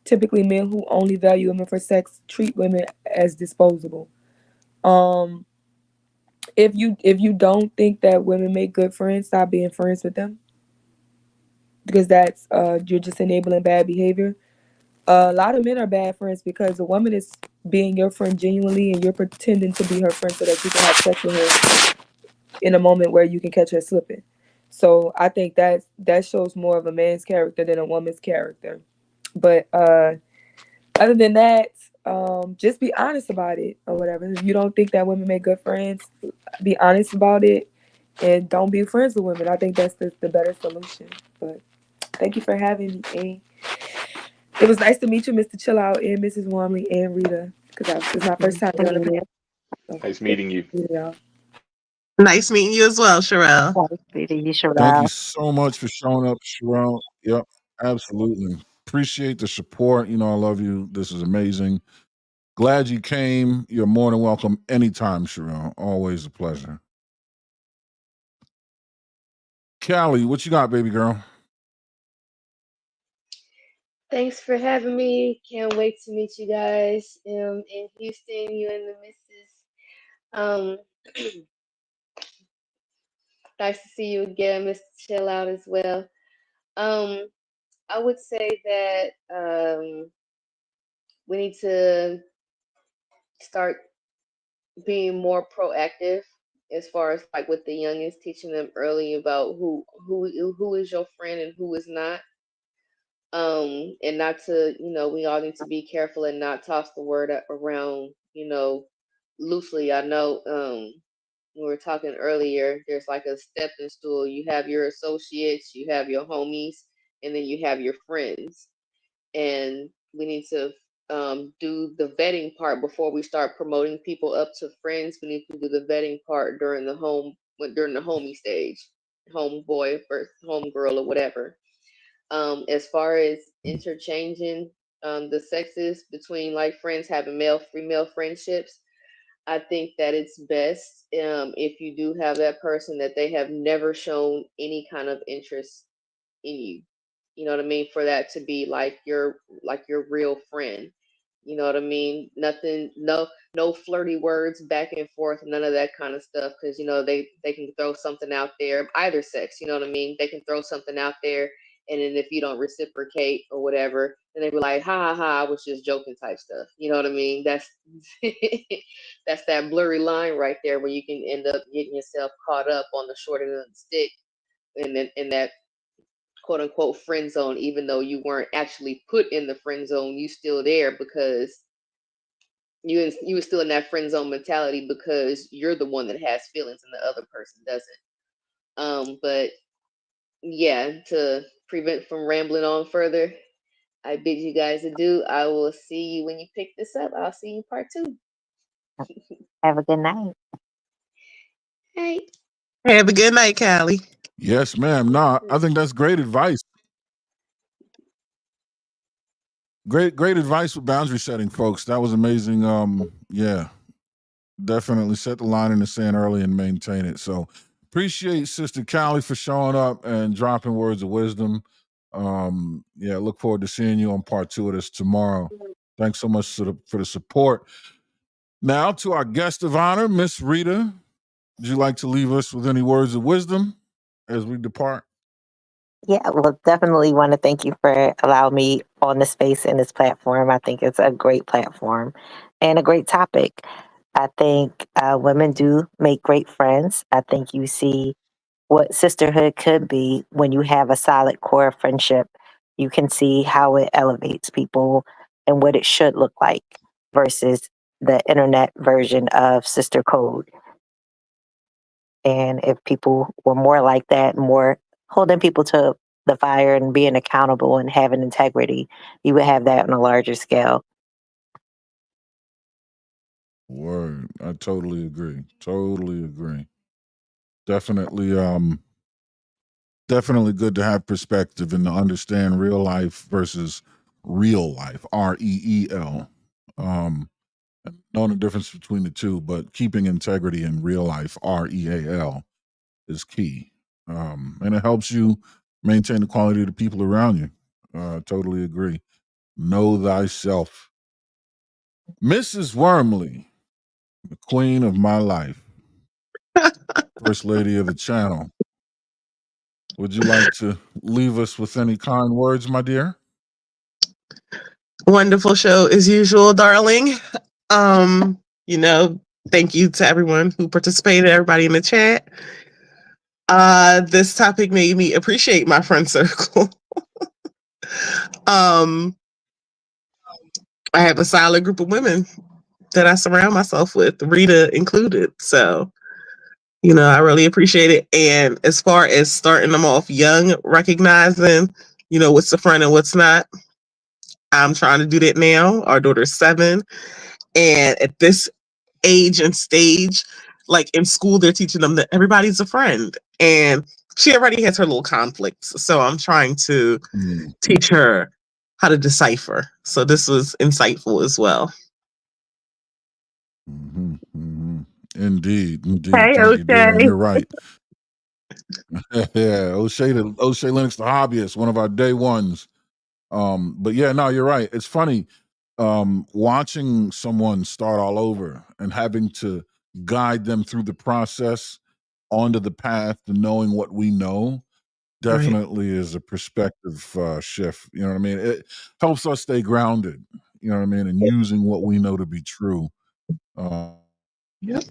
typically men who only value women for sex treat women as disposable. Um if you don't think that women make good friends, stop being friends with them, because that's you're just enabling bad behavior. A lot of men are bad friends because a woman is being your friend genuinely and you're pretending to be her friend so that you can have sex with her in a moment where you can catch her slipping. So I think that shows more of a man's character than a woman's character. But other than that, just be honest about it or whatever. If you don't think that women make good friends, be honest about it and don't be friends with women. I think that's the better solution. But thank you for having me, A. It was nice to meet you, Mr. Chill Out and Mrs. Warmly and Rita, because it's my first time being on the panel. So, Nice meeting you. y'all. Nice meeting you as well, Sherelle. Thank you so much for showing up, Sherelle. Yep, absolutely. Appreciate the support. You know, I love you. This is amazing. Glad you came. You're more than welcome anytime, Sherelle. Always a pleasure. Callie, what you got, baby girl? Thanks for having me. Can't wait to meet you guys in Houston, you and the missus. Um, nice to see you again, Mr. Chill Out as well. Um, I would say that we need to start being more proactive as far as like with the youngest, teaching them early about who is your friend and who is not. And not to, we all need to be careful and not toss the word around, loosely. I know we were talking earlier, there's like a stepping stool. You have your associates, you have your homies, and then you have your friends. And we need to do the vetting part before we start promoting people up to friends. We need to do the vetting part during the homie stage, homeboy versus homegirl or whatever. As far as interchanging the sexes between like friends having male female friendships, I think that it's best if you do have that person that they have never shown any kind of interest in you. You know what I mean? For that to be like your real friend. You know what I mean? Nothing, no flirty words back and forth, none of that kind of stuff. Because they can throw something out there, either sex. You know what I mean? They can throw something out there, and then if you don't reciprocate or whatever, then they be like, "Ha ha ha! I was just joking," type stuff. You know what I mean? That's that's that blurry line right there, where you can end up getting yourself caught up on the short end of the stick, and then in that quote unquote friend zone, even though you weren't actually put in the friend zone, you still there because you were still in that friend zone mentality because you're the one that has feelings and the other person doesn't. But yeah, to prevent from rambling on further, I bid you guys adieu. I will see you when you pick this up. I'll see you part 2. Have a good night. Hey. Have a good night, Callie. Yes, ma'am. Nah, I think that's great advice. Great advice with boundary setting, folks. That was amazing. Yeah, definitely set the line in the sand early and maintain it. So appreciate Sister Callie for showing up and dropping words of wisdom. Yeah, look forward to seeing you on part 2 of this tomorrow. Thanks so much for the support. Now to our guest of honor, Miss Rita. Would you like to leave us with any words of wisdom as we depart? Yeah, well, definitely want to thank you for allowing me on the space and this platform. I think it's a great platform and a great topic. I think women do make great friends. I think you see what sisterhood could be when you have a solid core of friendship. You can see how it elevates people and what it should look like versus the internet version of sister code. And if people were more like that, more holding people to the fire and being accountable and having integrity, you would have that on a larger scale. Word. I totally agree. Totally agree. Definitely, definitely good to have perspective and to understand real life versus real life. REEL. Knowing the difference between the two, but keeping integrity in real life, REAL, is key. And it helps you maintain the quality of the people around you. Totally agree. Know thyself. Mrs. Wormley, the queen of my life, first lady of the channel. Would you like to leave us with any kind words, my dear? Wonderful show as usual, darling. You know, thank you to everyone who participated, everybody in the chat. This topic made me appreciate my friend circle. I have a solid group of women that I surround myself with, Rita included. So, you know, I really appreciate it. And as far as starting them off young, recognizing, you know, what's a friend and what's not, I'm trying to do that now. Our daughter's 7. And at this age and stage, like in school, they're teaching them that everybody's a friend. And she already has her little conflicts. So I'm trying to teach her how to decipher. So this was insightful as well. Indeed. Indeed. Hey, Thank you, dear. And O'Shea. you're right. Yeah, O'Shea Lennox, the hobbyist, one of our day ones. But yeah, no, you're right. It's funny watching someone start all over and having to guide them through the process onto the path to knowing what we know definitely is a perspective shift. You know what I mean? It helps us stay grounded, you know what I mean, and using what we know to be true. Yep.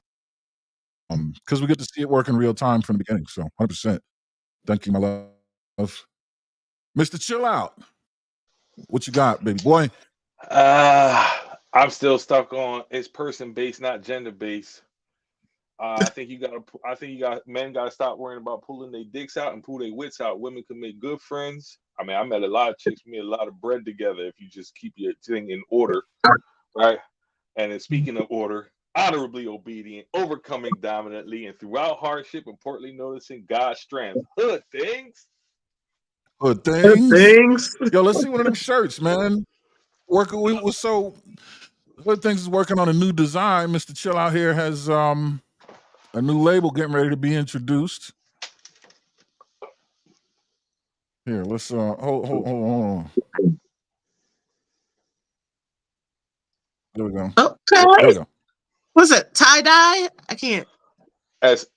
Because we get to see it work in real time from the beginning. So 100%. Thank you, my love. Mr. Chill Out. What you got, baby boy? I'm still stuck on it's person based, not gender based. I think men gotta stop worrying about pulling their dicks out and pull their wits out. Women can make good friends. I mean, I met a lot of chicks, made a lot of bread together if you just keep your thing in order, right? And then speaking of order, honorably obedient, overcoming dominantly, and throughout hardship, importantly noticing God's strength. Hood things. Hood things. Yo, let's see one of them shirts, man. Hood Things is working on a new design. Mr. Chill Out here has a new label getting ready to be introduced. Here, let's hold on. There we go. Okay. There we go. What's it? Tie-dye? I can't. As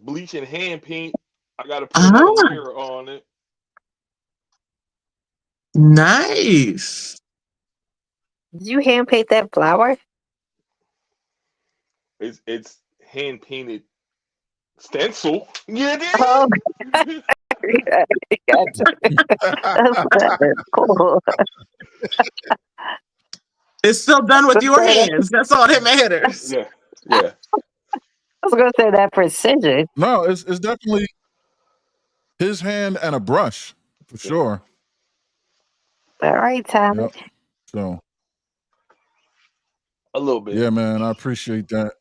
bleach and hand paint, I gotta put another layer on it. Nice. Did you hand paint that flower? It's hand painted stencil. Yeah, oh, gotcha. That's cool. It's still done with your hands. That's all that matters. Yeah. I was gonna say that precision. No, it's definitely his hand and a brush for sure. All right, Tommy. Yep. So a little bit. Yeah, man, I appreciate that.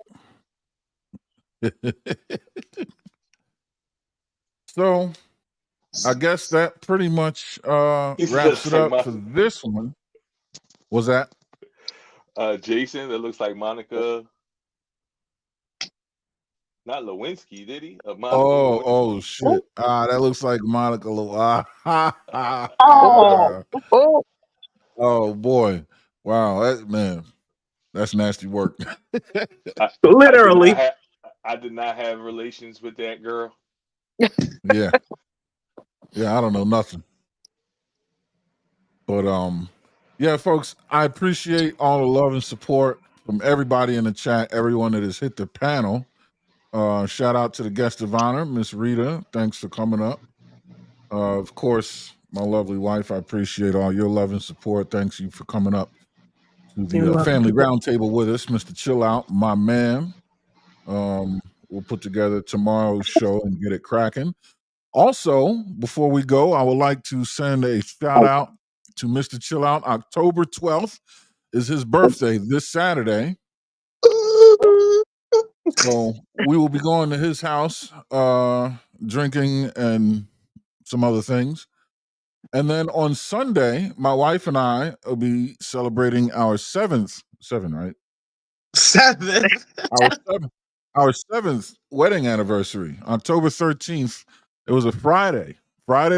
So I guess that pretty much wraps it up for this one. Was that? Jason, that looks like Monica. Not Lewinsky, did he? Oh shit. That looks like Monica Oh boy. Wow, that's nasty work. Literally. I did not have relations with that girl. Yeah. Yeah, I don't know nothing. But yeah, folks, I appreciate all the love and support from everybody in the chat, everyone that has hit the panel. Shout out to the guest of honor, Miss Rita. Thanks for coming up. Of course, my lovely wife, I appreciate all your love and support. Thanks you for coming up to the family roundtable with us, Mr. Chill Out, my man. We'll put together tomorrow's show and get it cracking. Also, before we go, I would like to send a shout out to Mr. Chill Out. October 12th is his birthday this Saturday. So we will be going to his house, drinking and some other things. And then on Sunday, my wife and I will be celebrating our seventh our seventh wedding anniversary, October 13th. It was a Friday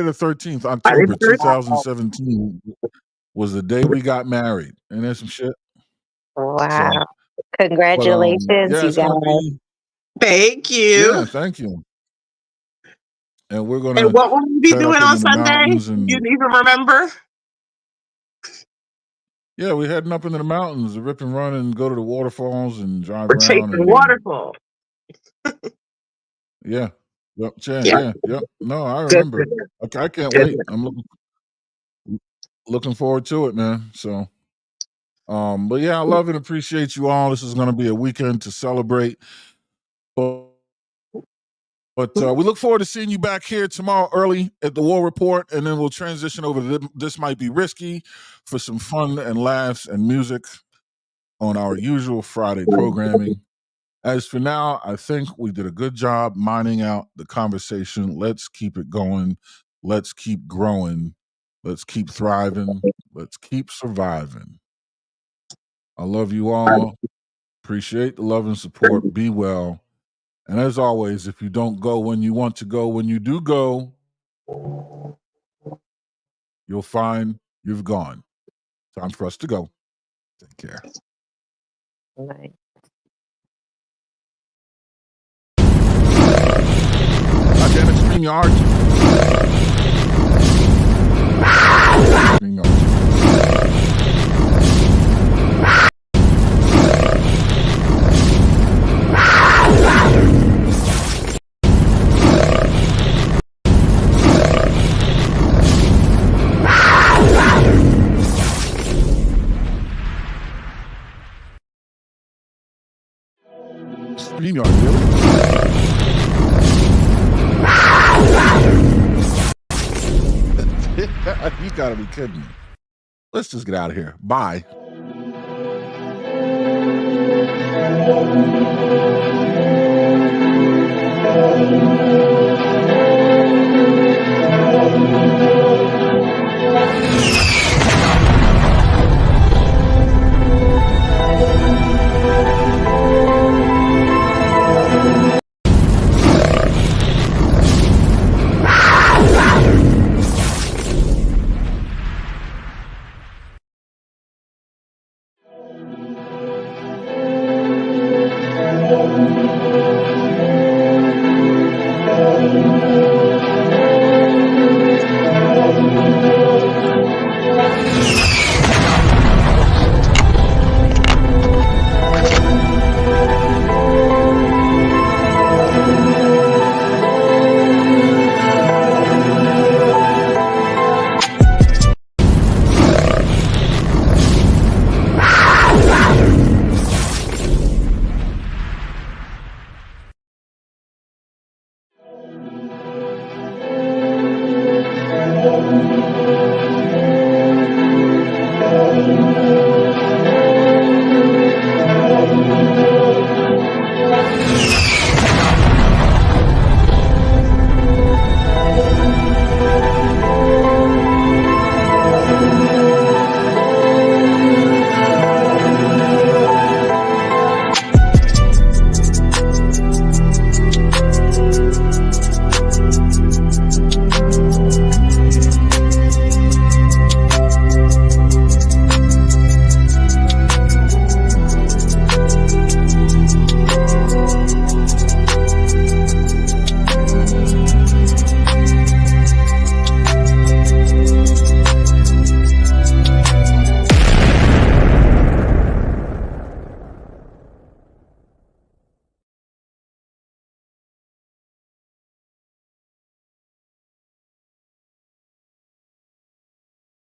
the 13th, October 2017 was the day we got married. And there's some shit. Wow. So, Congratulations, yeah, you it's gonna guys. be. Thank you. Yeah, thank you. And we're gonna And what will we be head up doing on into the Sunday? mountains and You even remember? yeah, we're heading up into the mountains to rip and run and go to the waterfalls and drive We're around chasing and waterfall. yeah. Yep, Yeah. yep. No, I Good. remember. I can't Good. wait. I'm looking forward to it, man. So but yeah, I love and appreciate you all. This is gonna be a weekend to celebrate. But we look forward to seeing you back here tomorrow early at the War Report, and then we'll transition over to This Might Be Risky for some fun and laughs and music on our usual Friday programming. As for now, I think we did a good job mining out the conversation. Let's keep it going. Let's keep growing. Let's keep thriving. Let's keep surviving. I love you all. Appreciate the love and support. Be well. And as always, if you don't go when you want to go, when you do go, you'll find you've gone. Time for us to go. Take care. Right. Goddamn it, StreamYard. StreamYard, really? You gotta be kidding me. Let's just get out of here. Bye.